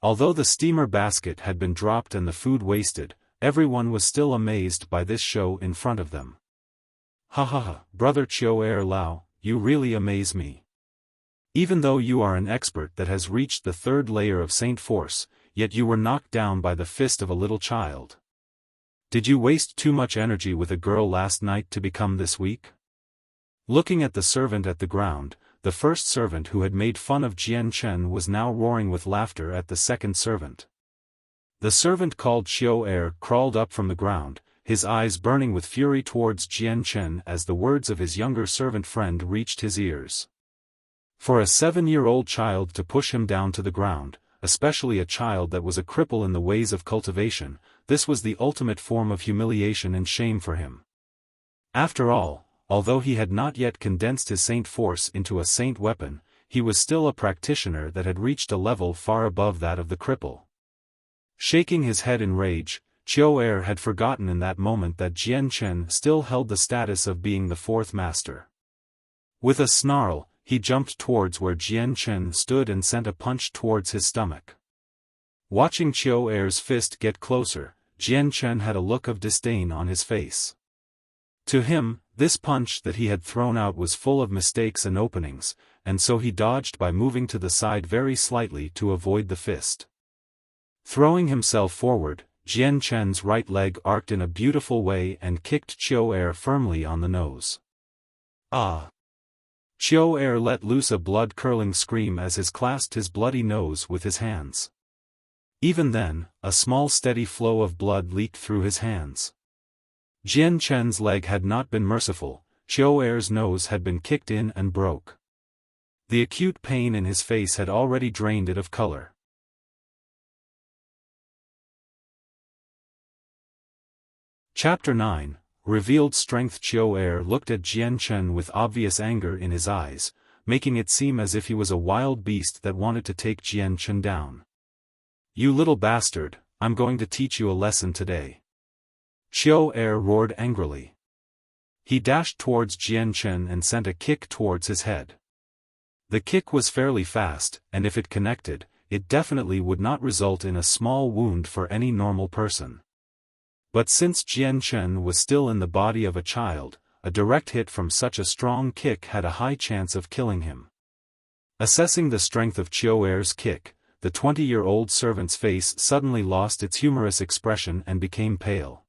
Although the steamer basket had been dropped and the food wasted, everyone was still amazed by this show in front of them. Ha ha ha, brother Chiao Lao, you really amaze me. Even though you are an expert that has reached the 3rd layer of Saint Force, yet you were knocked down by the fist of a little child. Did you waste too much energy with a girl last night to become this weak? Looking at the servant at the ground, the first servant who had made fun of Jian Chen was now roaring with laughter at the second servant. The servant called Xiao crawled up from the ground, his eyes burning with fury towards Jian Chen as the words of his younger servant friend reached his ears. For a 7-year-old child to push him down to the ground, especially a child that was a cripple in the ways of cultivation, this was the ultimate form of humiliation and shame for him. After all, although he had not yet condensed his saint force into a saint weapon, he was still a practitioner that had reached a level far above that of the cripple. Shaking his head in rage, Xiao had forgotten in that moment that Jian Chen still held the status of being the 4th master. With a snarl, he jumped towards where Jian Chen stood and sent a punch towards his stomach. Watching Xiao fist get closer, Jian Chen had a look of disdain on his face. To him, this punch that he had thrown out was full of mistakes and openings, and so he dodged by moving to the side very slightly to avoid the fist. Throwing himself forward, Jian Chen's right leg arced in a beautiful way and kicked Xiao firmly on the nose. Ah! Xiao let loose a blood-curdling scream as he clasped his bloody nose with his hands. Even then, a small steady flow of blood leaked through his hands. Jian Chen's leg had not been merciful, Chiu Er's nose had been kicked in and broke. The acute pain in his face had already drained it of color. Chapter 9, Revealed Strength. Chiu Er looked at Jian Chen with obvious anger in his eyes, making it seem as if he was a wild beast that wanted to take Jian Chen down. "You little bastard, I'm going to teach you a lesson today." Chiu Er roared angrily. He dashed towards Jian Chen and sent a kick towards his head. The kick was fairly fast, and if it connected, it definitely would not result in a small wound for any normal person. But since Jian Chen was still in the body of a child, a direct hit from such a strong kick had a high chance of killing him. Assessing the strength of Chiu Er's kick, the 20-year-old servant's face suddenly lost its humorous expression and became pale.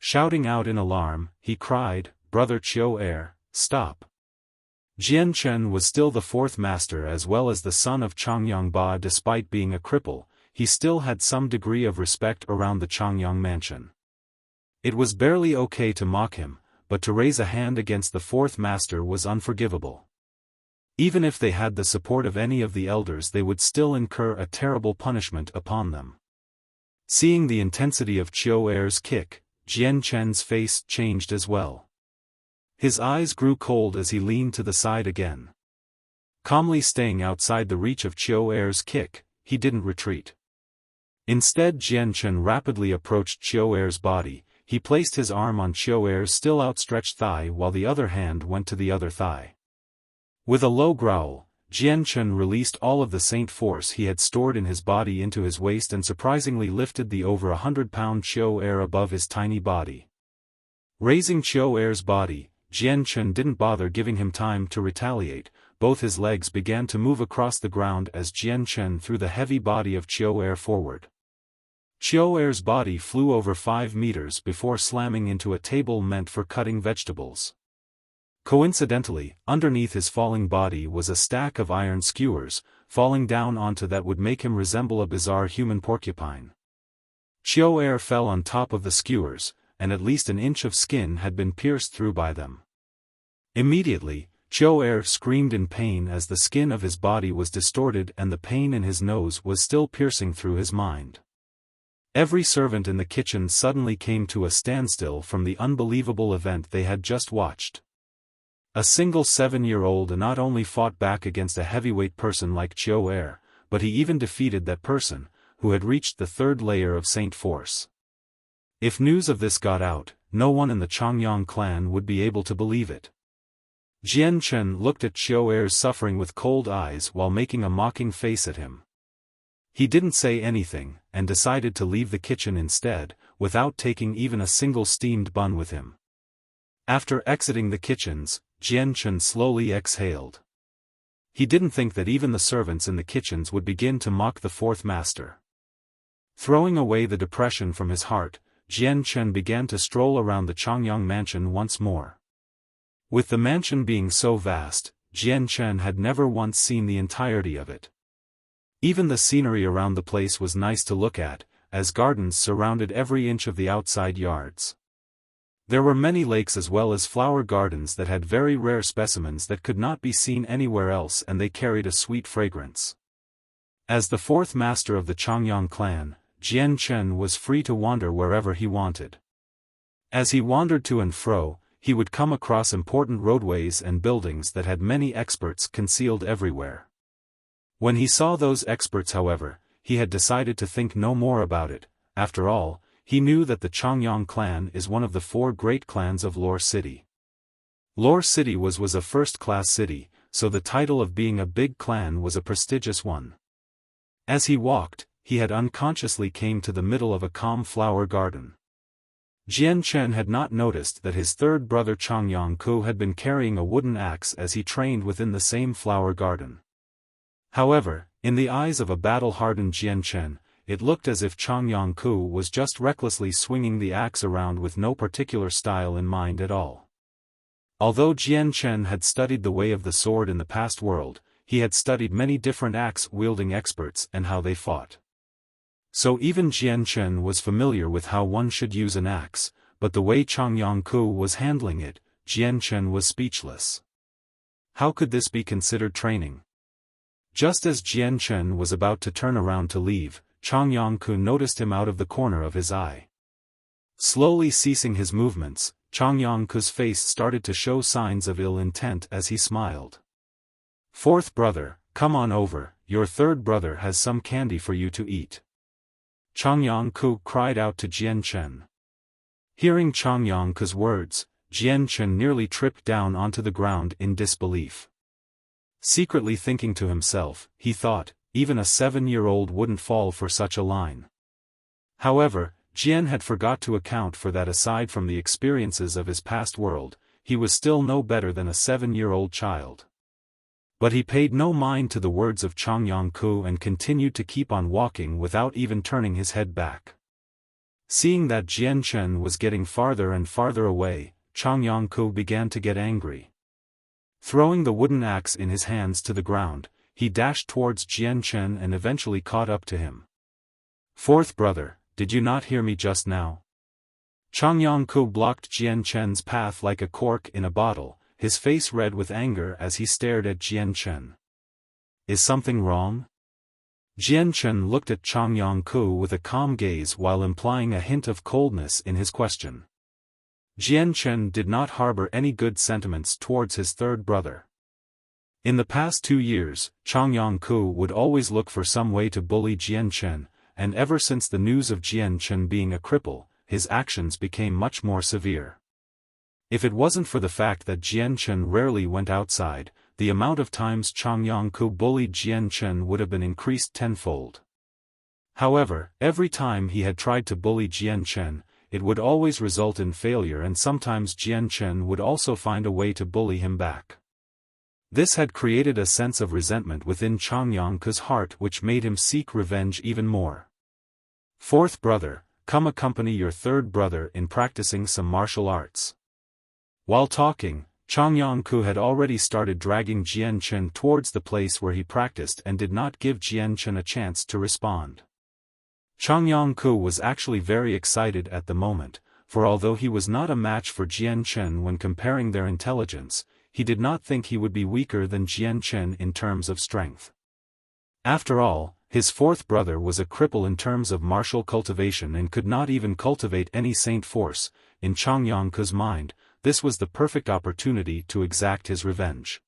Shouting out in alarm, he cried, "Brother Chiu Er, stop!" Jian Chen was still the fourth master as well as the son of Changyang Ba. Despite being a cripple, he still had some degree of respect around the Changyang mansion. It was barely okay to mock him, but to raise a hand against the fourth master was unforgivable. Even if they had the support of any of the elders, they would still incur a terrible punishment upon them. Seeing the intensity of Chiu Er's kick, Jian Chen's face changed as well. His eyes grew cold as he leaned to the side again. Calmly staying outside the reach of Chiu Er's kick, he didn't retreat. Instead, Jian Chen rapidly approached Chiu Er's body. He placed his arm on Chiu Er's still outstretched thigh while the other hand went to the other thigh. With a low growl, Jian Chen released all of the saint force he had stored in his body into his waist and surprisingly lifted the over 100-pound Chiu Er above his tiny body. Raising Chiu Er's body, Jian Chen didn't bother giving him time to retaliate. Both his legs began to move across the ground as Jian Chen threw the heavy body of Chiu Er forward. Chiu Er's body flew over 5 meters before slamming into a table meant for cutting vegetables. Coincidentally, underneath his falling body was a stack of iron skewers, falling down onto that would make him resemble a bizarre human porcupine. Chiu Er fell on top of the skewers, and at least an inch of skin had been pierced through by them. Immediately, Chiu Er screamed in pain as the skin of his body was distorted and the pain in his nose was still piercing through his mind. Every servant in the kitchen suddenly came to a standstill from the unbelievable event they had just watched. A single 7-year-old not only fought back against a heavyweight person like Chiu Er, but he even defeated that person, who had reached the third layer of Saint Force. If news of this got out, no one in the Changyang clan would be able to believe it. Jian Chen looked at Chiu Er's suffering with cold eyes while making a mocking face at him. He didn't say anything, and decided to leave the kitchen instead, without taking even a single steamed bun with him. After exiting the kitchens, Jian Chen slowly exhaled. He didn't think that even the servants in the kitchens would begin to mock the fourth master. Throwing away the depression from his heart, Jian Chen began to stroll around the Changyang mansion once more. With the mansion being so vast, Jian Chen had never once seen the entirety of it. Even the scenery around the place was nice to look at, as gardens surrounded every inch of the outside yards. There were many lakes as well as flower gardens that had very rare specimens that could not be seen anywhere else, and they carried a sweet fragrance. As the fourth master of the Changyang clan, Jian Chen was free to wander wherever he wanted. As he wandered to and fro, he would come across important roadways and buildings that had many experts concealed everywhere. When he saw those experts, however, he had decided to think no more about it. After all, he knew that the Changyang clan is one of the 4 great clans of Lore City. Lore City was a first-class city, so the title of being a big clan was a prestigious one. As he walked, he had unconsciously came to the middle of a calm flower garden. Jian Chen had not noticed that his third brother Changyang Ku had been carrying a wooden axe as he trained within the same flower garden. However, in the eyes of a battle-hardened Jian Chen, it looked as if Changyang Ku was just recklessly swinging the axe around with no particular style in mind at all. Although Jian Chen had studied the way of the sword in the past world, he had studied many different axe-wielding experts and how they fought. So even Jian Chen was familiar with how one should use an axe, but the way Changyang Ku was handling it, Jian Chen was speechless. How could this be considered training? Just as Jian Chen was about to turn around to leave, Chang Yongku noticed him out of the corner of his eye. Slowly ceasing his movements, Chang Yongku's face started to show signs of ill intent as he smiled. "Fourth brother, come on over, your third brother has some candy for you to eat." Chang Yongku cried out to Jian Chen. Hearing Chang Yongku's words, Jian Chen nearly tripped down onto the ground in disbelief. Secretly thinking to himself, he thought, even a 7-year-old wouldn't fall for such a line. However, Jian had forgot to account for that aside from the experiences of his past world, he was still no better than a 7-year-old child. But he paid no mind to the words of Chang Yongku and continued to keep on walking without even turning his head back. Seeing that Jian Chen was getting farther and farther away, Chang Yongku began to get angry. Throwing the wooden axe in his hands to the ground, he dashed towards Jian Chen and eventually caught up to him. "Fourth brother, did you not hear me just now?" Chang Yongku blocked Jian Chen's path like a cork in a bottle, his face red with anger as he stared at Jian Chen. "Is something wrong?" Jian Chen looked at Chang Yongku with a calm gaze while implying a hint of coldness in his question. Jian Chen did not harbor any good sentiments towards his third brother. In the past 2 years, Chang Yongku would always look for some way to bully Jian Chen, and ever since the news of Jian Chen being a cripple, his actions became much more severe. If it wasn't for the fact that Jian Chen rarely went outside, the amount of times Chang Yongku bullied Jian Chen would have been increased tenfold. However, every time he had tried to bully Jian Chen, it would always result in failure, and sometimes Jian Chen would also find a way to bully him back. This had created a sense of resentment within Chang Yongku's heart which made him seek revenge even more. "Fourth brother, come accompany your third brother in practicing some martial arts." While talking, Chang Yongku had already started dragging Jian Chen towards the place where he practiced and did not give Jian Chen a chance to respond. Chang Yongku was actually very excited at the moment, for although he was not a match for Jian Chen when comparing their intelligence, he did not think he would be weaker than Jian Chen in terms of strength. After all, his fourth brother was a cripple in terms of martial cultivation and could not even cultivate any saint force. In Chang Yongku's mind, this was the perfect opportunity to exact his revenge.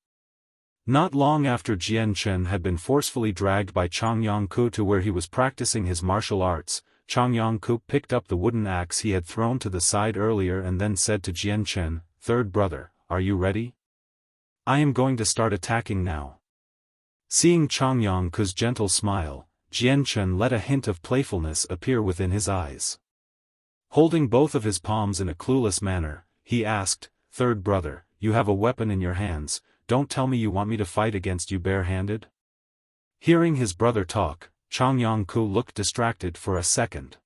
Not long after Jian Chen had been forcefully dragged by Chang Yongku to where he was practicing his martial arts, Chang Yongku picked up the wooden axe he had thrown to the side earlier and then said to Jian Chen, "Third brother, are you ready? I am going to start attacking now." Seeing Chang Yongku's gentle smile, Jian Chen let a hint of playfulness appear within his eyes. Holding both of his palms in a clueless manner, he asked, "Third brother, you have a weapon in your hands, don't tell me you want me to fight against you barehanded?" Hearing his brother talk, Chang Yongku looked distracted for a second.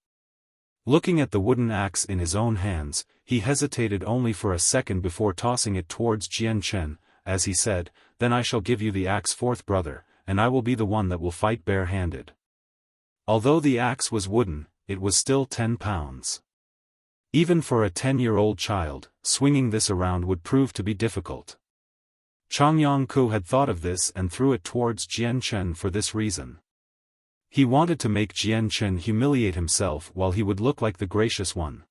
Looking at the wooden axe in his own hands, he hesitated only for a second before tossing it towards Jian Chen, as he said, "Then I shall give you the axe, fourth brother, and I will be the one that will fight barehanded." Although the axe was wooden, it was still 10 pounds. Even for a 10-year-old child, swinging this around would prove to be difficult. Chang Yongku had thought of this and threw it towards Jian Chen for this reason. He wanted to make Jian Chen humiliate himself while he would look like the gracious one.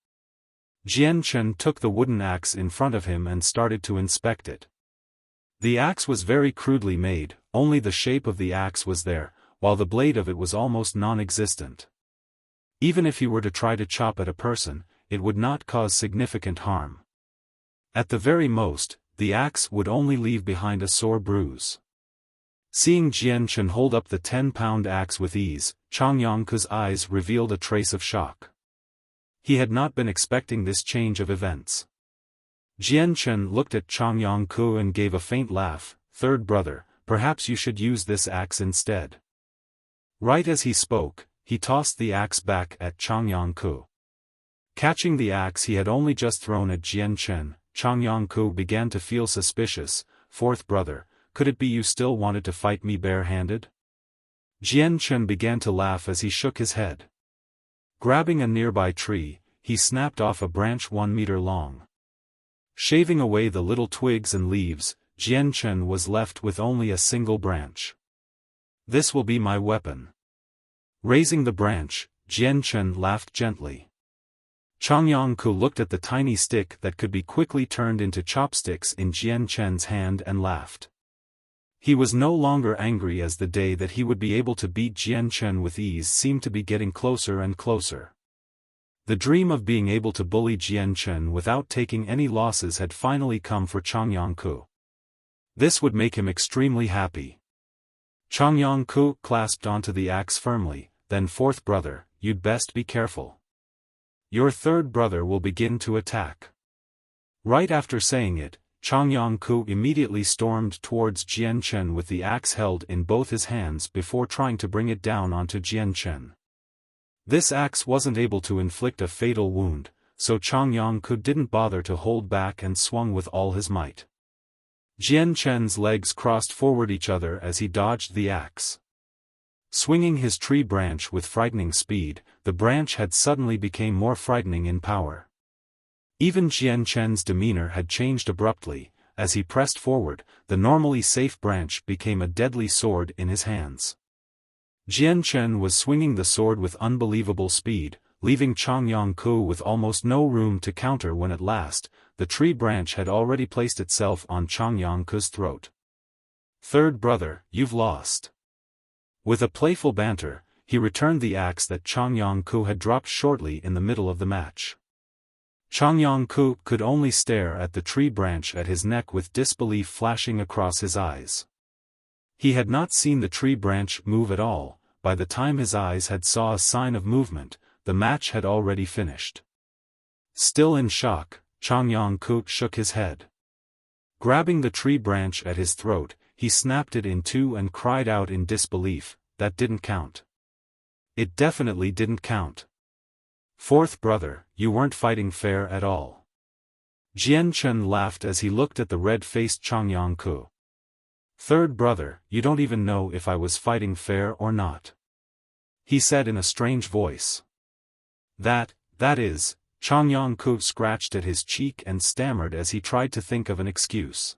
Jian Chen took the wooden axe in front of him and started to inspect it. The axe was very crudely made, only the shape of the axe was there, while the blade of it was almost non-existent. Even if he were to try to chop at a person, it would not cause significant harm. At the very most, the axe would only leave behind a sore bruise. Seeing Jian Chen hold up the 10-pound axe with ease, Chang Yongku's eyes revealed a trace of shock. He had not been expecting this change of events. Jian Chen looked at Chang Yongku and gave a faint laugh, "Third brother, perhaps you should use this axe instead." Right as he spoke, he tossed the axe back at Chang Yongku. Catching the axe he had only just thrown at Jian Chen, Chang Yongku began to feel suspicious. "Fourth brother, could it be you still wanted to fight me barehanded?" Jian Chen began to laugh as he shook his head. Grabbing a nearby tree, he snapped off a branch 1 meter long. Shaving away the little twigs and leaves, Jian Chen was left with only a single branch. This will be my weapon. Raising the branch, Jian Chen laughed gently. Changyang-ku looked at the tiny stick that could be quickly turned into chopsticks in Jian Chen's hand and laughed. He was no longer angry as the day that he would be able to beat Jian Chen with ease seemed to be getting closer and closer. The dream of being able to bully Jian Chen without taking any losses had finally come for Changyang-ku. This would make him extremely happy. Changyang-ku clasped onto the axe firmly, then fourth brother, you'd best be careful. Your third brother will begin to attack. Right after saying it, Changyang-ku immediately stormed towards Jian Chen with the axe held in both his hands before trying to bring it down onto Jian Chen. This axe wasn't able to inflict a fatal wound, so Changyang-ku didn't bother to hold back and swung with all his might. Jian Chen's legs crossed forward each other as he dodged the axe. Swinging his tree branch with frightening speed, the branch had suddenly become more frightening in power. Even Jian Chen's demeanor had changed abruptly. As he pressed forward, the normally safe branch became a deadly sword in his hands. Jian Chen was swinging the sword with unbelievable speed, leaving Changyang-ku with almost no room to counter when at last, the tree branch had already placed itself on Changyang-ku's throat. Third brother, you've lost. With a playful banter, he returned the axe that Changyang-ku had dropped shortly in the middle of the match. Changyang-ku could only stare at the tree branch at his neck with disbelief flashing across his eyes. He had not seen the tree branch move at all. By the time his eyes had saw a sign of movement, the match had already finished. Still in shock, Changyang-ku shook his head. Grabbing the tree branch at his throat, he snapped it in two and cried out in disbelief, that didn't count. It definitely didn't count. Fourth brother, you weren't fighting fair at all. Jian Chen laughed as he looked at the red-faced Changyang-ku. Third brother, you don't even know if I was fighting fair or not. He said in a strange voice. That is, Changyang-ku scratched at his cheek and stammered as he tried to think of an excuse.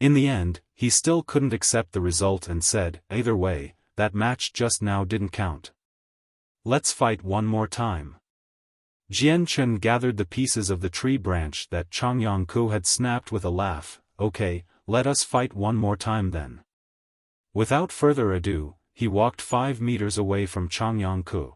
In the end, he still couldn't accept the result and said, either way, that match just now didn't count. Let's fight one more time. Jian Chen gathered the pieces of the tree branch that Changyang-ku had snapped with a laugh. Okay, let us fight one more time then. Without further ado, he walked 5 meters away from Changyang-ku.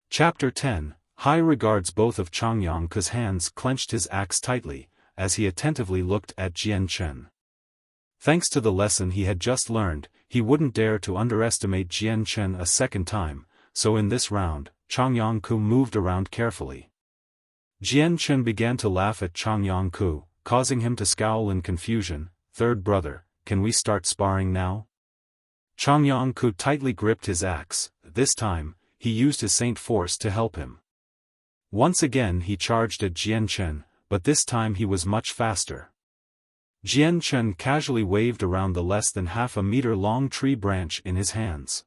Chapter 10. High regards. Both of Changyang-ku's hands clenched his axe tightly, as he attentively looked at Jian Chen. Thanks to the lesson he had just learned, he wouldn't dare to underestimate Jian Chen a second time, so in this round, Changyang-ku moved around carefully. Jian Chen began to laugh at Changyang-ku, causing him to scowl in confusion. Third brother, can we start sparring now? Changyang-ku tightly gripped his axe. This time, he used his saint force to help him. Once again he charged at Jian Chen, but this time he was much faster. Jian Chen casually waved around the less than half a meter long tree branch in his hands.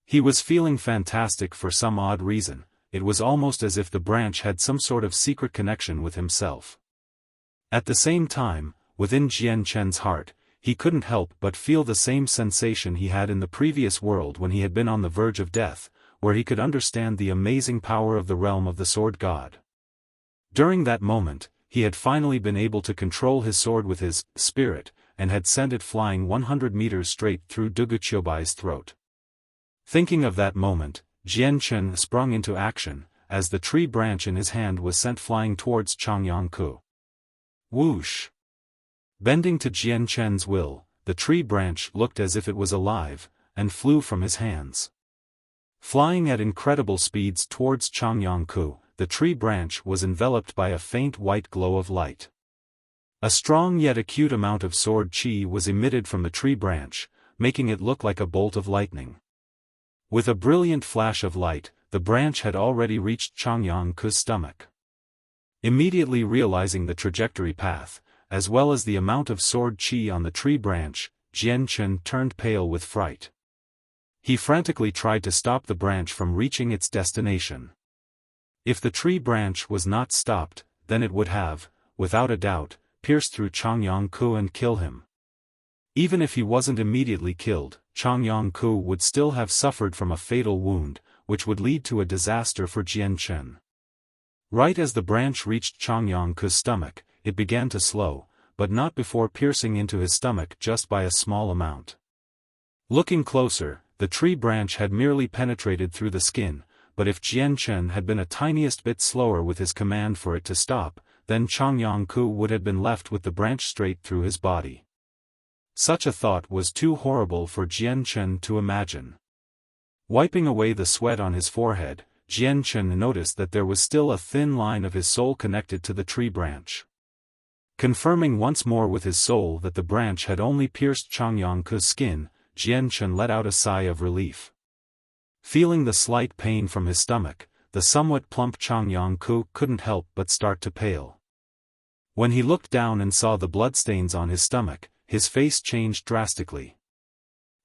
He was feeling fantastic for some odd reason. It was almost as if the branch had some sort of secret connection with himself. At the same time, within Jian Chen's heart, he couldn't help but feel the same sensation he had in the previous world when he had been on the verge of death, where he could understand the amazing power of the realm of the sword god. During that moment, he had finally been able to control his sword with his spirit, and had sent it flying 100 meters straight through Duguqiubai's throat. Thinking of that moment, Jian Chen sprung into action, as the tree branch in his hand was sent flying towards Changyang-ku. Whoosh! Bending to Jian Chen's will, the tree branch looked as if it was alive, and flew from his hands. Flying at incredible speeds towards Changyang-ku, the tree branch was enveloped by a faint white glow of light. A strong yet acute amount of sword chi was emitted from the tree branch, making it look like a bolt of lightning. With a brilliant flash of light, the branch had already reached Changyang-ku's stomach. Immediately realizing the trajectory path, as well as the amount of sword chi on the tree branch, Jian Chen turned pale with fright. He frantically tried to stop the branch from reaching its destination. If the tree branch was not stopped, then it would have, without a doubt, pierced through Chang Yongku and kill him. Even if he wasn't immediately killed, Chang Yongku would still have suffered from a fatal wound, which would lead to a disaster for Jian Chen. Right as the branch reached Chang Yongku's stomach, it began to slow, but not before piercing into his stomach just by a small amount. Looking closer, the tree branch had merely penetrated through the skin, but if Jian Chen had been a tiniest bit slower with his command for it to stop, then Chang Yongku would have been left with the branch straight through his body. Such a thought was too horrible for Jian Chen to imagine. Wiping away the sweat on his forehead, Jian Chen noticed that there was still a thin line of his soul connected to the tree branch. Confirming once more with his soul that the branch had only pierced Chang Yongku's skin, Jian Chen let out a sigh of relief. Feeling the slight pain from his stomach, the somewhat plump Chang Yongku couldn't help but start to pale. When he looked down and saw the bloodstains on his stomach, his face changed drastically.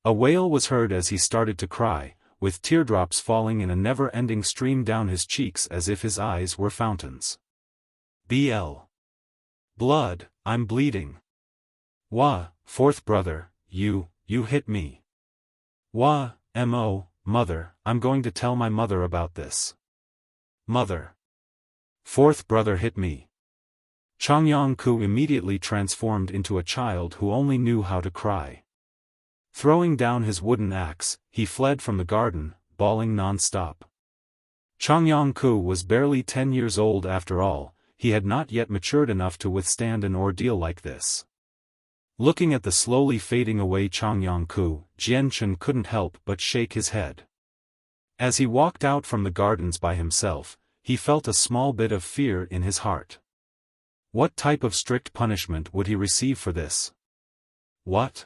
A wail was heard as he started to cry, with teardrops falling in a never-ending stream down his cheeks as if his eyes were fountains. "BL. Blood, I'm bleeding. Wah, fourth brother, you hit me. Wah, mo, mother, I'm going to tell my mother about this. Mother. Fourth brother hit me." Chang Yongku immediately transformed into a child who only knew how to cry. Throwing down his wooden axe, he fled from the garden, bawling non-stop. Chang Yongku was barely 10 years old after all, he had not yet matured enough to withstand an ordeal like this. Looking at the slowly fading away Chang Yongku, Jian Chen couldn't help but shake his head. As he walked out from the gardens by himself, he felt a small bit of fear in his heart. What type of strict punishment would he receive for this? What?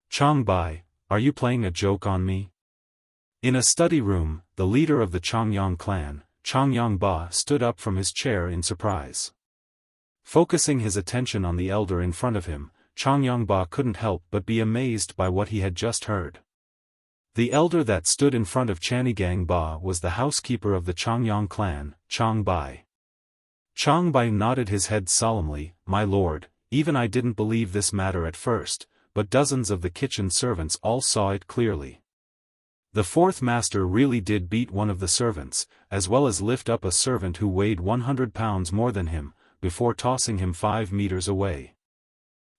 Chang Bai, are you playing a joke on me? In a study room, the leader of the Changyang clan, Chang Yongba, stood up from his chair in surprise. Focusing his attention on the elder in front of him, Chang Yongba couldn't help but be amazed by what he had just heard. The elder that stood in front of Chanigang Ba was the housekeeper of the Changyang clan, Chang Bai. Chang Bai nodded his head solemnly, "My lord, even I didn't believe this matter at first, but dozens of the kitchen servants all saw it clearly. The fourth master really did beat one of the servants, as well as lift up a servant who weighed 100 pounds more than him, before tossing him 5 meters away.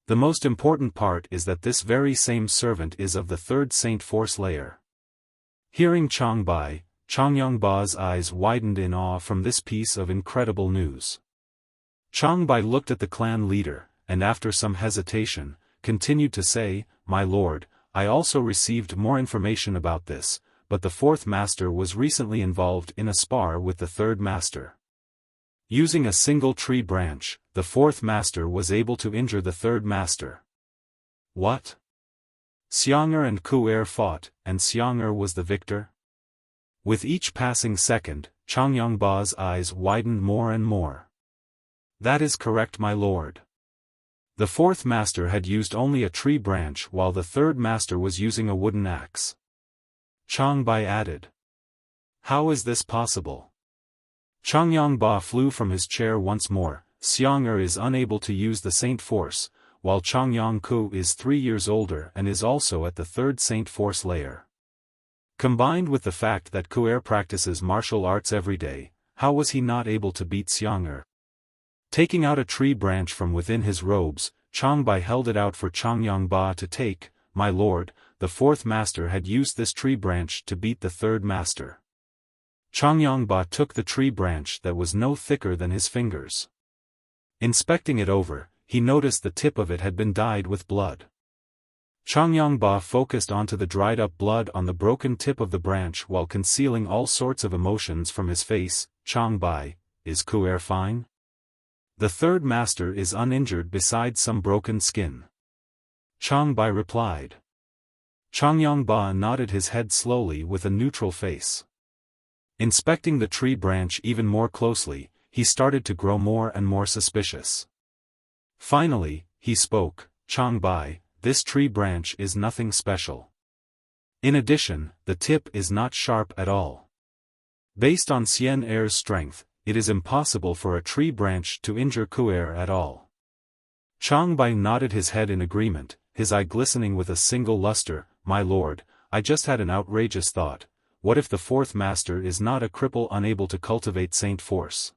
The most important part is that this very same servant is of the third Saint Force layer." Hearing Chang Bai, Chang Yongba's eyes widened in awe from this piece of incredible news. Chang Bai looked at the clan leader, and after some hesitation, continued to say, "My lord, I also received more information about this, but the fourth master was recently involved in a spar with the third master. Using a single tree branch, the fourth master was able to injure the third master." What? Xiang'er and Ku'er fought, and Xiang'er was the victor? With each passing second, Chang Yongba's eyes widened more and more. "That is correct, my lord. The fourth master had used only a tree branch while the third master was using a wooden axe." Chang Bai added. "How is this possible?" Chang Yongba flew from his chair once more. "Xiang'er is unable to use the Saint Force, while Chang Yongku is 3 years older and is also at the third Saint Force layer. Combined with the fact that Ku'er practices martial arts every day, how was he not able to beat Xiang'er?" Taking out a tree branch from within his robes, Chang Bai held it out for Chang Yongba to take. "My lord, the fourth master had used this tree branch to beat the third master." Chang Yongba took the tree branch that was no thicker than his fingers. Inspecting it over, he noticed the tip of it had been dyed with blood. Chang Yongba focused onto the dried-up blood on the broken tip of the branch while concealing all sorts of emotions from his face. "Chang Bai, is Ku'er fine? The third master is uninjured besides some broken skin." Chang Bai replied. Chang Yongba nodded his head slowly with a neutral face. Inspecting the tree branch even more closely, he started to grow more and more suspicious. Finally, he spoke, "Chang Bai, this tree branch is nothing special. In addition, the tip is not sharp at all. Based on Xian Er's strength, it is impossible for a tree branch to injure Ku'er at all. Chang Bai nodded his head in agreement, his eye glistening with a single luster. My lord, I just had an outrageous thought. What if the fourth master is not a cripple unable to cultivate Saint Force?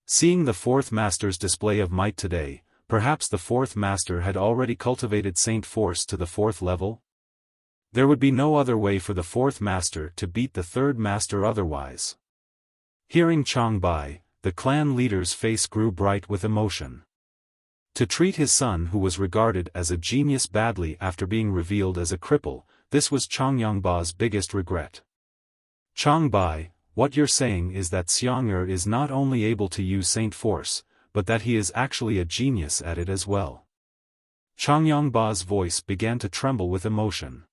Seeing the fourth master's display of might today, perhaps the fourth master had already cultivated Saint Force to the fourth level? There would be no other way for the fourth master to beat the third master otherwise. Hearing Chang Bai, the clan leader's face grew bright with emotion. To treat his son who was regarded as a genius badly after being revealed as a cripple, this was Chang Yongba's biggest regret. Chang Bai, what you're saying is that Xiang'er is not only able to use Saint Force, but that he is actually a genius at it as well. Chang Yongba's voice began to tremble with emotion.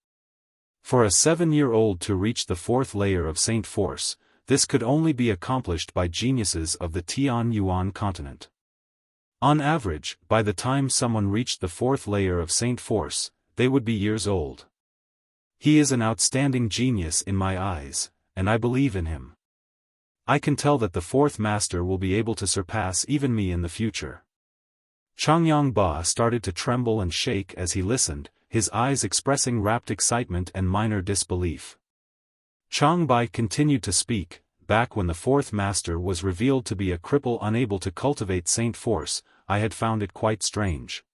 For a 7-year-old to reach the fourth layer of Saint Force, this could only be accomplished by geniuses of the Tian Yuan continent. On average, by the time someone reached the fourth layer of Saint Force, they would be years old. He is an outstanding genius in my eyes, and I believe in him. I can tell that the fourth master will be able to surpass even me in the future. Chang Yongba started to tremble and shake as he listened, his eyes expressing rapt excitement and minor disbelief. Chang Bai continued to speak. Back when the fourth master was revealed to be a cripple unable to cultivate Saint Force, I had found it quite strange.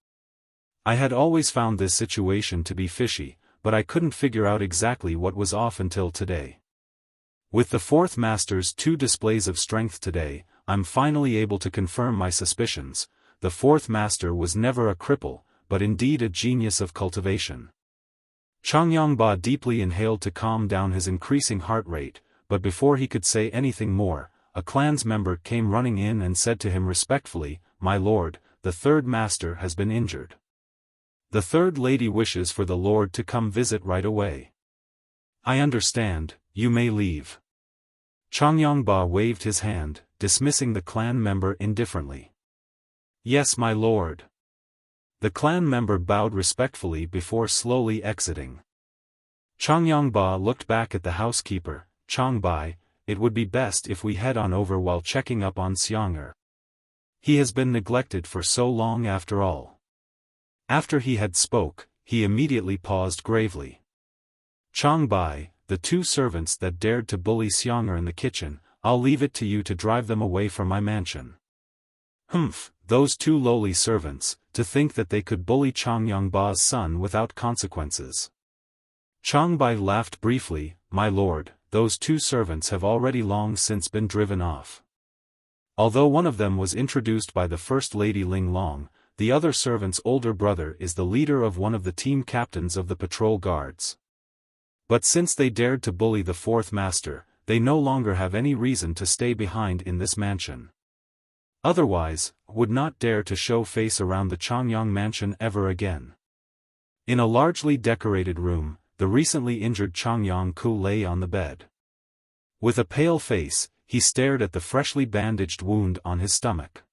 I had always found this situation to be fishy, but I couldn't figure out exactly what was off until today. With the fourth master's 2 displays of strength today, I'm finally able to confirm my suspicions. The fourth master was never a cripple, but indeed a genius of cultivation. Chang Yongba deeply inhaled to calm down his increasing heart rate, but before he could say anything more, a clan's member came running in and said to him respectfully, "My lord, the third master has been injured. The third lady wishes for the lord to come visit right away." "I understand, you may leave." Chang Yongba waved his hand, dismissing the clan member indifferently. "Yes, my lord." The clan member bowed respectfully before slowly exiting. Chang Yongba looked back at the housekeeper. "Chang Bai, it would be best if we head on over while checking up on Xiang'er. He has been neglected for so long after all." After he had spoke, he immediately paused gravely. "Chang Bai, the 2 servants that dared to bully Xiang'er in the kitchen, I'll leave it to you to drive them away from my mansion." "Humph, those 2 lowly servants, to think that they could bully Chang Yongba's son without consequences." Chang Bai laughed briefly. "My lord, those 2 servants have already long since been driven off. Although one of them was introduced by the First Lady Ling Long, the other servant's older brother is the leader of one of the team captains of the patrol guards. But since they dared to bully the fourth master, they no longer have any reason to stay behind in this mansion. Otherwise, would not dare to show face around the Changyang mansion ever again." In a largely decorated room, the recently injured Changyang Ku lay on the bed. With a pale face, he stared at the freshly bandaged wound on his stomach.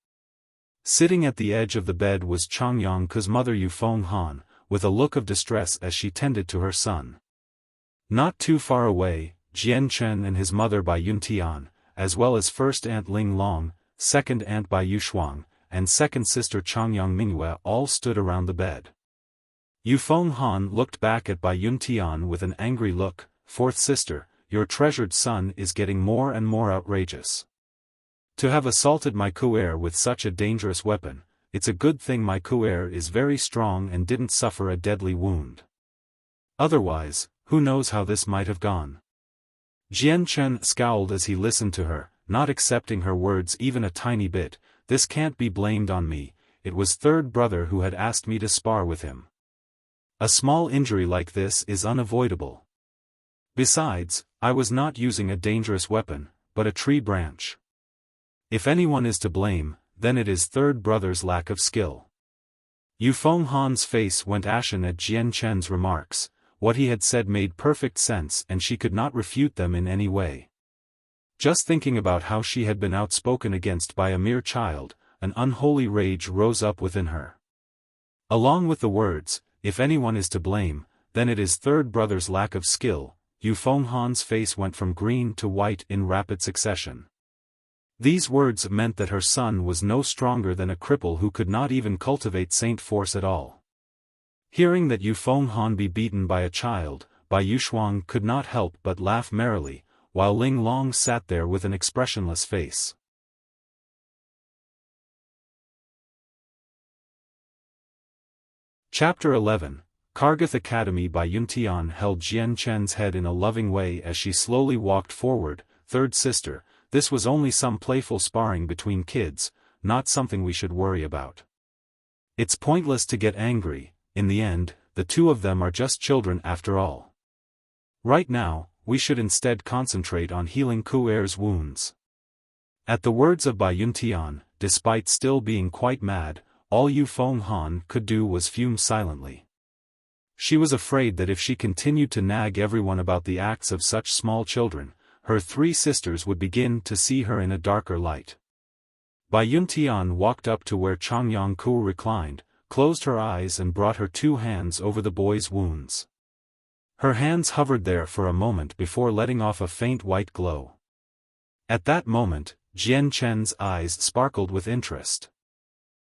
Sitting at the edge of the bed was Changyang Ku's mother Yufeng Han, with a look of distress as she tended to her son. Not too far away, Jian Chen and his mother Bai Yuntian, as well as first aunt Ling Long, second aunt Bai Yushuang, and second sister Changyang Mingyue all stood around the bed. Yufeng Han looked back at Bai Yuntian with an angry look. "Fourth sister, your treasured son is getting more and more outrageous. To have assaulted my Ku'er with such a dangerous weapon, it's a good thing my Ku'er is very strong and didn't suffer a deadly wound. Otherwise, who knows how this might have gone." Jian Chen scowled as he listened to her, not accepting her words even a tiny bit. "This can't be blamed on me, it was third brother who had asked me to spar with him. A small injury like this is unavoidable. Besides, I was not using a dangerous weapon, but a tree branch. If anyone is to blame, then it is third brother's lack of skill." Yufeng Han's face went ashen at Jian Chen's remarks. What he had said made perfect sense and she could not refute them in any way. Just thinking about how she had been outspoken against by a mere child, an unholy rage rose up within her. Along with the words, "If anyone is to blame, then it is third brother's lack of skill. Yu Fenghan's face went from green to white in rapid succession. These words meant that her son was no stronger than a cripple who could not even cultivate saint force at all. Hearing that Yu Fenghan be beaten by a child, Bai Yushuang could not help but laugh merrily, while Ling Long sat there with an expressionless face. Chapter 11. Kargath Academy. Bai Yuntian held Jian Chen's head in a loving way as she slowly walked forward. Third sister, this was only some playful sparring between kids, not something we should worry about. It's pointless to get angry. In the end, the two of them are just children after all. Right now, we should instead concentrate on healing Kuer's wounds. At the words of Bai Yuntian, despite still being quite mad, all Yu Fenghan could do was fume silently. She was afraid that if she continued to nag everyone about the acts of such small children, her three sisters would begin to see her in a darker light. Bai Yuntian walked up to where Changyang Ku reclined, closed her eyes and brought her two hands over the boy's wounds. Her hands hovered there for a moment before letting off a faint white glow. At that moment, Jian Chen's eyes sparkled with interest.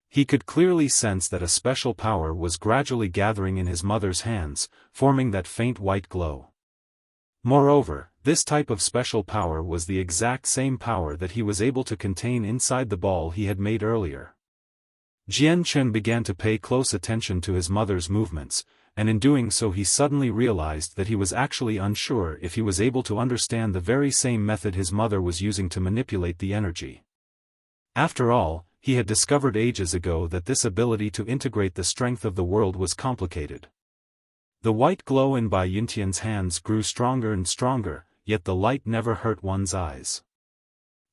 He could clearly sense that a special power was gradually gathering in his mother's hands, forming that faint white glow. Moreover, this type of special power was the exact same power that he was able to contain inside the ball he had made earlier. Jian Chen began to pay close attention to his mother's movements, and in doing so he suddenly realized that he was actually unsure if he was able to understand the very same method his mother was using to manipulate the energy. After all, he had discovered ages ago that this ability to integrate the strength of the world was complicated. The white glow in Bai Yuntian's hands grew stronger and stronger, yet the light never hurt one's eyes.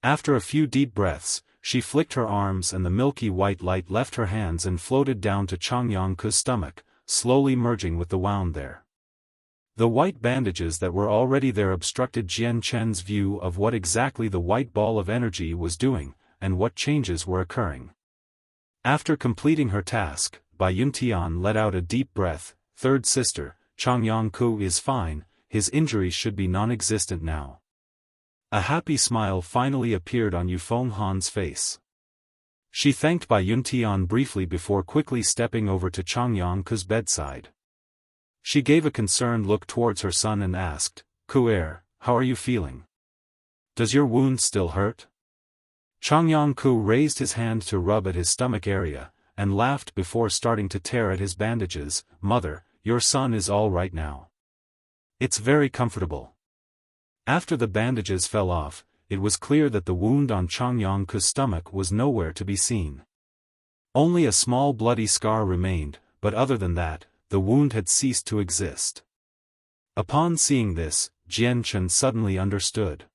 After a few deep breaths, she flicked her arms and the milky white light left her hands and floated down to Changyang Ku's stomach, slowly merging with the wound there. The white bandages that were already there obstructed Jian Chen's view of what exactly the white ball of energy was doing, and what changes were occurring. After completing her task, Bai Yuntian let out a deep breath. Third sister, Changyang Ku is fine, his injuries should be non-existent now. A happy smile finally appeared on Yu Fenghan's face. She thanked Bai Yuntian briefly before quickly stepping over to Changyang Ku's bedside. She gave a concerned look towards her son and asked, "Kuer, how are you feeling? Does your wound still hurt?" Changyang Ku raised his hand to rub at his stomach area, and laughed before starting to tear at his bandages. "Mother, your son is all right now. It's very comfortable." After the bandages fell off, it was clear that the wound on Changyang Ku's stomach was nowhere to be seen. Only a small bloody scar remained, but other than that, the wound had ceased to exist. Upon seeing this, Jian Chen suddenly understood.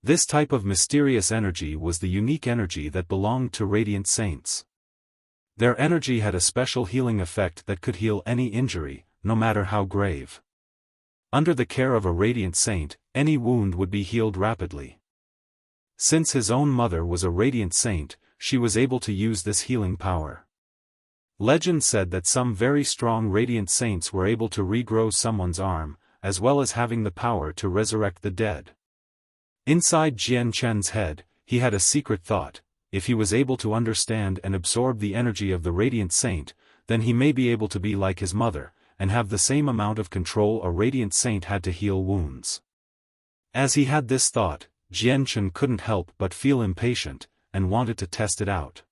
This type of mysterious energy was the unique energy that belonged to radiant saints. Their energy had a special healing effect that could heal any injury, no matter how grave. Under the care of a radiant saint, any wound would be healed rapidly. Since his own mother was a radiant saint, she was able to use this healing power. Legend said that some very strong radiant saints were able to regrow someone's arm, as well as having the power to resurrect the dead. Inside Jian Chen's head, he had a secret thought: if he was able to understand and absorb the energy of the radiant saint, then he may be able to be like his mother, and have the same amount of control a radiant saint had to heal wounds. As he had this thought, Jian Chen couldn't help but feel impatient, and wanted to test it out.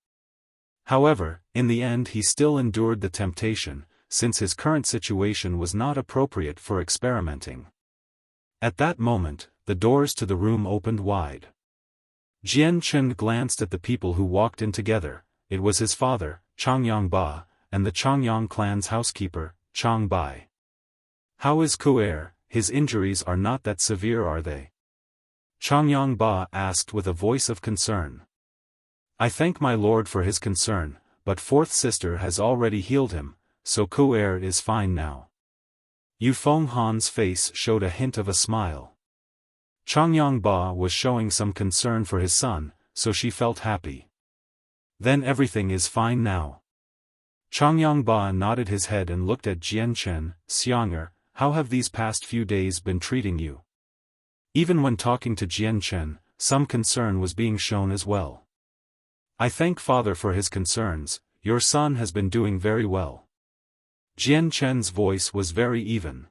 However, in the end he still endured the temptation, since his current situation was not appropriate for experimenting. At that moment, the doors to the room opened wide. Jian Chen glanced at the people who walked in together. It was his father, Changyang Ba, and the Changyang clan's housekeeper, Chang Bai. "How is Kuer? His injuries are not that severe, are they?" Changyang Ba asked with a voice of concern. "I thank my lord for his concern, but fourth sister has already healed him, so Kuer is fine now." Yu Fenghan's face showed a hint of a smile. Changyang Ba was showing some concern for his son, so she felt happy. "Then everything is fine now." Changyangba nodded his head and looked at Jian Chen. Xiang'er, how have these past few days been treating you? Even when talking to Jian Chen, some concern was being shown as well. I thank Father for his concerns, your son has been doing very well. Jian Chen's voice was very even.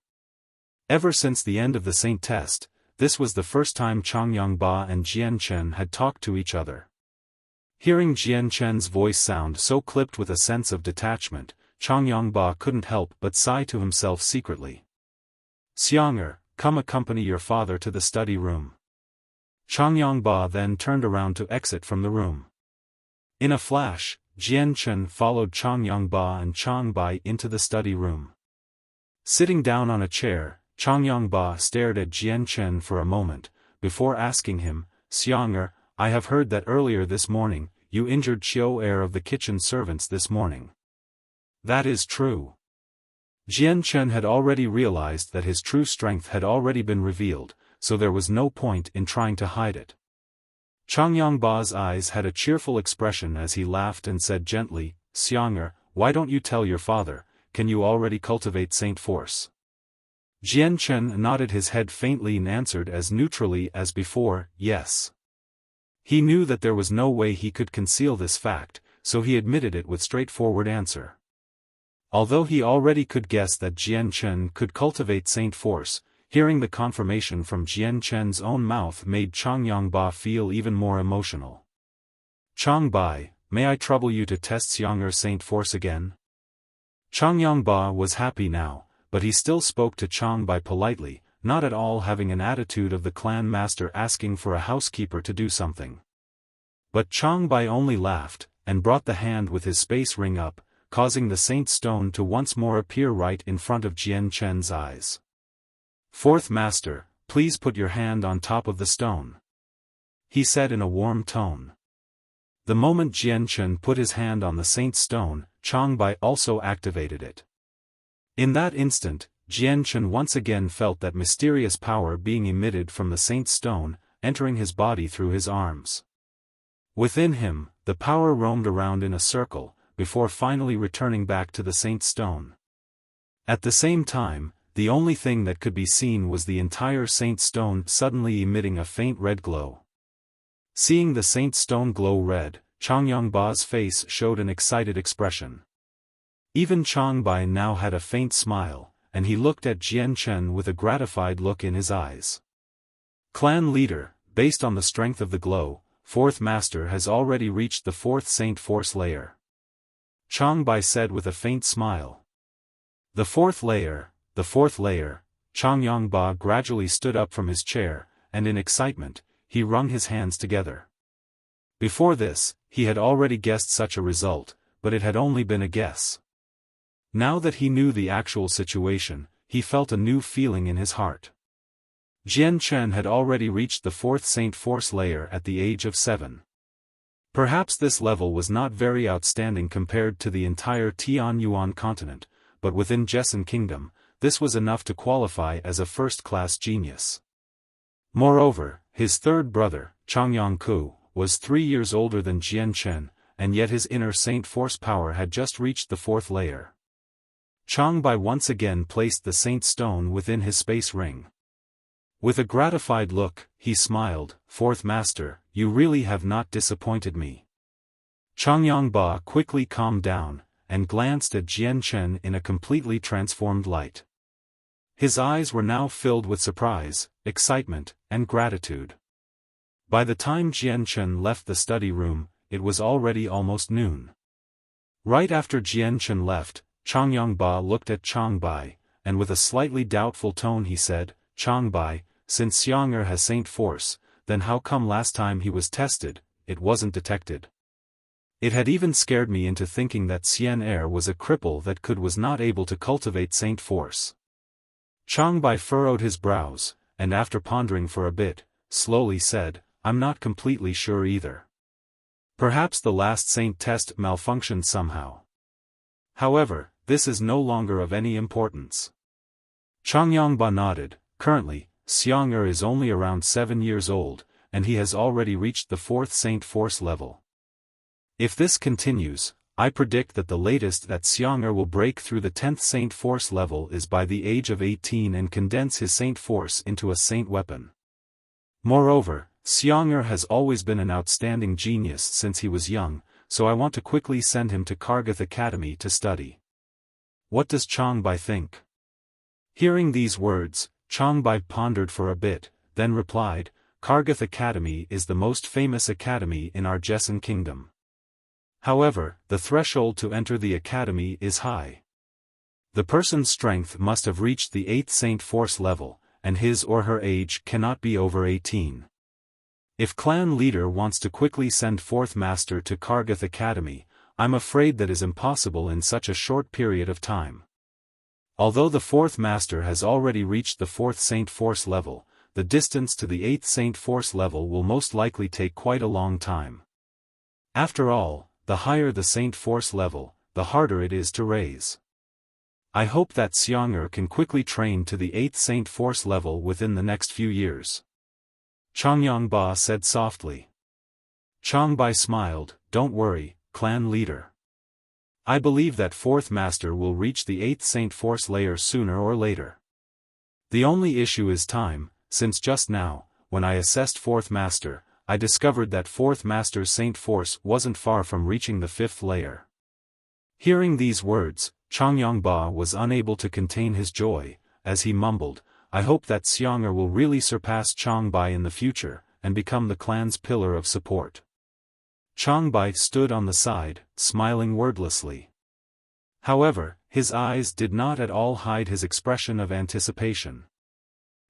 Ever since the end of the Saint test, this was the first time Changyangba and Jian Chen had talked to each other. Hearing Jian Chen's voice sound so clipped with a sense of detachment, Changyangba couldn't help but sigh to himself secretly. Xiang'er, come accompany your father to the study room. Changyangba then turned around to exit from the room. In a flash, Jian Chen followed Changyangba and Changbai into the study room. Sitting down on a chair, Changyangba stared at Jian Chen for a moment, before asking him, Xiang'er, I have heard that earlier this morning, you injured Xiao of the kitchen servants this morning. That is true. Jian Chen had already realized that his true strength had already been revealed, so there was no point in trying to hide it. Changyangba's eyes had a cheerful expression as he laughed and said gently, Xiang'er, why don't you tell your father, can you already cultivate Saint Force? Jian Chen nodded his head faintly and answered as neutrally as before, yes. He knew that there was no way he could conceal this fact, so he admitted it with straightforward answer. Although he already could guess that Jian Chen could cultivate Saint Force, hearing the confirmation from Jian Chen's own mouth made Changyangba feel even more emotional. Changbai, may I trouble you to test Xiang'er's Saint Force again? Changyangba was happy now, but he still spoke to Changbai politely, not at all having an attitude of the clan master asking for a housekeeper to do something. But Changbai only laughed, and brought the hand with his space ring up, causing the Saint Stone to once more appear right in front of Jian Chen's eyes. Fourth Master, please put your hand on top of the stone. He said in a warm tone. The moment Jian Chen put his hand on the Saint Stone, Changbai also activated it. In that instant, Jian Chen once again felt that mysterious power being emitted from the Saint Stone, entering his body through his arms. Within him, the power roamed around in a circle, before finally returning back to the Saint Stone. At the same time, the only thing that could be seen was the entire Saint Stone suddenly emitting a faint red glow. Seeing the Saint Stone glow red, Changyangba's face showed an excited expression. Even Changbai now had a faint smile, and he looked at Jian Chen with a gratified look in his eyes. Clan leader, based on the strength of the glow, Fourth Master has already reached the fourth Saint Force layer. Changbai said with a faint smile. The fourth layer, Changyangba gradually stood up from his chair, and in excitement, he wrung his hands together. Before this, he had already guessed such a result, but it had only been a guess. Now that he knew the actual situation, he felt a new feeling in his heart. Jian Chen had already reached the fourth Saint Force layer at the age of 7. Perhaps this level was not very outstanding compared to the entire Tianyuan continent, but within Jessen Kingdom, this was enough to qualify as a first-class genius. Moreover, his third brother, Changyangku, was 3 years older than Jian Chen, and yet his inner Saint Force power had just reached the fourth layer. Changbai once again placed the Saint Stone within his space ring. With a gratified look, he smiled, Fourth Master, you really have not disappointed me. Changyangba quickly calmed down, and glanced at Jian Chen in a completely transformed light. His eyes were now filled with surprise, excitement, and gratitude. By the time Jian Chen left the study room, it was already almost noon. Right after Jian Chen left, Changyangba looked at Changbai, and with a slightly doubtful tone he said, Changbai, since Xiang'er has Saint Force, then how come last time he was tested, it wasn't detected? It had even scared me into thinking that Xiang'er was a cripple that was not able to cultivate Saint Force. Changbai furrowed his brows, and after pondering for a bit, slowly said, I'm not completely sure either. Perhaps the last Saint test malfunctioned somehow. However, this is no longer of any importance. Changyangba nodded. Currently, Xiang'er is only around 7 years old, and he has already reached the fourth Saint Force level. If this continues, I predict that the latest that Xianger will break through the 10th Saint Force level is by the age of 18 and condense his Saint Force into a Saint weapon. Moreover, Xianger has always been an outstanding genius since he was young, so I want to quickly send him to Kargath Academy to study. What does Changbai think? Hearing these words, Changbai pondered for a bit, then replied, Kargath Academy is the most famous academy in our Jessen kingdom. However, the threshold to enter the academy is high. The person's strength must have reached the 8th Saint Force level, and his or her age cannot be over 18. If clan leader wants to quickly send 4th Master to Kargath Academy, I'm afraid that is impossible in such a short period of time. Although the 4th Master has already reached the 4th Saint Force level, the distance to the 8th Saint Force level will most likely take quite a long time. After all, the higher the Saint Force level, the harder it is to raise. I hope that Xianger can quickly train to the 8th Saint Force level within the next few years. Changyangba said softly. Changbai smiled, don't worry, clan leader. I believe that 4th Master will reach the 8th Saint Force layer sooner or later. The only issue is time, since just now, when I assessed 4th Master, I discovered that 4th Master's Saint Force wasn't far from reaching the 5th layer. Hearing these words, Changyangba was unable to contain his joy, as he mumbled, I hope that Xianger will really surpass Changbai in the future, and become the clan's pillar of support. Changbai stood on the side, smiling wordlessly. However, his eyes did not at all hide his expression of anticipation.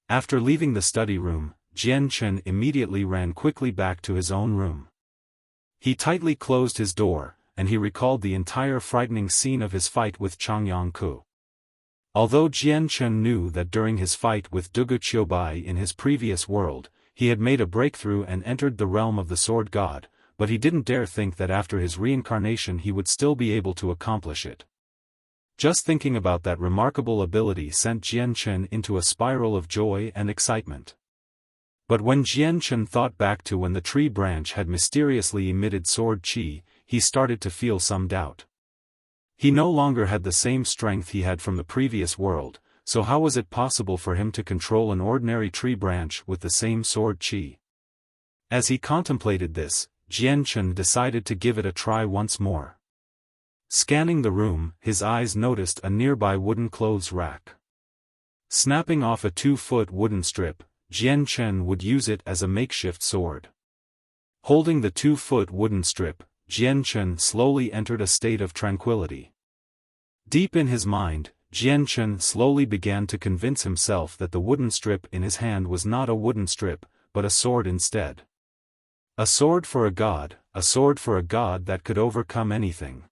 After leaving the study room, Jian Chen immediately ran quickly back to his own room. He tightly closed his door, and he recalled the entire frightening scene of his fight with Changyang Ku. Although Jian Chen knew that during his fight with Dugu Qiubai in his previous world, he had made a breakthrough and entered the realm of the Sword God, but he didn't dare think that after his reincarnation he would still be able to accomplish it. Just thinking about that remarkable ability sent Jian Chen into a spiral of joy and excitement. But when Jian Chen thought back to when the tree branch had mysteriously emitted sword qi, he started to feel some doubt. He no longer had the same strength he had from the previous world, so how was it possible for him to control an ordinary tree branch with the same sword qi? As he contemplated this, Jian Chen decided to give it a try once more. Scanning the room, his eyes noticed a nearby wooden clothes rack. Snapping off a 2-foot wooden strip, Jian Chen would use it as a makeshift sword. Holding the 2-foot wooden strip, Jian Chen slowly entered a state of tranquility. Deep in his mind, Jian Chen slowly began to convince himself that the wooden strip in his hand was not a wooden strip, but a sword instead. A sword for a god that could overcome anything.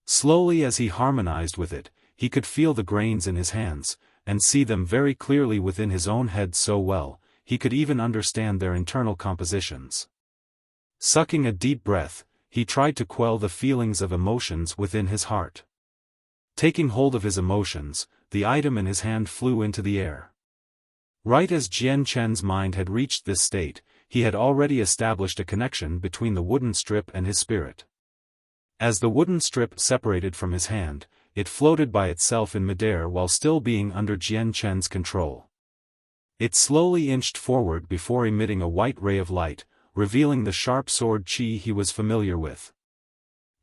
Slowly as he harmonized with it, he could feel the grains in his hands, and see them very clearly within his own head so well, he could even understand their internal compositions. Sucking a deep breath, he tried to quell the feelings of emotions within his heart. Taking hold of his emotions, the item in his hand flew into the air. Right as Jian Chen's mind had reached this state, he had already established a connection between the wooden strip and his spirit. As the wooden strip separated from his hand, it floated by itself in midair while still being under Jian Chen's control. It slowly inched forward before emitting a white ray of light, revealing the sharp sword qi he was familiar with.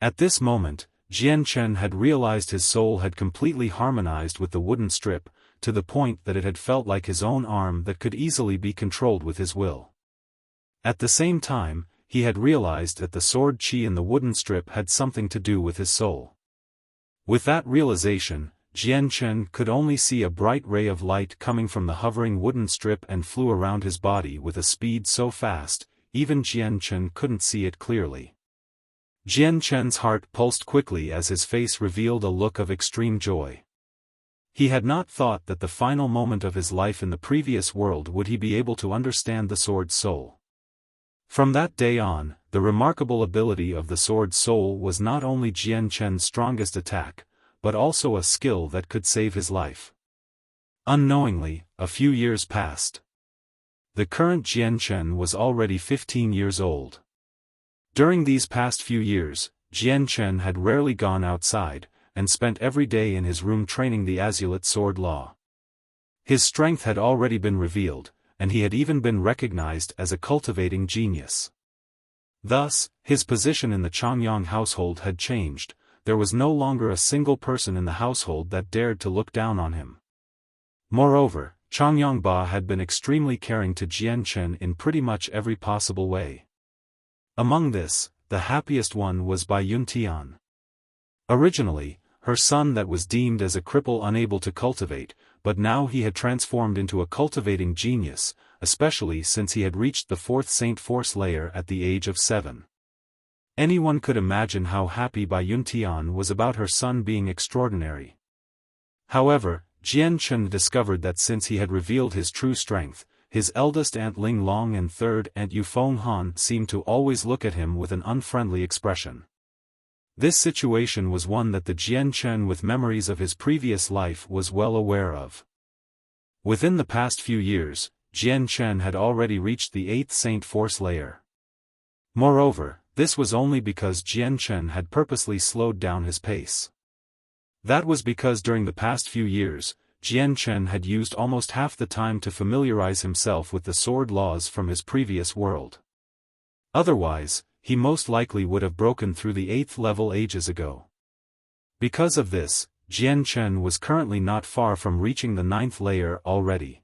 At this moment, Jian Chen had realized his soul had completely harmonized with the wooden strip, to the point that it had felt like his own arm that could easily be controlled with his will. At the same time, he had realized that the sword qi in the wooden strip had something to do with his soul. With that realization, Jian Chen could only see a bright ray of light coming from the hovering wooden strip and flew around his body with a speed so fast, even Jian Chen couldn't see it clearly. Jian Chen's heart pulsed quickly as his face revealed a look of extreme joy. He had not thought that the final moment of his life in the previous world would he be able to understand the sword's soul. From that day on, the remarkable ability of the sword's soul was not only Jian Chen's strongest attack, but also a skill that could save his life. Unknowingly, a few years passed. The current Jian Chen was already 15 years old. During these past few years, Jian Chen had rarely gone outside, and spent every day in his room training the Azulite sword law. His strength had already been revealed, and he had even been recognized as a cultivating genius. Thus, his position in the Changyang household had changed. There was no longer a single person in the household that dared to look down on him. Moreover, Changyang Ba had been extremely caring to Jian Chen in pretty much every possible way. Among this, the happiest one was Bai Yuntian. Originally, her son that was deemed as a cripple unable to cultivate, but now he had transformed into a cultivating genius, especially since he had reached the 4th Saint Force layer at the age of 7. Anyone could imagine how happy Bai Yuntian was about her son being extraordinary. However, Jian Chen discovered that since he had revealed his true strength, his eldest aunt Ling Long and third aunt Yufeng Han seemed to always look at him with an unfriendly expression. This situation was one that the Jian Chen with memories of his previous life was well aware of. Within the past few years, Jian Chen had already reached the 8th Saint Force layer. Moreover, this was only because Jian Chen had purposely slowed down his pace. That was because during the past few years, Jian Chen had used almost half the time to familiarize himself with the sword laws from his previous world. Otherwise, he most likely would have broken through the 8th level ages ago. Because of this, Jian Chen was currently not far from reaching the 9th layer already.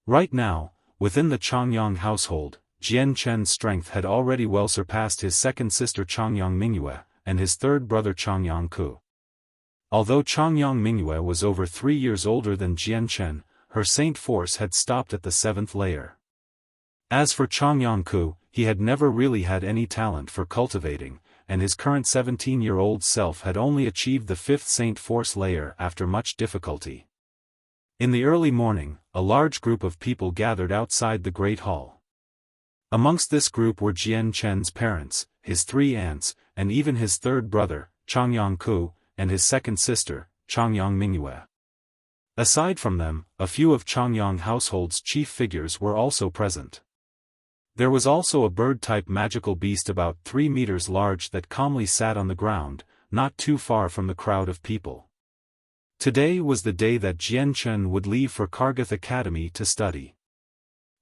Right now, within the Changyang household, Jian Chen's strength had already well surpassed his second sister Changyang Mingyue, and his third brother Changyang Ku. Although Changyang Mingyue was over 3 years older than Jian Chen, her saint force had stopped at the 7th layer. As for Changyang Ku, he had never really had any talent for cultivating, and his current 17-year-old self had only achieved the 5th Saint Force layer after much difficulty. In the early morning, a large group of people gathered outside the Great Hall. Amongst this group were Jian Chen's parents, his 3 aunts, and even his third brother, Changyang Ku, and his second sister, Changyang Mingyue. Aside from them, a few of Changyang household's chief figures were also present. There was also a bird-type magical beast about 3 meters large that calmly sat on the ground, not too far from the crowd of people. Today was the day that Jian Chen would leave for Kargath Academy to study.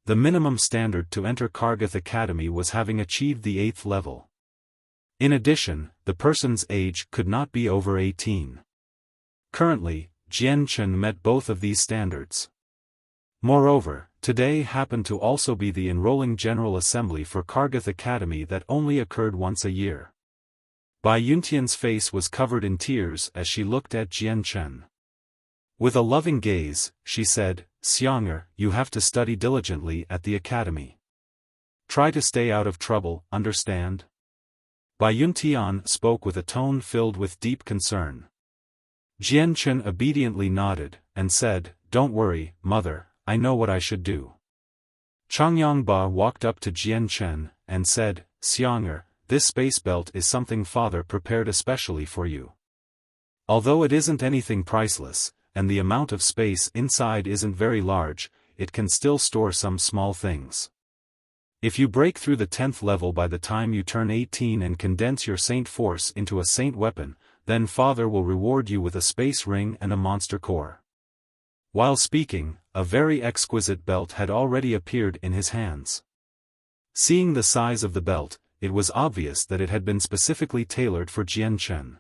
The minimum standard to enter Kargath Academy was having achieved the 8th level. In addition, the person's age could not be over 18. Currently, Jian Chen met both of these standards. Moreover, today happened to also be the enrolling General Assembly for Kargath Academy that only occurred once a year. Bai Yuntian's face was covered in tears as she looked at Jian Chen. With a loving gaze, she said, "Xiang'er, you have to study diligently at the academy. Try to stay out of trouble, understand?" Bai Yuntian spoke with a tone filled with deep concern. Jian Chen obediently nodded, and said, "Don't worry, mother, I know what I should do." Changyang Ba walked up to Jian Chen, and said, "Xiang'er, this space belt is something father prepared especially for you. Although it isn't anything priceless, and the amount of space inside isn't very large, it can still store some small things. If you break through the 10th level by the time you turn 18 and condense your saint force into a saint weapon, then father will reward you with a space ring and a monster core." While speaking, a very exquisite belt had already appeared in his hands. Seeing the size of the belt, it was obvious that it had been specifically tailored for Jian Chen.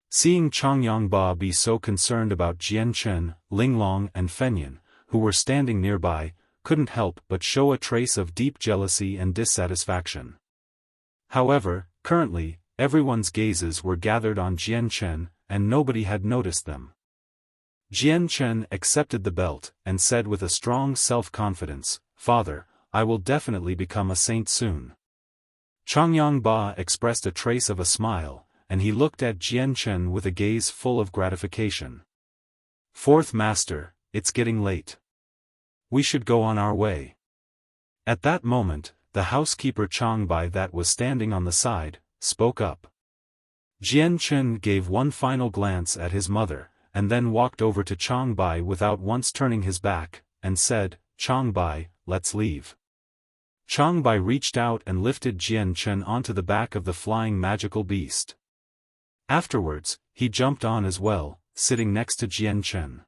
Seeing Changyang Ba be so concerned about Jian Chen, Linglong and Fenyan, who were standing nearby, couldn't help but show a trace of deep jealousy and dissatisfaction. However, currently, everyone's gazes were gathered on Jian Chen, and nobody had noticed them. Jian Chen accepted the belt, and said with a strong self-confidence, "Father, I will definitely become a saint soon." Changyang Ba expressed a trace of a smile, and he looked at Jian Chen with a gaze full of gratification. "Fourth Master, it's getting late. We should go on our way." At that moment, the housekeeper Chang Bai that was standing on the side, spoke up. Jian Chen gave one final glance at his mother, and then walked over to Chang Bai without once turning his back, and said, "Chang Bai, let's leave." Chang Bai reached out and lifted Jian Chen onto the back of the flying magical beast. Afterwards, he jumped on as well, sitting next to Jian Chen.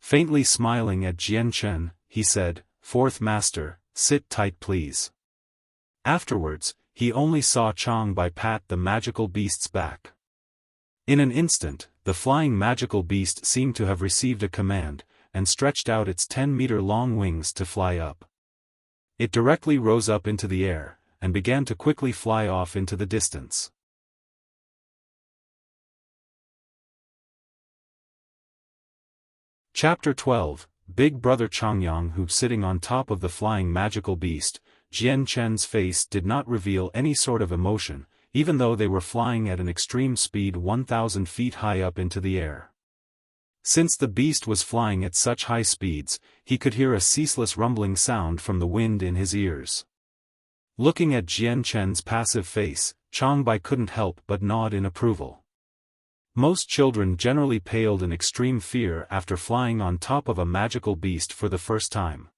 Faintly smiling at Jian Chen, he said, "Fourth master, sit tight please." Afterwards, he only saw Chang Bai pat the magical beast's back. In an instant, the flying magical beast seemed to have received a command, and stretched out its 10-meter-long wings to fly up. It directly rose up into the air, and began to quickly fly off into the distance. Chapter 12, Big Brother Changyang, who sitting on top of the flying magical beast. Jian Chen's face did not reveal any sort of emotion, even though they were flying at an extreme speed 1,000 feet high up into the air. Since the beast was flying at such high speeds, he could hear a ceaseless rumbling sound from the wind in his ears. Looking at Jian Chen's passive face, Chang Bai couldn't help but nod in approval. Most children generally paled in extreme fear after flying on top of a magical beast for the first time.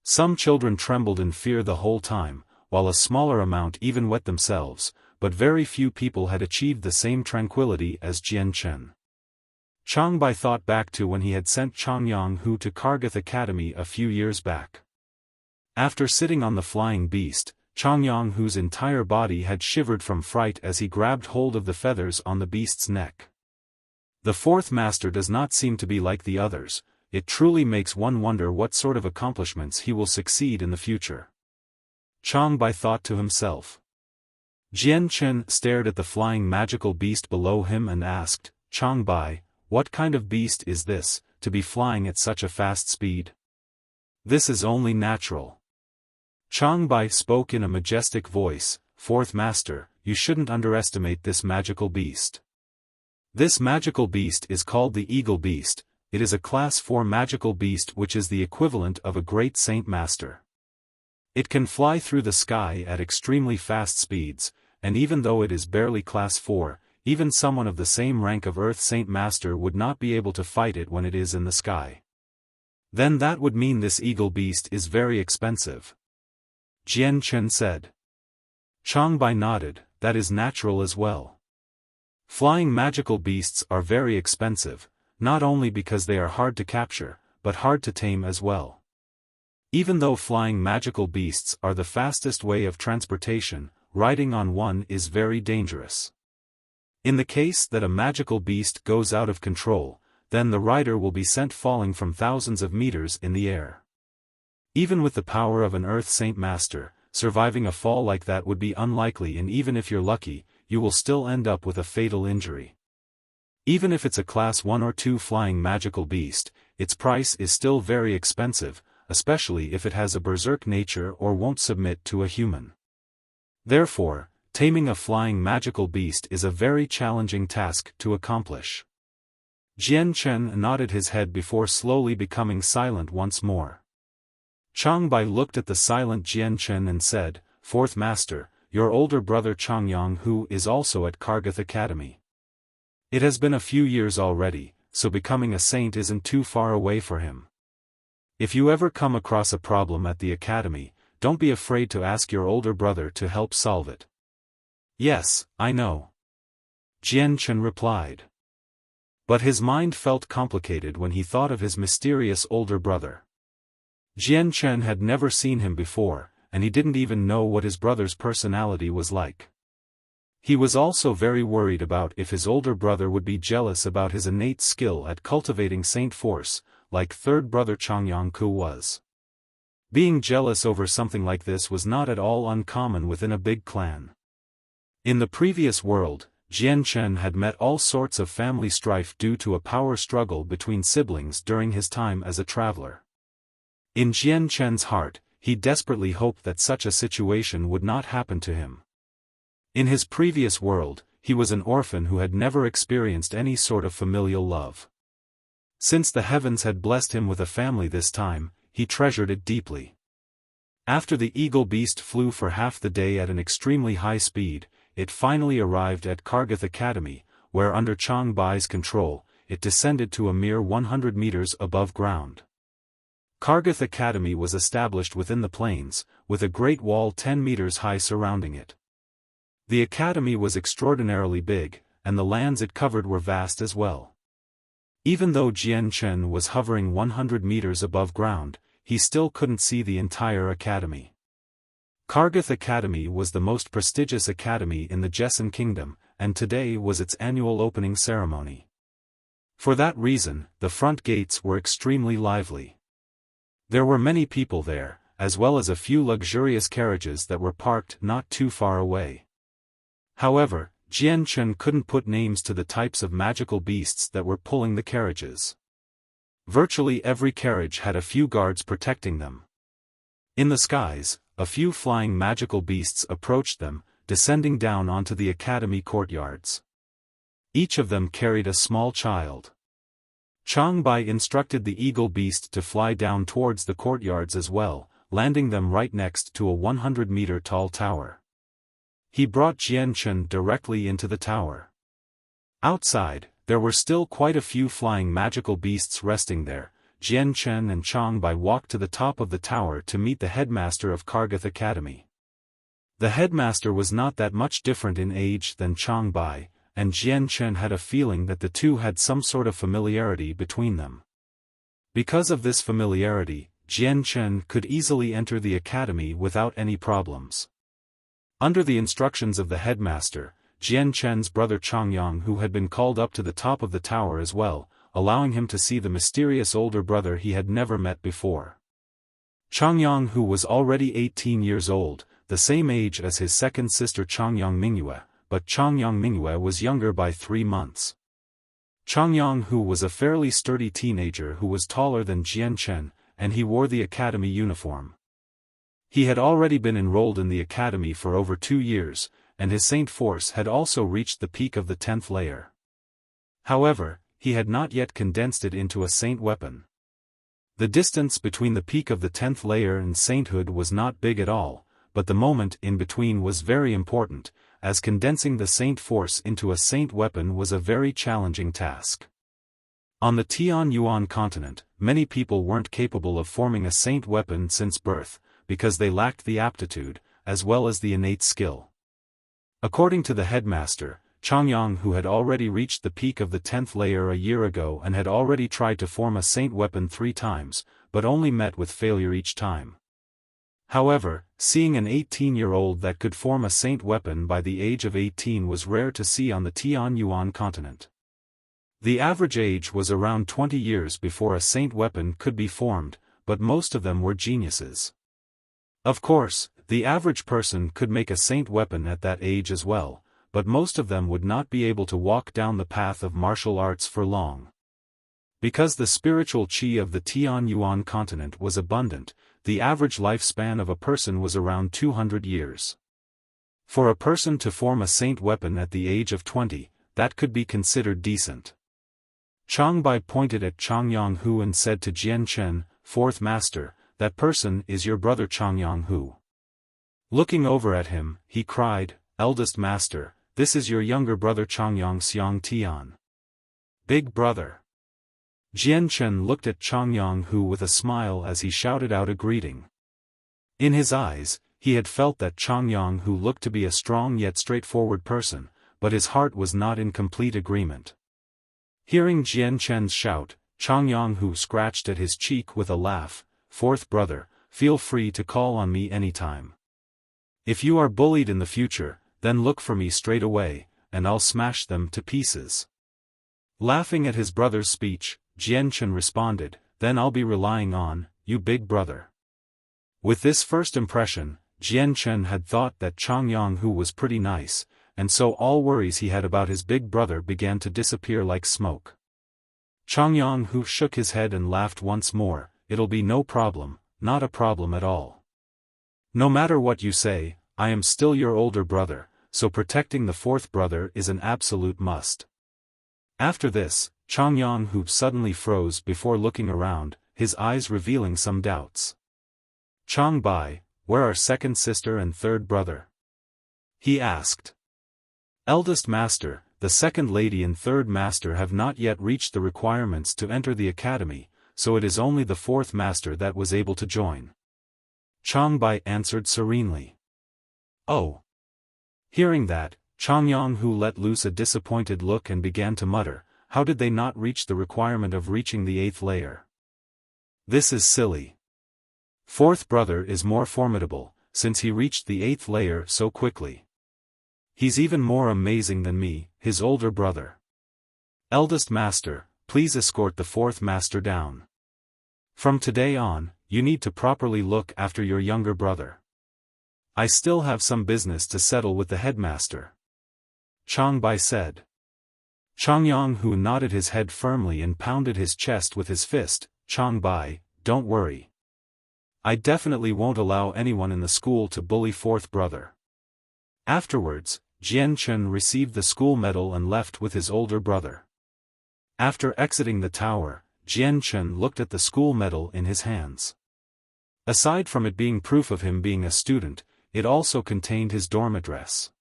Some children trembled in fear the whole time, while a smaller amount even wet themselves, but very few people had achieved the same tranquility as Jian Chen. Chang Bai thought back to when he had sent Changyang Hu to Kargath Academy a few years back. After sitting on the flying beast, Changyang Hu's entire body had shivered from fright as he grabbed hold of the feathers on the beast's neck. The fourth master does not seem to be like the others. It truly makes one wonder what sort of accomplishments he will succeed in the future. Chang Bai thought to himself. Jian Chen stared at the flying magical beast below him and asked, "Chang Bai, what kind of beast is this, to be flying at such a fast speed?" "This is only natural." Chang Bai spoke in a majestic voice, "Fourth master, you shouldn't underestimate this magical beast. This magical beast is called the Eagle Beast. It is a Class 4 magical beast which is the equivalent of a great Saint Master. It can fly through the sky at extremely fast speeds, and even though it is barely Class 4, even someone of the same rank of Earth Saint Master would not be able to fight it when it is in the sky. Then that would mean this Eagle Beast is very expensive," Jian Chen said. Chang Bai nodded, "That is natural as well. Flying magical beasts are very expensive, not only because they are hard to capture, but hard to tame as well. Even though flying magical beasts are the fastest way of transportation, riding on one is very dangerous. In the case that a magical beast goes out of control, then the rider will be sent falling from thousands of meters in the air. Even with the power of an Earth Saint Master, surviving a fall like that would be unlikely, and even if you're lucky, you will still end up with a fatal injury. Even if it's a Class 1 or 2 flying magical beast, its price is still very expensive, especially if it has a berserk nature or won't submit to a human. Therefore, taming a flying magical beast is a very challenging task to accomplish." Jian Chen nodded his head before slowly becoming silent once more. Chang Bai looked at the silent Jian Chen and said, "Fourth master, your older brother Changyang Hu is also at Kargath Academy. It has been a few years already, so becoming a saint isn't too far away for him. If you ever come across a problem at the academy, don't be afraid to ask your older brother to help solve it." "Yes, I know," Jian Chen replied. But his mind felt complicated when he thought of his mysterious older brother. Jian Chen had never seen him before, and he didn't even know what his brother's personality was like. He was also very worried about if his older brother would be jealous about his innate skill at cultivating saint force, like third brother Changyang Ku was. Being jealous over something like this was not at all uncommon within a big clan. In the previous world, Jian Chen had met all sorts of family strife due to a power struggle between siblings during his time as a traveler. In Jian Chen's heart, he desperately hoped that such a situation would not happen to him. In his previous world, he was an orphan who had never experienced any sort of familial love. Since the heavens had blessed him with a family this time, he treasured it deeply. After the Eagle Beast flew for half the day at an extremely high speed, it finally arrived at Kargath Academy, where under Chang Bai's control, it descended to a mere 100 meters above ground. Kargath Academy was established within the plains, with a great wall 10 meters high surrounding it. The academy was extraordinarily big, and the lands it covered were vast as well. Even though Jian Chen was hovering 100 meters above ground, he still couldn't see the entire academy. Kargath Academy was the most prestigious academy in the Jessen Kingdom, and today was its annual opening ceremony. For that reason, the front gates were extremely lively. There were many people there, as well as a few luxurious carriages that were parked not too far away. However, Jian Chen couldn't put names to the types of magical beasts that were pulling the carriages. Virtually every carriage had a few guards protecting them. In the skies, a few flying magical beasts approached them, descending down onto the academy courtyards. Each of them carried a small child. Chang Bai instructed the eagle beast to fly down towards the courtyards as well, landing them right next to a 100-meter tall tower. He brought Jian Chen directly into the tower. Outside, there were still quite a few flying magical beasts resting there. Jian Chen and Chang Bai walked to the top of the tower to meet the headmaster of Kargath Academy. The headmaster was not that much different in age than Chang Bai, and Jian Chen had a feeling that the two had some sort of familiarity between them. Because of this familiarity, Jian Chen could easily enter the academy without any problems. Under the instructions of the headmaster, Jian Chen's brother Changyang, who had been called up to the top of the tower as well, allowing him to see the mysterious older brother he had never met before. Changyang, who was already 18 years old, the same age as his second sister Changyang Mingyue, but Changyang Mingyue was younger by 3 months. Changyang, who was a fairly sturdy teenager who was taller than Jian Chen, and he wore the academy uniform. He had already been enrolled in the academy for over 2 years, and his saint force had also reached the peak of the 10th layer. However, he had not yet condensed it into a saint weapon. The distance between the peak of the 10th layer and sainthood was not big at all, but the moment in between was very important, as condensing the saint force into a saint weapon was a very challenging task. On the Tian Yuan continent, many people weren't capable of forming a saint weapon since birth, because they lacked the aptitude, as well as the innate skill. According to the headmaster, Changyang, who had already reached the peak of the 10th layer a year ago and had already tried to form a saint weapon 3 times, but only met with failure each time. However, seeing an 18-year-old that could form a saint weapon by the age of 18 was rare to see on the Tian Yuan continent. The average age was around 20 years before a saint weapon could be formed, but most of them were geniuses. Of course, the average person could make a saint weapon at that age as well, but most of them would not be able to walk down the path of martial arts for long. Because the spiritual qi of the Tian Yuan continent was abundant, the average lifespan of a person was around 200 years. For a person to form a saint weapon at the age of 20, that could be considered decent. Chang Bai pointed at Changyang Hu and said to Jian Chen, "Fourth master, that person is your brother Changyang Hu." Looking over at him, he cried, "Eldest master, this is your younger brother Changyang Xiang Tian." "Big brother." Jian Chen looked at Changyang Hu with a smile as he shouted out a greeting. In his eyes, he had felt that Changyang Hu looked to be a strong yet straightforward person, but his heart was not in complete agreement. Hearing Jian Chen's shout, Changyang Hu scratched at his cheek with a laugh. "Fourth brother, feel free to call on me anytime. If you are bullied in the future, then look for me straight away, and I'll smash them to pieces." Laughing at his brother's speech, Jian Chen responded, "Then I'll be relying on you, big brother." With this first impression, Jian Chen had thought that Changyang Hu was pretty nice, and so all worries he had about his big brother began to disappear like smoke. Changyang Hu shook his head and laughed once more. "It'll be no problem, not a problem at all. No matter what you say, I am still your older brother, so protecting the fourth brother is an absolute must." After this, Changyang Hu suddenly froze before looking around, his eyes revealing some doubts. "Chang Bai, where are second sister and third brother?" he asked. "Eldest master, the second lady and third master have not yet reached the requirements to enter the academy, so it is only the fourth master that was able to join. Changbai answered serenely. Oh. Hearing that, Changyang-hu let loose a disappointed look and began to mutter, how did they not reach the requirement of reaching the 8th layer? This is silly. Fourth brother is more formidable, since he reached the 8th layer so quickly. He's even more amazing than me, his older brother. Eldest master, please escort the fourth master down. From today on, you need to properly look after your younger brother. I still have some business to settle with the headmaster. Changbai said. Changyang-hu nodded his head firmly and pounded his chest with his fist. Changbai, don't worry. I definitely won't allow anyone in the school to bully fourth brother. Afterwards, Jian Chun received the school medal and left with his older brother. After exiting the tower, Jian Chun looked at the school medal in his hands. Aside from it being proof of him being a student, it also contained his dorm address.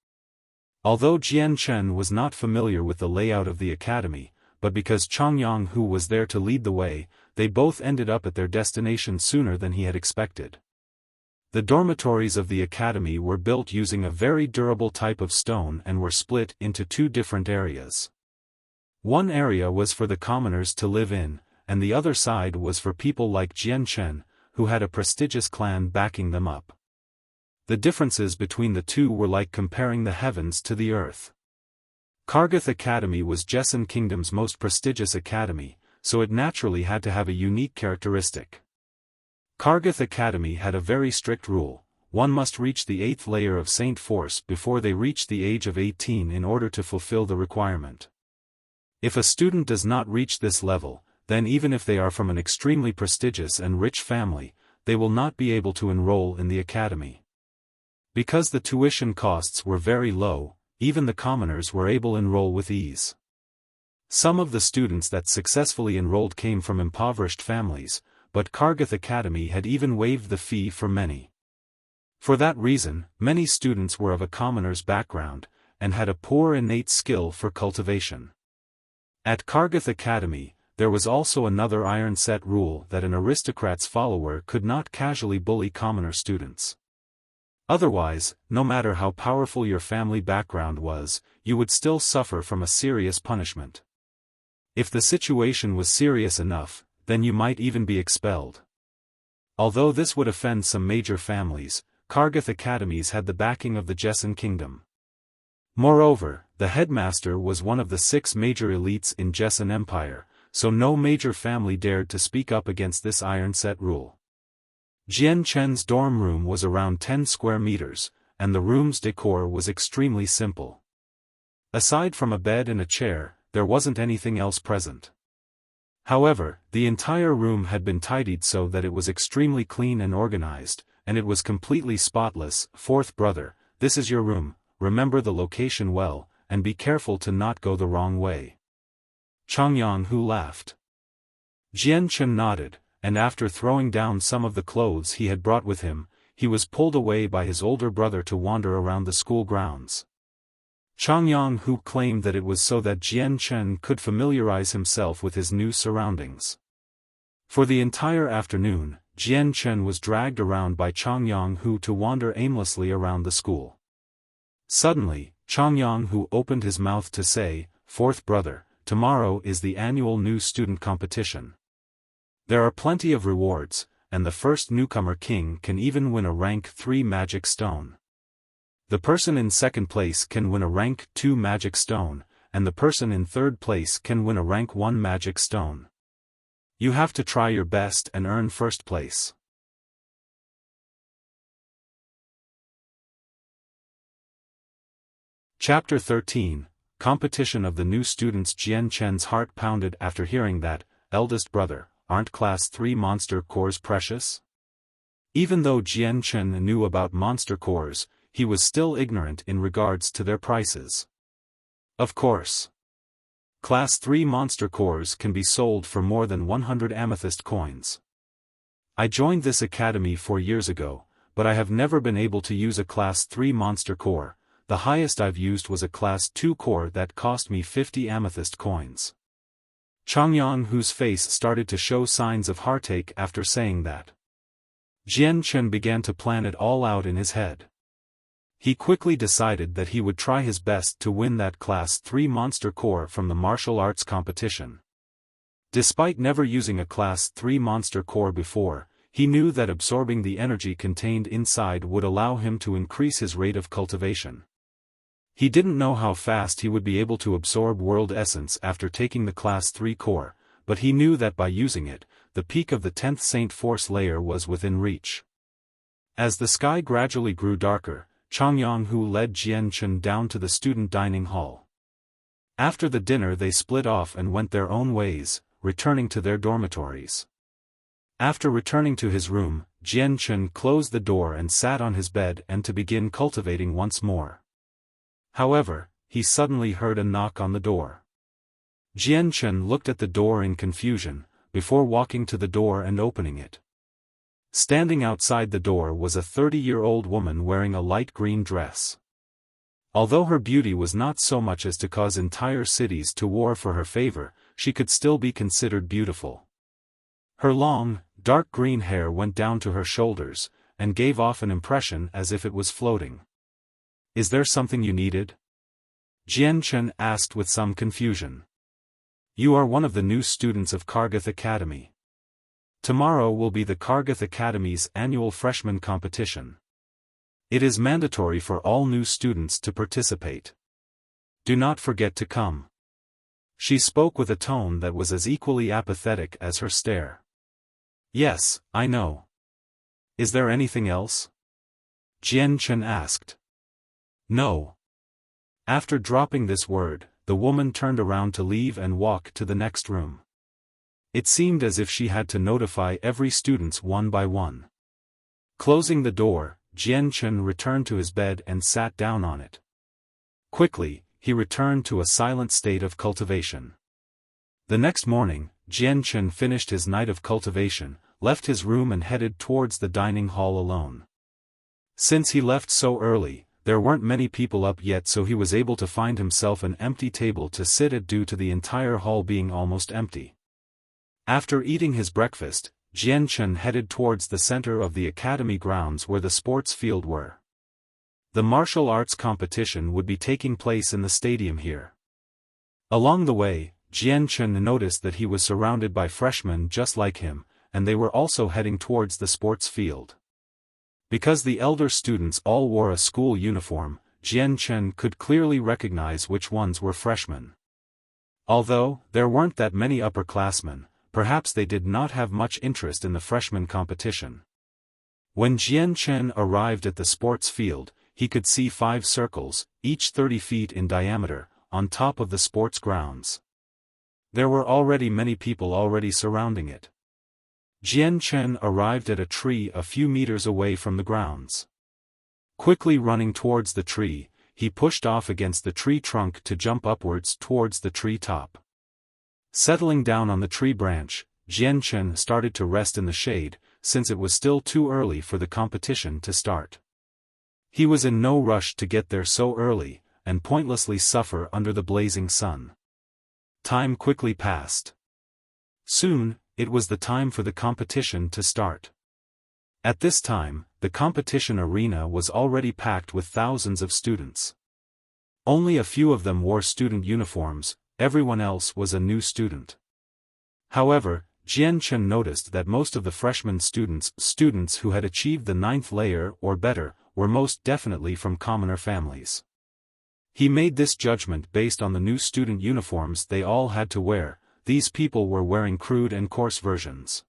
Although Jian Chun was not familiar with the layout of the academy, but because Changyang-hu was there to lead the way, they both ended up at their destination sooner than he had expected. The dormitories of the academy were built using a very durable type of stone and were split into two different areas. One area was for the commoners to live in, and the other side was for people like Jian Chun, who had a prestigious clan backing them up. The differences between the two were like comparing the heavens to the earth. Kargath Academy was Jesson Kingdom's most prestigious academy, so it naturally had to have a unique characteristic. Kargath Academy had a very strict rule: one must reach the 8th layer of Saint Force before they reach the age of 18 in order to fulfill the requirement. If a student does not reach this level, then even if they are from an extremely prestigious and rich family, they will not be able to enroll in the academy. Because the tuition costs were very low, even the commoners were able to enroll with ease. Some of the students that successfully enrolled came from impoverished families, but Kargath Academy had even waived the fee for many. For that reason, many students were of a commoner's background, and had a poor innate skill for cultivation. At Kargath Academy, there was also another iron-set rule that an aristocrat's follower could not casually bully commoner students. Otherwise, no matter how powerful your family background was, you would still suffer from a serious punishment. If the situation was serious enough, then you might even be expelled. Although this would offend some major families, Kargath Academies had the backing of the Jesson Kingdom. Moreover, the headmaster was one of the 6 major elites in Jesson Empire, so no major family dared to speak up against this iron-set rule. Jian Chen's dorm room was around 10 square meters, and the room's decor was extremely simple. Aside from a bed and a chair, there wasn't anything else present. However, the entire room had been tidied so that it was extremely clean and organized, and it was completely spotless. Fourth brother, this is your room, remember the location well, and be careful to not go the wrong way. Changyang-hu laughed. Jian Chen nodded, and after throwing down some of the clothes he had brought with him, he was pulled away by his older brother to wander around the school grounds. Changyang-hu claimed that it was so that Jian Chen could familiarize himself with his new surroundings. For the entire afternoon, Jian Chen was dragged around by Changyang-hu to wander aimlessly around the school. Suddenly, Changyang-hu opened his mouth to say, "Fourth brother, tomorrow is the annual new student competition. There are plenty of rewards, and the first newcomer king can even win a rank 3 magic stone. The person in second place can win a rank 2 magic stone, and the person in third place can win a rank 1 magic stone. You have to try your best and earn first place." Chapter 13, Competition of the New Students. Jian Chen's heart pounded after hearing that. Eldest brother, aren't Class 3 monster cores precious? Even though Jian Chen knew about monster cores, he was still ignorant in regards to their prices. Of course. Class 3 monster cores can be sold for more than 100 amethyst coins. I joined this academy 4 years ago, but I have never been able to use a Class 3 monster core. The highest I've used was a Class 2 core that cost me 50 amethyst coins. Changyang, whose face started to show signs of heartache after saying that. Jian Chen began to plan it all out in his head. He quickly decided that he would try his best to win that Class 3 monster core from the martial arts competition. Despite never using a Class 3 monster core before, he knew that absorbing the energy contained inside would allow him to increase his rate of cultivation. He didn't know how fast he would be able to absorb world essence after taking the Class 3 core, but he knew that by using it, the peak of the 10th Saint Force layer was within reach. As the sky gradually grew darker, Changyang led Jian Chen down to the student dining hall. After the dinner they split off and went their own ways, returning to their dormitories. After returning to his room, Jian Chen closed the door and sat on his bed and to begin cultivating once more. However, he suddenly heard a knock on the door. Jian Chen looked at the door in confusion, before walking to the door and opening it. Standing outside the door was a 30-year-old woman wearing a light green dress. Although her beauty was not so much as to cause entire cities to war for her favor, she could still be considered beautiful. Her long, dark green hair went down to her shoulders, and gave off an impression as if it was floating. "Is there something you needed?" Jian Chen asked with some confusion. "You are one of the new students of Kargath Academy. Tomorrow will be the Kargath Academy's annual freshman competition. It is mandatory for all new students to participate. Do not forget to come." She spoke with a tone that was as equally apathetic as her stare. "Yes, I know. Is there anything else?" Jian Chen asked. "No." After dropping this word, the woman turned around to leave and walk to the next room. It seemed as if she had to notify every student one by one. Closing the door, Jian Chen returned to his bed and sat down on it. Quickly, he returned to a silent state of cultivation. The next morning, Jian Chen finished his night of cultivation, left his room and headed towards the dining hall alone. Since he left so early, there weren't many people up yet, so he was able to find himself an empty table to sit at due to the entire hall being almost empty. After eating his breakfast, Jian Chen headed towards the center of the academy grounds where the sports field were. The martial arts competition would be taking place in the stadium here. Along the way, Jian Chen noticed that he was surrounded by freshmen just like him, and they were also heading towards the sports field. Because the elder students all wore a school uniform, Jian Chen could clearly recognize which ones were freshmen. Although there weren't that many upperclassmen, perhaps they did not have much interest in the freshman competition. When Jian Chen arrived at the sports field, he could see 5 circles, each 30 feet in diameter, on top of the sports grounds. There were already many people already surrounding it. Jian Chen arrived at a tree a few meters away from the grounds. Quickly running towards the tree, he pushed off against the tree trunk to jump upwards towards the tree top. Settling down on the tree branch, Jian Chen started to rest in the shade, since it was still too early for the competition to start. He was in no rush to get there so early, and pointlessly suffer under the blazing sun. Time quickly passed. Soon, it was the time for the competition to start. At this time, the competition arena was already packed with thousands of students. Only a few of them wore student uniforms, everyone else was a new student. However, Jian Chen noticed that most of the freshman students who had achieved the 9th layer or better, were most definitely from commoner families. He made this judgment based on the new student uniforms they all had to wear. These people were wearing crude and coarse versions.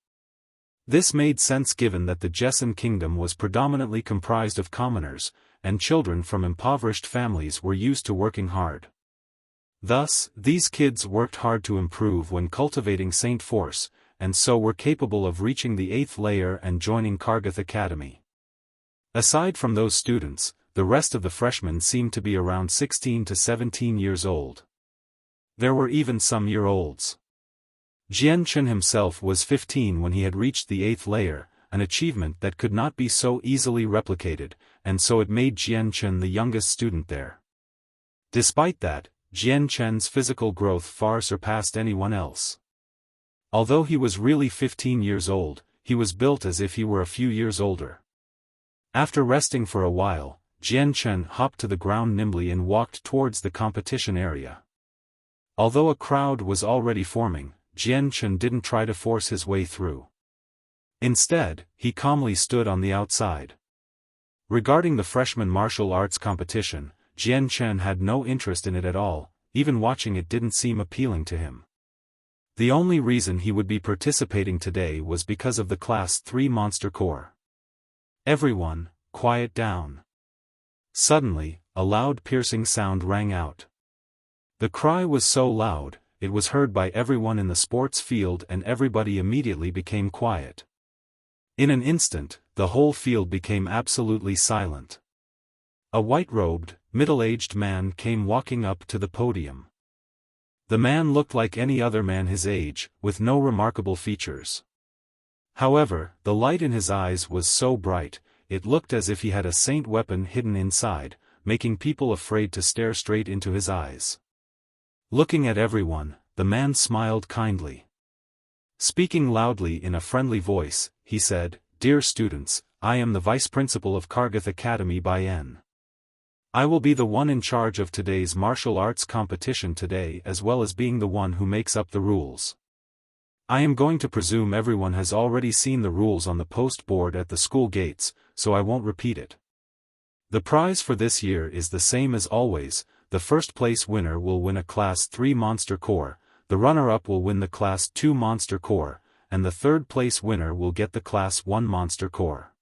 This made sense given that the Jessan kingdom was predominantly comprised of commoners, and children from impoverished families were used to working hard. Thus, these kids worked hard to improve when cultivating Saint Force, and so were capable of reaching the 8th layer and joining Kargath Academy. Aside from those students, the rest of the freshmen seemed to be around 16 to 17 years old. There were even some year-olds. Jian Chen himself was 15 when he had reached the 8th layer, an achievement that could not be so easily replicated, and so it made Jian Chen the youngest student there. Despite that, Jian Chen's physical growth far surpassed anyone else. Although he was really 15 years old, he was built as if he were a few years older. After resting for a while, Jian Chen hopped to the ground nimbly and walked towards the competition area. Although a crowd was already forming, Jian Chen didn't try to force his way through. Instead, he calmly stood on the outside. Regarding the freshman martial arts competition, Jian Chen had no interest in it at all, even watching it didn't seem appealing to him. The only reason he would be participating today was because of the Class 3 Monster Corps. Everyone, quiet down. Suddenly, a loud piercing sound rang out. The cry was so loud, it was heard by everyone in the sports field and everybody immediately became quiet. In an instant, the whole field became absolutely silent. A white-robed, middle-aged man came walking up to the podium. The man looked like any other man his age, with no remarkable features. However, the light in his eyes was so bright, it looked as if he had a saint weapon hidden inside, making people afraid to stare straight into his eyes. Looking at everyone, the man smiled kindly. Speaking loudly in a friendly voice, he said, "Dear students, I am the vice principal of Kargath Academy by N. I will be the one in charge of today's martial arts competition today as well as being the one who makes up the rules. I am going to presume everyone has already seen the rules on the post board at the school gates, so I won't repeat it. The prize for this year is the same as always. The first place winner will win a Class 3 Monster Corps, the runner-up will win the Class 2 Monster Corps, and the third place winner will get the Class 1 Monster Corps.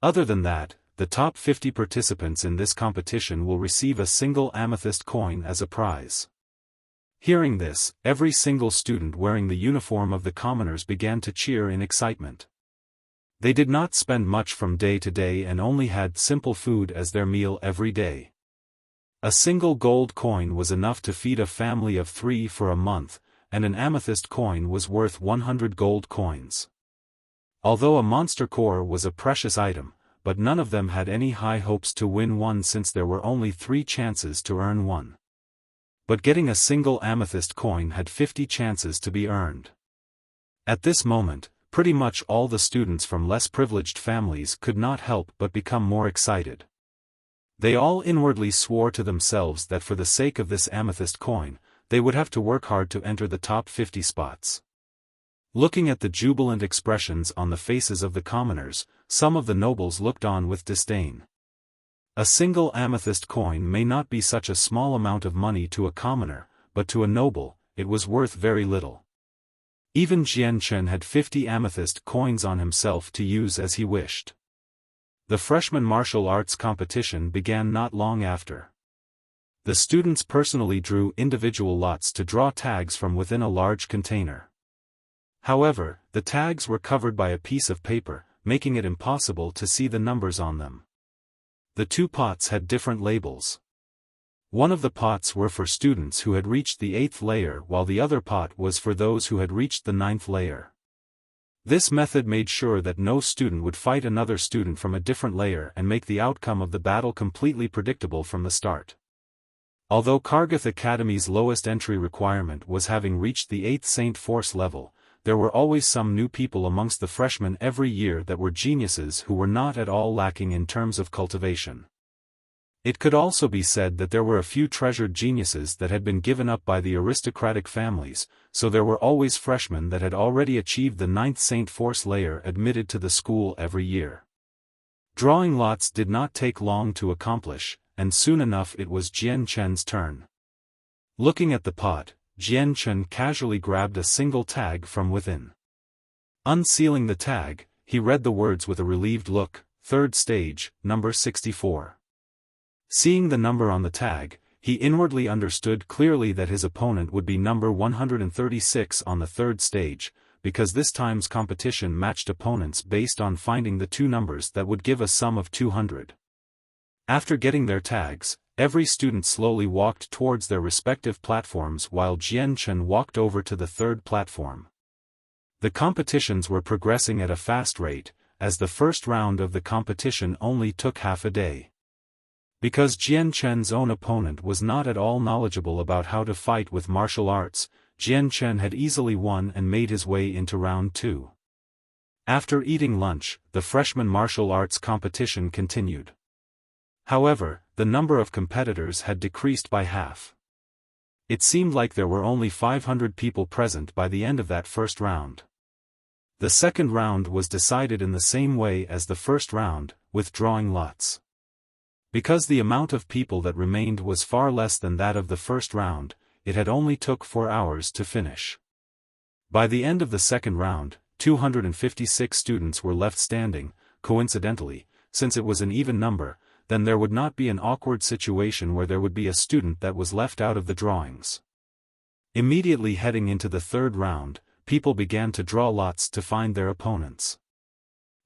Other than that, the top 50 participants in this competition will receive a single amethyst coin as a prize." Hearing this, every single student wearing the uniform of the commoners began to cheer in excitement. They did not spend much from day to day and only had simple food as their meal every day. A single gold coin was enough to feed a family of 3 for a month, and an amethyst coin was worth 100 gold coins. Although a monster core was a precious item, but none of them had any high hopes to win one since there were only 3 chances to earn one. But getting a single amethyst coin had 50 chances to be earned. At this moment, pretty much all the students from less privileged families could not help but become more excited. They all inwardly swore to themselves that for the sake of this amethyst coin, they would have to work hard to enter the top 50 spots. Looking at the jubilant expressions on the faces of the commoners, some of the nobles looked on with disdain. A single amethyst coin may not be such a small amount of money to a commoner, but to a noble, it was worth very little. Even Jian Chen had 50 amethyst coins on himself to use as he wished. The freshman martial arts competition began not long after. The students personally drew individual lots to draw tags from within a large container. However, the tags were covered by a piece of paper, making it impossible to see the numbers on them. The 2 pots had different labels. One of the pots were for students who had reached the 8th layer while the other pot was for those who had reached the 9th layer. This method made sure that no student would fight another student from a different layer and make the outcome of the battle completely predictable from the start. Although Kargath Academy's lowest entry requirement was having reached the 8th Saint Force level, there were always some new people amongst the freshmen every year that were geniuses who were not at all lacking in terms of cultivation. It could also be said that there were a few treasured geniuses that had been given up by the aristocratic families, so there were always freshmen that had already achieved the 9th Saint Force layer admitted to the school every year. Drawing lots did not take long to accomplish, and soon enough it was Jian Chen's turn. Looking at the pot, Jian Chen casually grabbed a single tag from within. Unsealing the tag, he read the words with a relieved look, 3rd stage, number 64. Seeing the number on the tag, he inwardly understood clearly that his opponent would be number 136 on the 3rd stage, because this time's competition matched opponents based on finding the 2 numbers that would give a sum of 200. After getting their tags, every student slowly walked towards their respective platforms while Jian Chen walked over to the 3rd platform. The competitions were progressing at a fast rate, as the first round of the competition only took half a day. Because Jian Chen's own opponent was not at all knowledgeable about how to fight with martial arts, Jian Chen had easily won and made his way into round 2. After eating lunch, the freshman martial arts competition continued. However, the number of competitors had decreased by half. It seemed like there were only 500 people present by the end of that first round. The second round was decided in the same way as the first round, with drawing lots. Because the amount of people that remained was far less than that of the first round, it had only took 4 hours to finish. By the end of the second round, 256 students were left standing. Coincidentally, since it was an even number, then there would not be an awkward situation where there would be a student that was left out of the drawings. Immediately heading into the third round, people began to draw lots to find their opponents.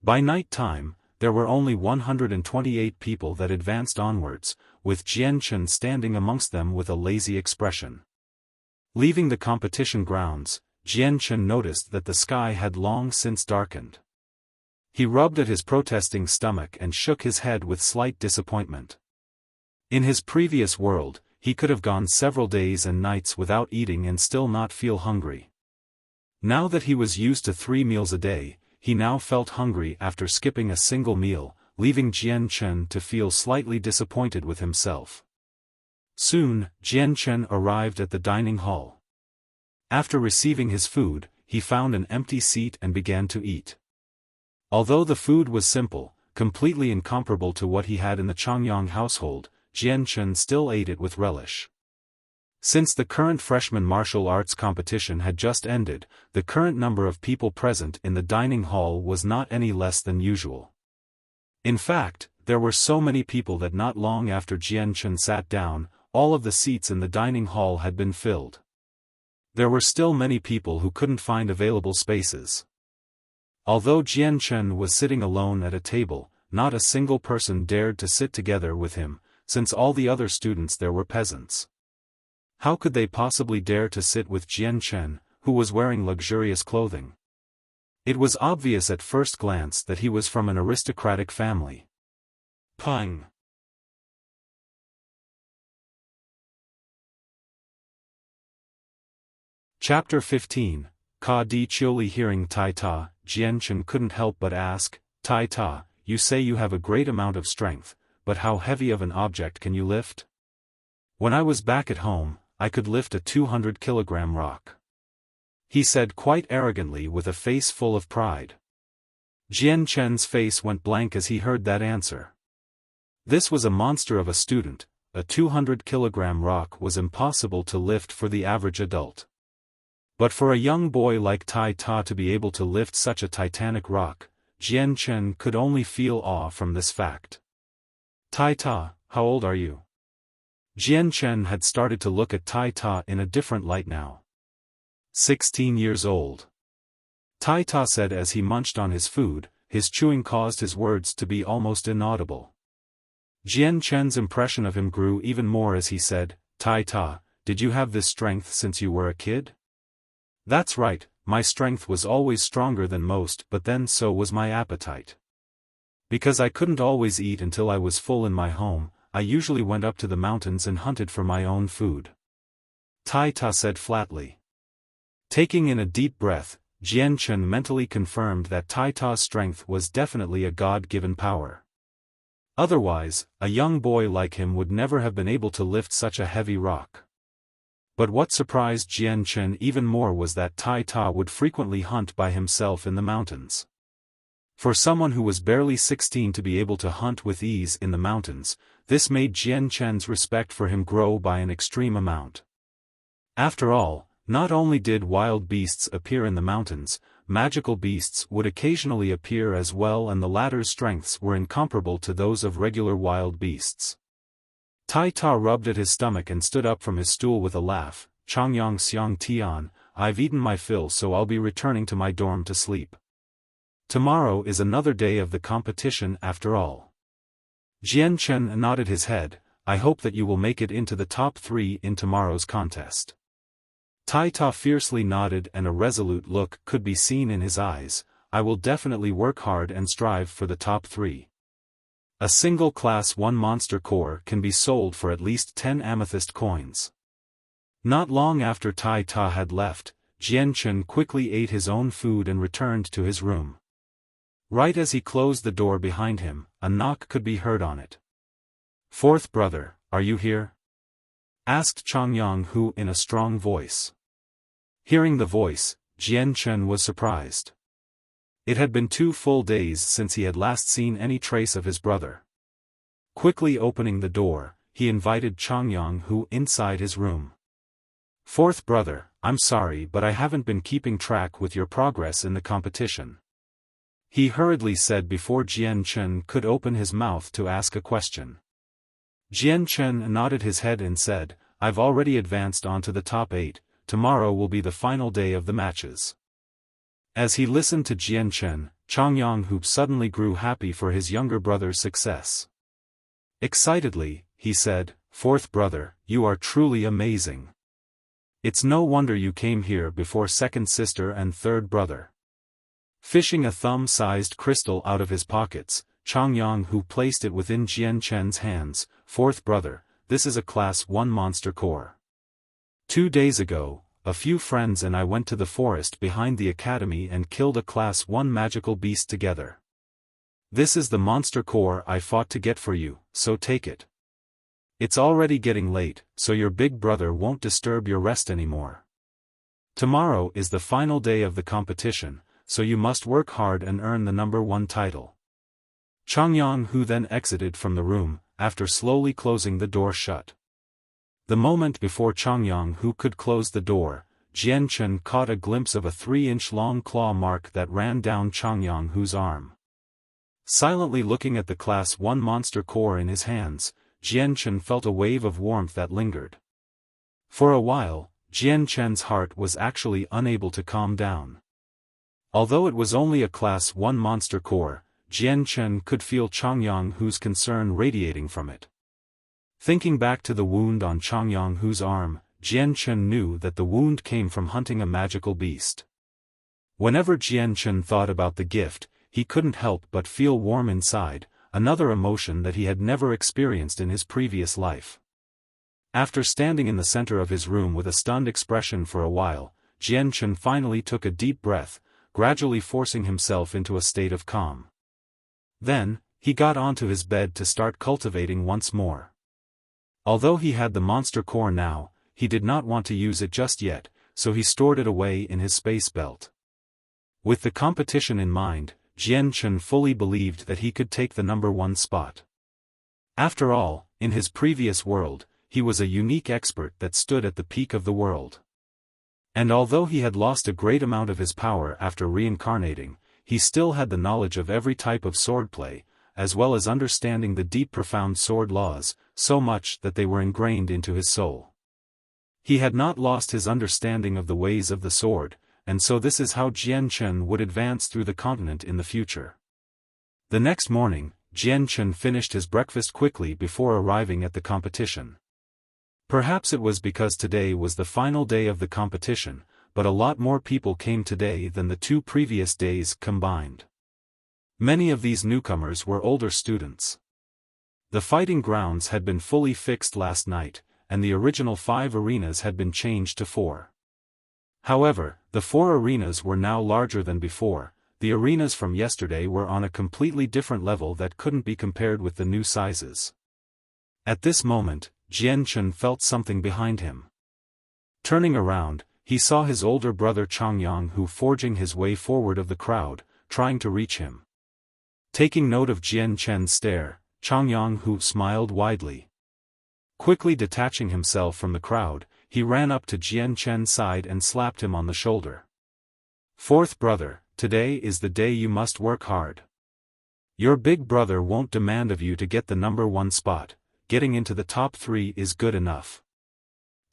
By night time, there were only 128 people that advanced onwards, with Jian Chen standing amongst them with a lazy expression. Leaving the competition grounds, Jian Chen noticed that the sky had long since darkened. He rubbed at his protesting stomach and shook his head with slight disappointment. In his previous world, he could have gone several days and nights without eating and still not feel hungry. Now that he was used to 3 meals a day, he now felt hungry after skipping a single meal, leaving Jian Chen to feel slightly disappointed with himself. Soon, Jian Chen arrived at the dining hall. After receiving his food, he found an empty seat and began to eat. Although the food was simple, completely incomparable to what he had in the Changyang household, Jian Chen still ate it with relish. Since the current freshman martial arts competition had just ended, the current number of people present in the dining hall was not any less than usual. In fact, there were so many people that not long after Jian Chen sat down, all of the seats in the dining hall had been filled. There were still many people who couldn't find available spaces. Although Jian Chen was sitting alone at a table, not a single person dared to sit together with him, since all the other students there were peasants. How could they possibly dare to sit with Jian Chen, who was wearing luxurious clothing? It was obvious at first glance that he was from an aristocratic family. Pang! Chapter 15, Ka Di Chioli. Hearing Tai Ta, Jian Chen couldn't help but ask, Tai Ta, you say you have a great amount of strength, but how heavy of an object can you lift? When I was back at home, I could lift a 200-kilogram rock. He said quite arrogantly with a face full of pride. Jian Chen's face went blank as he heard that answer. This was a monster of a student. A 200-kilogram rock was impossible to lift for the average adult. But for a young boy like Tai Ta to be able to lift such a titanic rock, Jian Chen could only feel awe from this fact. Tai Ta, how old are you? Jian Chen had started to look at Tai Ta in a different light now. 16 years old. Tai Ta said as he munched on his food. His chewing caused his words to be almost inaudible. Jian Chen's impression of him grew even more as he said, Tai Ta, did you have this strength since you were a kid? That's right, my strength was always stronger than most, but then so was my appetite. Because I couldn't always eat until I was full in my home, I usually went up to the mountains and hunted for my own food. Tai Ta said flatly. Taking in a deep breath, Jian Chen mentally confirmed that Tai Ta's strength was definitely a God-given power. Otherwise, a young boy like him would never have been able to lift such a heavy rock. But what surprised Jian Chen even more was that Tai Ta would frequently hunt by himself in the mountains. For someone who was barely 16 to be able to hunt with ease in the mountains, this made Jian Chen's respect for him grow by an extreme amount. After all, not only did wild beasts appear in the mountains, magical beasts would occasionally appear as well, and the latter's strengths were incomparable to those of regular wild beasts. Tai Ta rubbed at his stomach and stood up from his stool with a laugh. Changyang Xiang Tian, I've eaten my fill, so I'll be returning to my dorm to sleep. Tomorrow is another day of the competition after all. Jian Chen nodded his head. I hope that you will make it into the top 3 in tomorrow's contest. Tai Ta fiercely nodded, and a resolute look could be seen in his eyes. I will definitely work hard and strive for the top 3. A single Class 1 monster core can be sold for at least 10 amethyst coins. Not long after Tai Ta had left, Jian Chen quickly ate his own food and returned to his room. Right as he closed the door behind him, a knock could be heard on it. "Fourth brother, are you here?" asked Changyang Hu in a strong voice. Hearing the voice, Jian Chen was surprised. It had been 2 full days since he had last seen any trace of his brother. Quickly opening the door, he invited Changyang Hu inside his room. "Fourth brother, I'm sorry but I haven't been keeping track with your progress in the competition," he hurriedly said before Jian Chen could open his mouth to ask a question. Jian Chen nodded his head and said, "I've already advanced on to the top 8, tomorrow will be the final day of the matches." As he listened to Jian Chen, Changyang Hu suddenly grew happy for his younger brother's success. Excitedly, he said, "Fourth brother, you are truly amazing. It's no wonder you came here before second sister and third brother." Fishing a thumb-sized crystal out of his pockets, Changyang Hu placed it within Jian Chen's hands. "Fourth brother, this is a Class 1 monster core. 2 days ago, a few friends and I went to the forest behind the academy and killed a Class 1 magical beast together. This is the monster core I fought to get for you, so take it. It's already getting late, so your big brother won't disturb your rest anymore. Tomorrow is the final day of the competition, so you must work hard and earn the number 1 title." Changyang Hu then exited from the room, after slowly closing the door shut. The moment before Changyang Hu could close the door, Jian Chen caught a glimpse of a 3-inch-long claw mark that ran down Changyang Hu's arm. Silently looking at the Class 1 monster core in his hands, Jian Chen felt a wave of warmth that lingered. For a while, Jian Chen's heart was actually unable to calm down. Although it was only a Class 1 monster core, Jian Chen could feel Changyang Hu's concern radiating from it. Thinking back to the wound on Changyang Hu's arm, Jian Chen knew that the wound came from hunting a magical beast. Whenever Jian Chen thought about the gift, he couldn't help but feel warm inside, another emotion that he had never experienced in his previous life. After standing in the center of his room with a stunned expression for a while, Jian Chen finally took a deep breath, gradually forcing himself into a state of calm. Then, he got onto his bed to start cultivating once more. Although he had the monster core now, he did not want to use it just yet, so he stored it away in his space belt. With the competition in mind, Jian Chen fully believed that he could take the number 1 spot. After all, in his previous world, he was a unique expert that stood at the peak of the world. And although he had lost a great amount of his power after reincarnating, he still had the knowledge of every type of swordplay, as well as understanding the deep profound sword laws, so much that they were ingrained into his soul. He had not lost his understanding of the ways of the sword, and so this is how Jian Chen would advance through the continent in the future. The next morning, Jian Chen finished his breakfast quickly before arriving at the competition. Perhaps it was because today was the final day of the competition, but a lot more people came today than the 2 previous days combined. Many of these newcomers were older students. The fighting grounds had been fully fixed last night, and the original 5 arenas had been changed to 4. However, the 4 arenas were now larger than before. The arenas from yesterday were on a completely different level that couldn't be compared with the new sizes. At this moment, Jian Chen felt something behind him. Turning around, he saw his older brother Changyang Hu forging his way forward of the crowd, trying to reach him. Taking note of Jian Chen's stare, Changyang Hu smiled widely. Quickly detaching himself from the crowd, he ran up to Jian Chen's side and slapped him on the shoulder. "Fourth brother, today is the day you must work hard. Your big brother won't demand of you to get the number 1 spot, getting into the top 3 is good enough."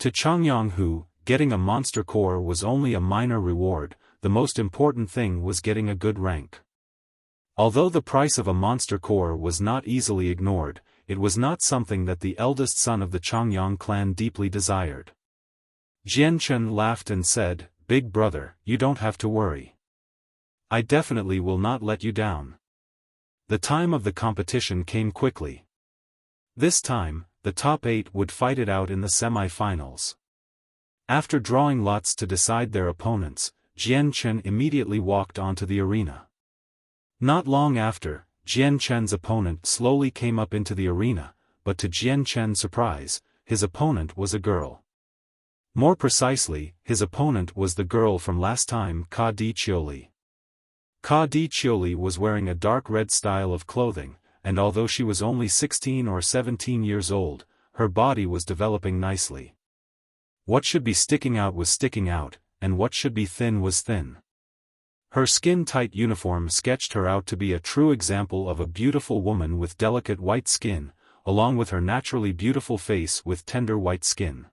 To Changyang Hu, getting a monster core was only a minor reward, the most important thing was getting a good rank. Although the price of a monster core was not easily ignored, it was not something that the eldest son of the Changyang clan deeply desired. Jian Chen laughed and said, "Big brother, you don't have to worry. I definitely will not let you down." The time of the competition came quickly. This time, the top 8 would fight it out in the semi-finals. After drawing lots to decide their opponents, Jian Chen immediately walked onto the arena. Not long after, Jian Chen's opponent slowly came up into the arena, but to Jian Chen's surprise, his opponent was a girl. More precisely, his opponent was the girl from last time, Ka Di Chioli. Ka Di Chioli was wearing a dark red style of clothing, and although she was only 16 or 17 years old, her body was developing nicely. What should be sticking out was sticking out, and what should be thin was thin. Her skin-tight uniform sketched her out to be a true example of a beautiful woman with delicate white skin, along with her naturally beautiful face with tender white skin.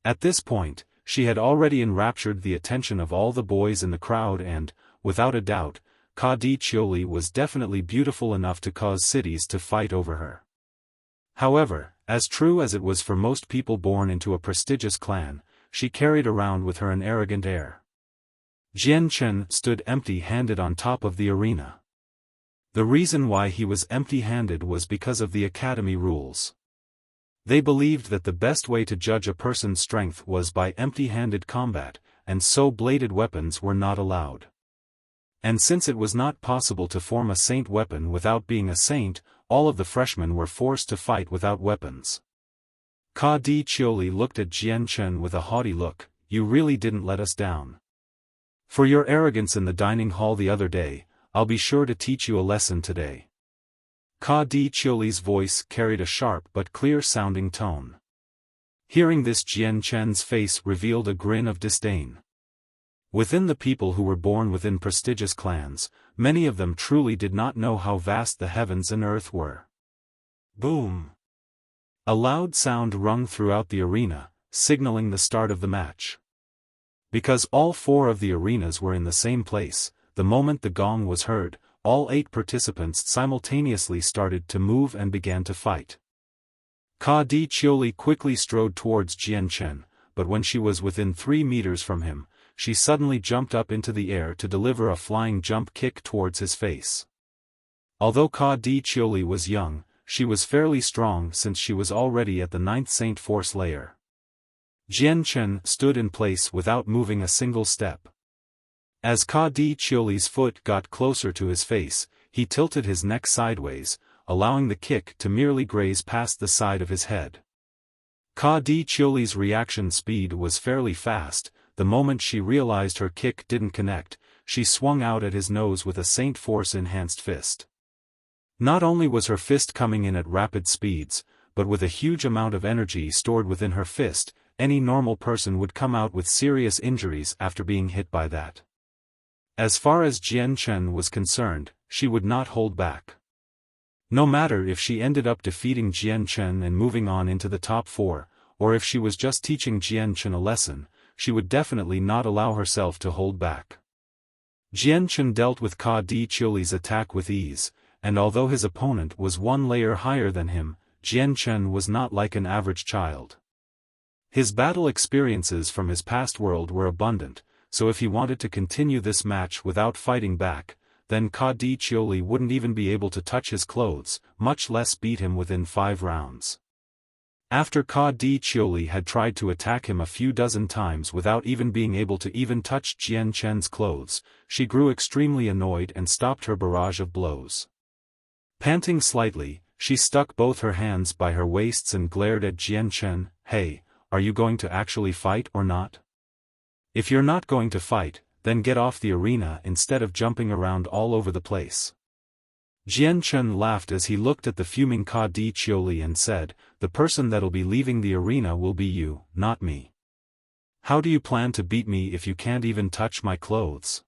At this point, she had already enraptured the attention of all the boys in the crowd and, without a doubt, Ka Di Chioli was definitely beautiful enough to cause cities to fight over her. However, as true as it was for most people born into a prestigious clan, she carried around with her an arrogant air. Jian Chen stood empty-handed on top of the arena. The reason why he was empty-handed was because of the academy rules. They believed that the best way to judge a person's strength was by empty-handed combat, and so bladed weapons were not allowed. And since it was not possible to form a saint weapon without being a saint, all of the freshmen were forced to fight without weapons. Ka Di Chioli looked at Jian Chen with a haughty look. "You really didn't let us down. For your arrogance in the dining hall the other day, I'll be sure to teach you a lesson today." Ka Di Chioli's voice carried a sharp but clear-sounding tone. Hearing this, Jian Chen's face revealed a grin of disdain. Within the people who were born within prestigious clans, many of them truly did not know how vast the heavens and earth were. Boom! A loud sound rung throughout the arena, signaling the start of the match. Because all four of the arenas were in the same place, the moment the gong was heard, all 8 participants simultaneously started to move and began to fight. Ka Di Chioli quickly strode towards Jian Chen, but when she was within 3 meters from him, she suddenly jumped up into the air to deliver a flying jump kick towards his face. Although Ka Di Chioli was young, she was fairly strong since she was already at the 9th Saint Force layer. Jian Chen stood in place without moving a single step. As Ka Di Chioli's foot got closer to his face, he tilted his neck sideways, allowing the kick to merely graze past the side of his head. Ka Di Chioli's reaction speed was fairly fast. The moment she realized her kick didn't connect, she swung out at his nose with a Saint Force enhanced fist. Not only was her fist coming in at rapid speeds, but with a huge amount of energy stored within her fist, any normal person would come out with serious injuries after being hit by that. As far as Jian Chen was concerned, she would not hold back. No matter if she ended up defeating Jian Chen and moving on into the top 4, or if she was just teaching Jian Chen a lesson, she would definitely not allow herself to hold back. Jian Chen dealt with Ka Di Chioli's attack with ease, and although his opponent was 1 layer higher than him, Jian Chen was not like an average child. His battle experiences from his past world were abundant, so if he wanted to continue this match without fighting back, then Ka Di Chioli wouldn't even be able to touch his clothes, much less beat him within 5 rounds. After Ka Di Chioli had tried to attack him a few dozen times without even being able to even touch Jian Chen's clothes, she grew extremely annoyed and stopped her barrage of blows. Panting slightly, she stuck both her hands by her waists and glared at Jian Chen. "Hey, are you going to actually fight or not? If you're not going to fight, then get off the arena instead of jumping around all over the place." Jian Chen laughed as he looked at the fuming Ka Di Chioli and said, "The person that'll be leaving the arena will be you, not me. How do you plan to beat me if you can't even touch my clothes?"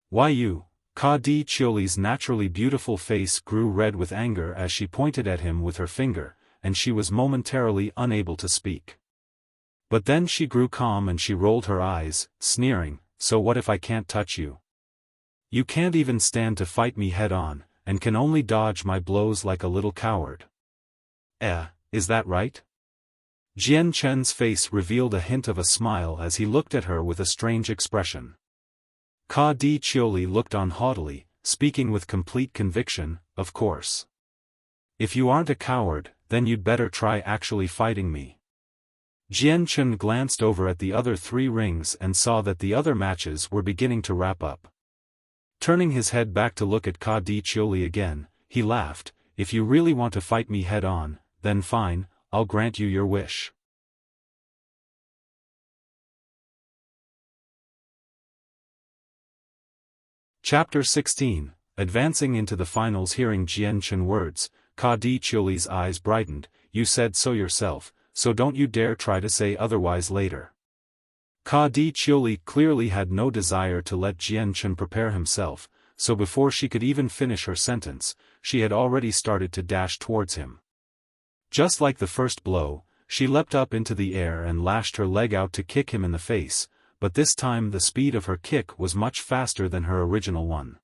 "Why you?" Ka Di Chioli's naturally beautiful face grew red with anger as she pointed at him with her finger, and she was momentarily unable to speak. But then she grew calm and she rolled her eyes, sneering, "So what if I can't touch you? You can't even stand to fight me head-on, and can only dodge my blows like a little coward. Is that right?" Jian Chen's face revealed a hint of a smile as he looked at her with a strange expression. Ka Di Chioli looked on haughtily, speaking with complete conviction, "Of course. If you aren't a coward, then you'd better try actually fighting me." Jian Chun glanced over at the other 3 rings and saw that the other matches were beginning to wrap up. Turning his head back to look at Ka Di Chioli again, he laughed, "If you really want to fight me head-on, then fine, I'll grant you your wish." Chapter 16. Advancing into the finals. Hearing Jian Chun words, Ka Di Chioli's eyes brightened. "You said so yourself, so don't you dare try to say otherwise later." Ka Di Chioli clearly had no desire to let Jian Chun prepare himself, so before she could even finish her sentence, she had already started to dash towards him. Just like the first blow, she leapt up into the air and lashed her leg out to kick him in the face, but this time the speed of her kick was much faster than her original one.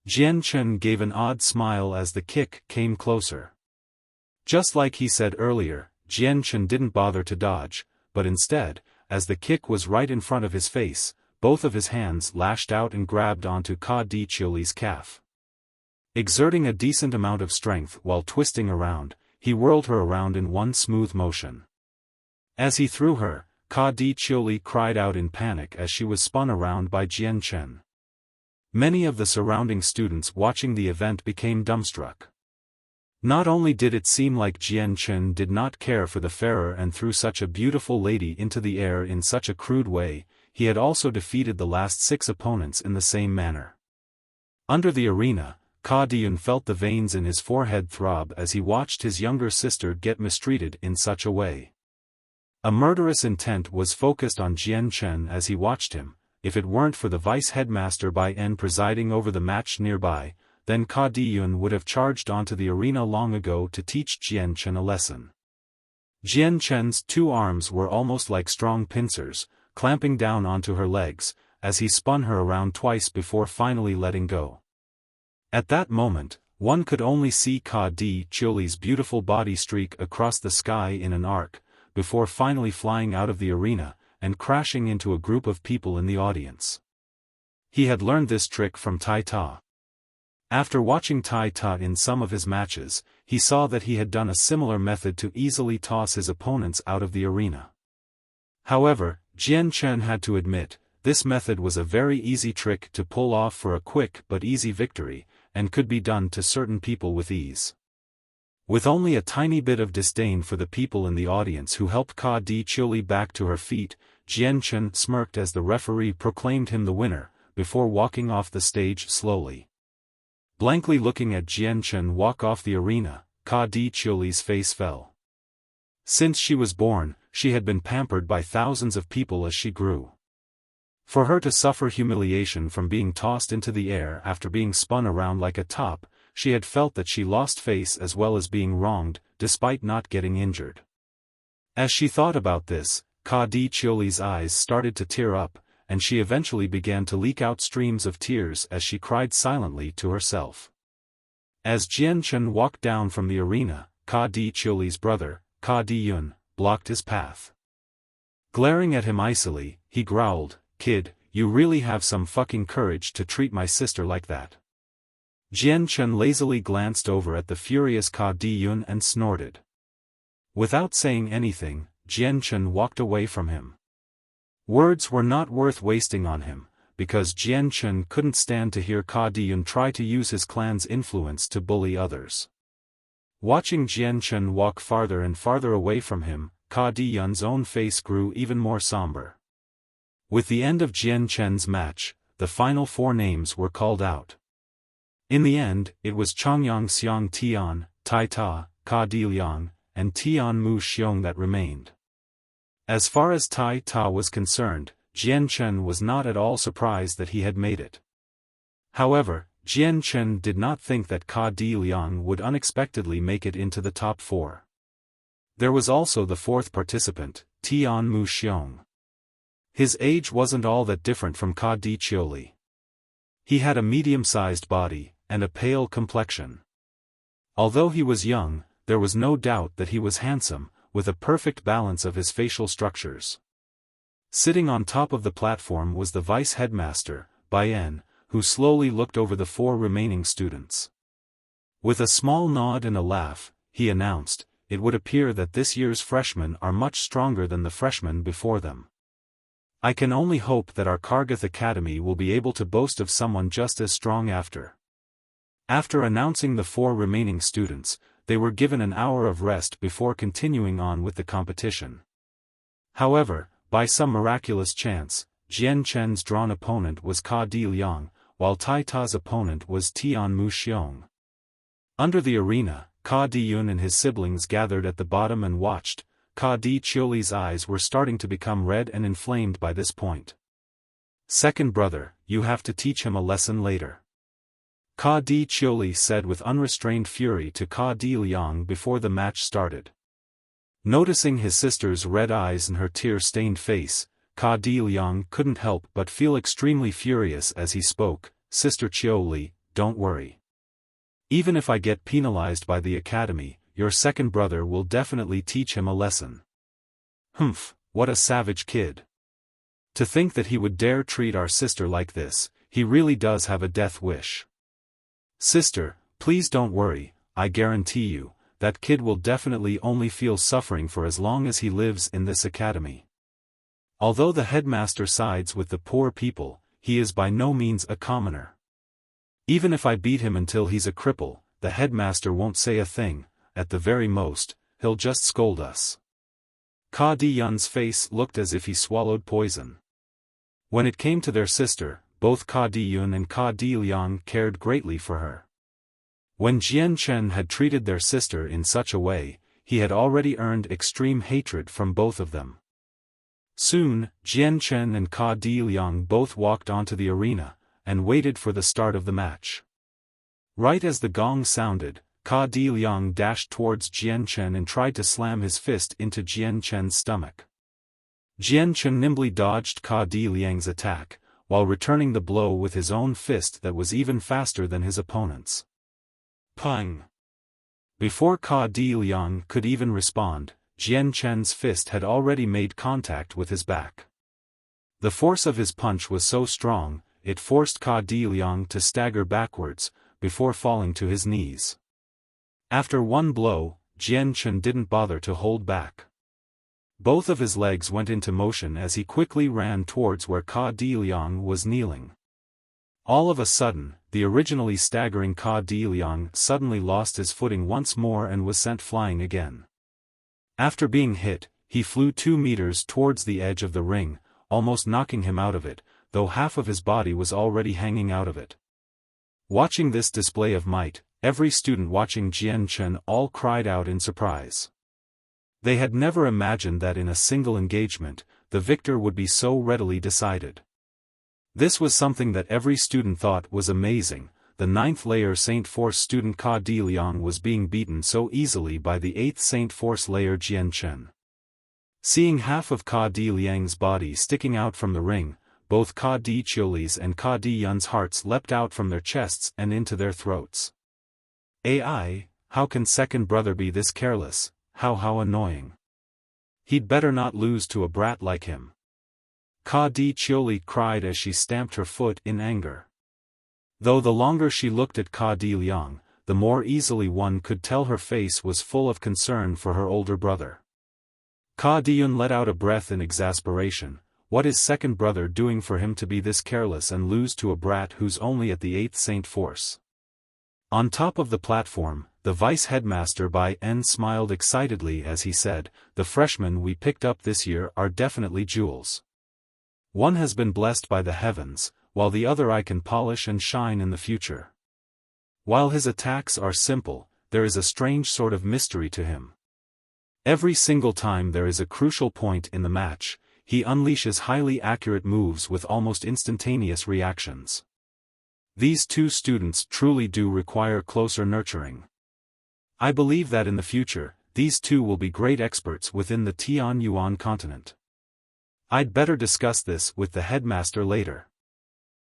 Jian Chun gave an odd smile as the kick came closer. Just like he said earlier, Jian Chun didn't bother to dodge, but instead, as the kick was right in front of his face, both of his hands lashed out and grabbed onto Ka Di Chioli's calf. Exerting a decent amount of strength while twisting around, he whirled her around in one smooth motion. As he threw her, Ka Di Chioli cried out in panic as she was spun around by Jian Chun. Many of the surrounding students watching the event became dumbstruck. Not only did it seem like Jian Chun did not care for the fairer and threw such a beautiful lady into the air in such a crude way, he had also defeated the last 6 opponents in the same manner. Under the arena, Ka Diyun felt the veins in his forehead throb as he watched his younger sister get mistreated in such a way. A murderous intent was focused on Jian Chun as he watched him. If it weren't for the vice headmaster Bai En presiding over the match nearby, then Ka Diyun would have charged onto the arena long ago to teach Jian Chun a lesson. Jian Chun's 2 arms were almost like strong pincers, clamping down onto her legs, as he spun her around twice before finally letting go. At that moment, one could only see Ka Di Chioli's beautiful body streak across the sky in an arc, before finally flying out of the arena, and crashing into a group of people in the audience. He had learned this trick from Tai Ta. After watching Tai Ta in some of his matches, he saw that he had done a similar method to easily toss his opponents out of the arena. However, Jian Chun had to admit, this method was a very easy trick to pull off for a quick but easy victory, and could be done to certain people with ease. With only a tiny bit of disdain for the people in the audience who helped Ka Di Chioli back to her feet, Jian Chun smirked as the referee proclaimed him the winner, before walking off the stage slowly. Blankly looking at Jian Chun walk off the arena, Ka Di Chioli's face fell. Since she was born, she had been pampered by thousands of people as she grew. For her to suffer humiliation from being tossed into the air after being spun around like a top, she had felt that she lost face as well as being wronged, despite not getting injured. As she thought about this, Ka Di Chioli's eyes started to tear up, and she eventually began to leak out streams of tears as she cried silently to herself. As Jian Chun walked down from the arena, Ka Di Chioli's brother, Ka Diyun, blocked his path. Glaring at him icily, he growled, "Kid, you really have some fucking courage to treat my sister like that." Jian Chun lazily glanced over at the furious Ka Diyun and snorted. Without saying anything, Jian Chun walked away from him. Words were not worth wasting on him, because Jian Chun couldn't stand to hear Ka Diyun try to use his clan's influence to bully others. Watching Jian Chun walk farther and farther away from him, Ka Diyun's own face grew even more somber. With the end of Jian Chun's match, the final 4 names were called out. In the end, it was Chongyang Xiang Tian, Tai Ta, Ka Di Liang, and Tian Mu Xiong that remained. As far as Tai Ta was concerned, Jian Chun was not at all surprised that he had made it. However, Jian Chun did not think that Ka Di Liang would unexpectedly make it into the top 4. There was also the 4th participant, Tian Mu Xiong. His age wasn't all that different from Ka Di Chioli. He had a medium-sized body, and a pale complexion. Although he was young, there was no doubt that he was handsome, with a perfect balance of his facial structures. Sitting on top of the platform was the vice headmaster, Bai En, who slowly looked over the 4 remaining students. With a small nod and a laugh, he announced, it would appear that this year's freshmen are much stronger than the freshmen before them. I can only hope that our Kargath Academy will be able to boast of someone just as strong after. After announcing the 4 remaining students, they were given an hour of rest before continuing on with the competition. However, by some miraculous chance, Jian Chen's drawn opponent was Ka Di Liang, while Tai Ta's opponent was Tian Mu Xiong. Under the arena, Ka Di Yun and his siblings gathered at the bottom and watched. Ka Di Chioli's eyes were starting to become red and inflamed by this point. "Second brother, you have to teach him a lesson later," Ka Di Chioli said with unrestrained fury to Ka Di Liang before the match started. Noticing his sister's red eyes and her tear-stained face, Ka Di Liang couldn't help but feel extremely furious as he spoke. "Sister Chioli, don't worry. Even if I get penalized by the academy, your second brother will definitely teach him a lesson." "Humph, what a savage kid. To think that he would dare treat our sister like this, he really does have a death wish." "Sister, please don't worry, I guarantee you, that kid will definitely only feel suffering for as long as he lives in this academy. Although the headmaster sides with the poor people, he is by no means a commoner. Even if I beat him until he's a cripple, the headmaster won't say a thing. At the very most, he'll just scold us." Ka Di Yun's face looked as if he swallowed poison. When it came to their sister, both Ka Di Yun and Ka Di Liang cared greatly for her. When Jian Chen had treated their sister in such a way, he had already earned extreme hatred from both of them. Soon, Jian Chen and Ka Di Liang both walked onto the arena, and waited for the start of the match. Right as the gong sounded, Ka Di Liang dashed towards Jian Chen and tried to slam his fist into Jian Chen's stomach. Jian Chen nimbly dodged Ka Di Liang's attack, while returning the blow with his own fist that was even faster than his opponent's. Pang! Before Ka Di Liang could even respond, Jian Chen's fist had already made contact with his back. The force of his punch was so strong, it forced Ka Di Liang to stagger backwards, before falling to his knees. After one blow, Jian Chen didn't bother to hold back. Both of his legs went into motion as he quickly ran towards where Ka Di Liang was kneeling. All of a sudden, the originally staggering Ka Di Liang suddenly lost his footing once more and was sent flying again. After being hit, he flew 2 meters towards the edge of the ring, almost knocking him out of it, though half of his body was already hanging out of it. Watching this display of might, every student watching Jian Chen all cried out in surprise. They had never imagined that in a single engagement, the victor would be so readily decided. This was something that every student thought was amazing. The 9th layer Saint Force student Ka Di Liang was being beaten so easily by the 8th Saint Force layer Jian Chen. Seeing half of Ka Di Liang's body sticking out from the ring, both Ka Di Chioli's and Ka Di Yun's hearts leapt out from their chests and into their throats. "Ai, how can second brother be this careless? How annoying. He'd better not lose to a brat like him," Ka Di Chioli cried as she stamped her foot in anger. Though the longer she looked at Ka Di Liang, the more easily one could tell her face was full of concern for her older brother. Ka Di Yun let out a breath in exasperation. What is second brother doing for him to be this careless and lose to a brat who's only at the 8th Saint Force? On top of the platform, the vice headmaster Bai En smiled excitedly as he said, "The freshmen we picked up this year are definitely jewels. One has been blessed by the heavens, while the other I can polish and shine in the future. While his attacks are simple, there is a strange sort of mystery to him. Every single time there is a crucial point in the match, he unleashes highly accurate moves with almost instantaneous reactions. These 2 students truly do require closer nurturing. I believe that in the future, these 2 will be great experts within the Tian Yuan continent. I'd better discuss this with the headmaster later."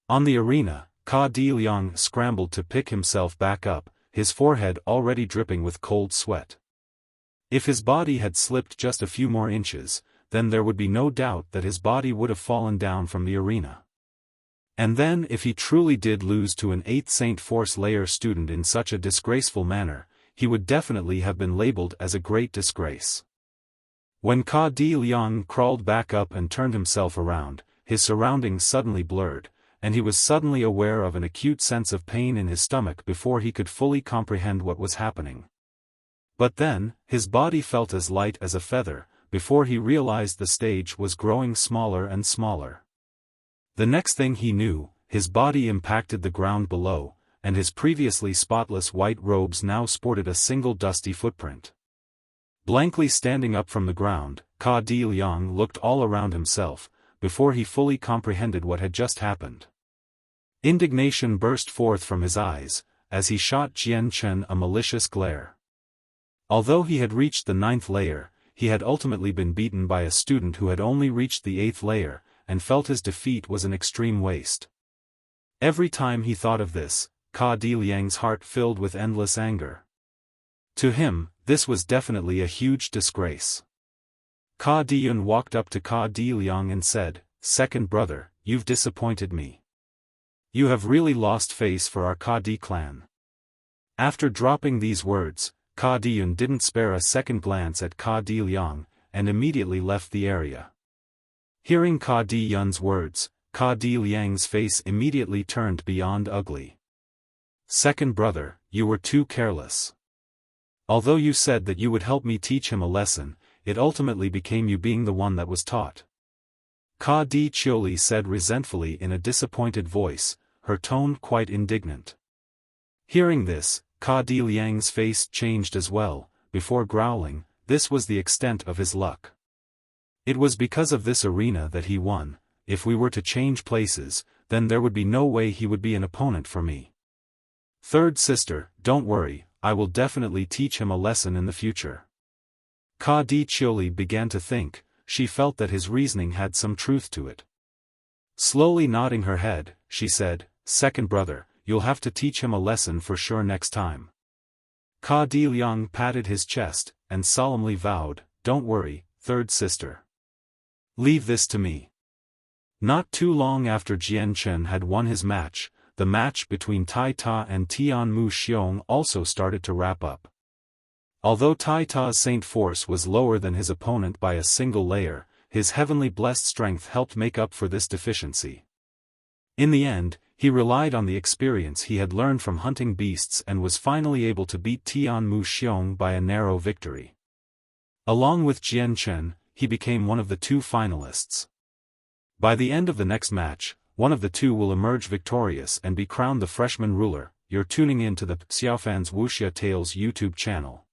On the arena, Ka Di Liang scrambled to pick himself back up, his forehead already dripping with cold sweat. If his body had slipped just a few more inches, then there would be no doubt that his body would have fallen down from the arena. And then if he truly did lose to an 8th Saint Force layer student in such a disgraceful manner, he would definitely have been labeled as a great disgrace. When Ka Di Liang crawled back up and turned himself around, his surroundings suddenly blurred, and he was suddenly aware of an acute sense of pain in his stomach before he could fully comprehend what was happening. But then, his body felt as light as a feather, before he realized the stage was growing smaller and smaller. The next thing he knew, his body impacted the ground below, and his previously spotless white robes now sported a single dusty footprint. Blankly standing up from the ground, Ka Di Liang looked all around himself, before he fully comprehended what had just happened. Indignation burst forth from his eyes, as he shot Jian Chen a malicious glare. Although he had reached the 9th layer, he had ultimately been beaten by a student who had only reached the 8th layer, and felt his defeat was an extreme waste. Every time he thought of this, Ka Di Liang's heart filled with endless anger. To him, this was definitely a huge disgrace. Ka Di Yun walked up to Ka Di Liang and said, "Second brother, you've disappointed me. You have really lost face for our Ka Di clan." After dropping these words, Ka Di Yun didn't spare a second glance at Ka Di Liang, and immediately left the area. Hearing Ka Di Yun's words, Ka Di Liang's face immediately turned beyond ugly. "Second brother, you were too careless. Although you said that you would help me teach him a lesson, it ultimately became you being the one that was taught." Ka Di Chioli said resentfully in a disappointed voice, her tone quite indignant. Hearing this, Ka Di Liang's face changed as well, before growling, this was the extent of his luck. It was because of this arena that he won. If we were to change places, then there would be no way he would be an opponent for me. Third sister, don't worry, I will definitely teach him a lesson in the future. Ka Di Chioli began to think, she felt that his reasoning had some truth to it. Slowly nodding her head, she said, "Second brother, you'll have to teach him a lesson for sure next time." Ka Di Liang patted his chest, and solemnly vowed, "Don't worry, third sister. Leave this to me." Not too long after Jian Chen had won his match, the match between Tai Ta and Tian Mu Xiong also started to wrap up. Although Tai Ta's Saint Force was lower than his opponent by a single layer, his heavenly blessed strength helped make up for this deficiency. In the end, he relied on the experience he had learned from hunting beasts and was finally able to beat Tian Mu Xiong by a narrow victory. Along with Jian Chen, he became one of the 2 finalists. By the end of the next match, one of the 2 will emerge victorious and be crowned the freshman ruler. You're tuning in to the Xiaofan's Wuxia Tales YouTube channel.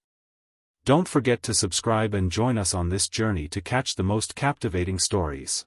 Don't forget to subscribe and join us on this journey to catch the most captivating stories.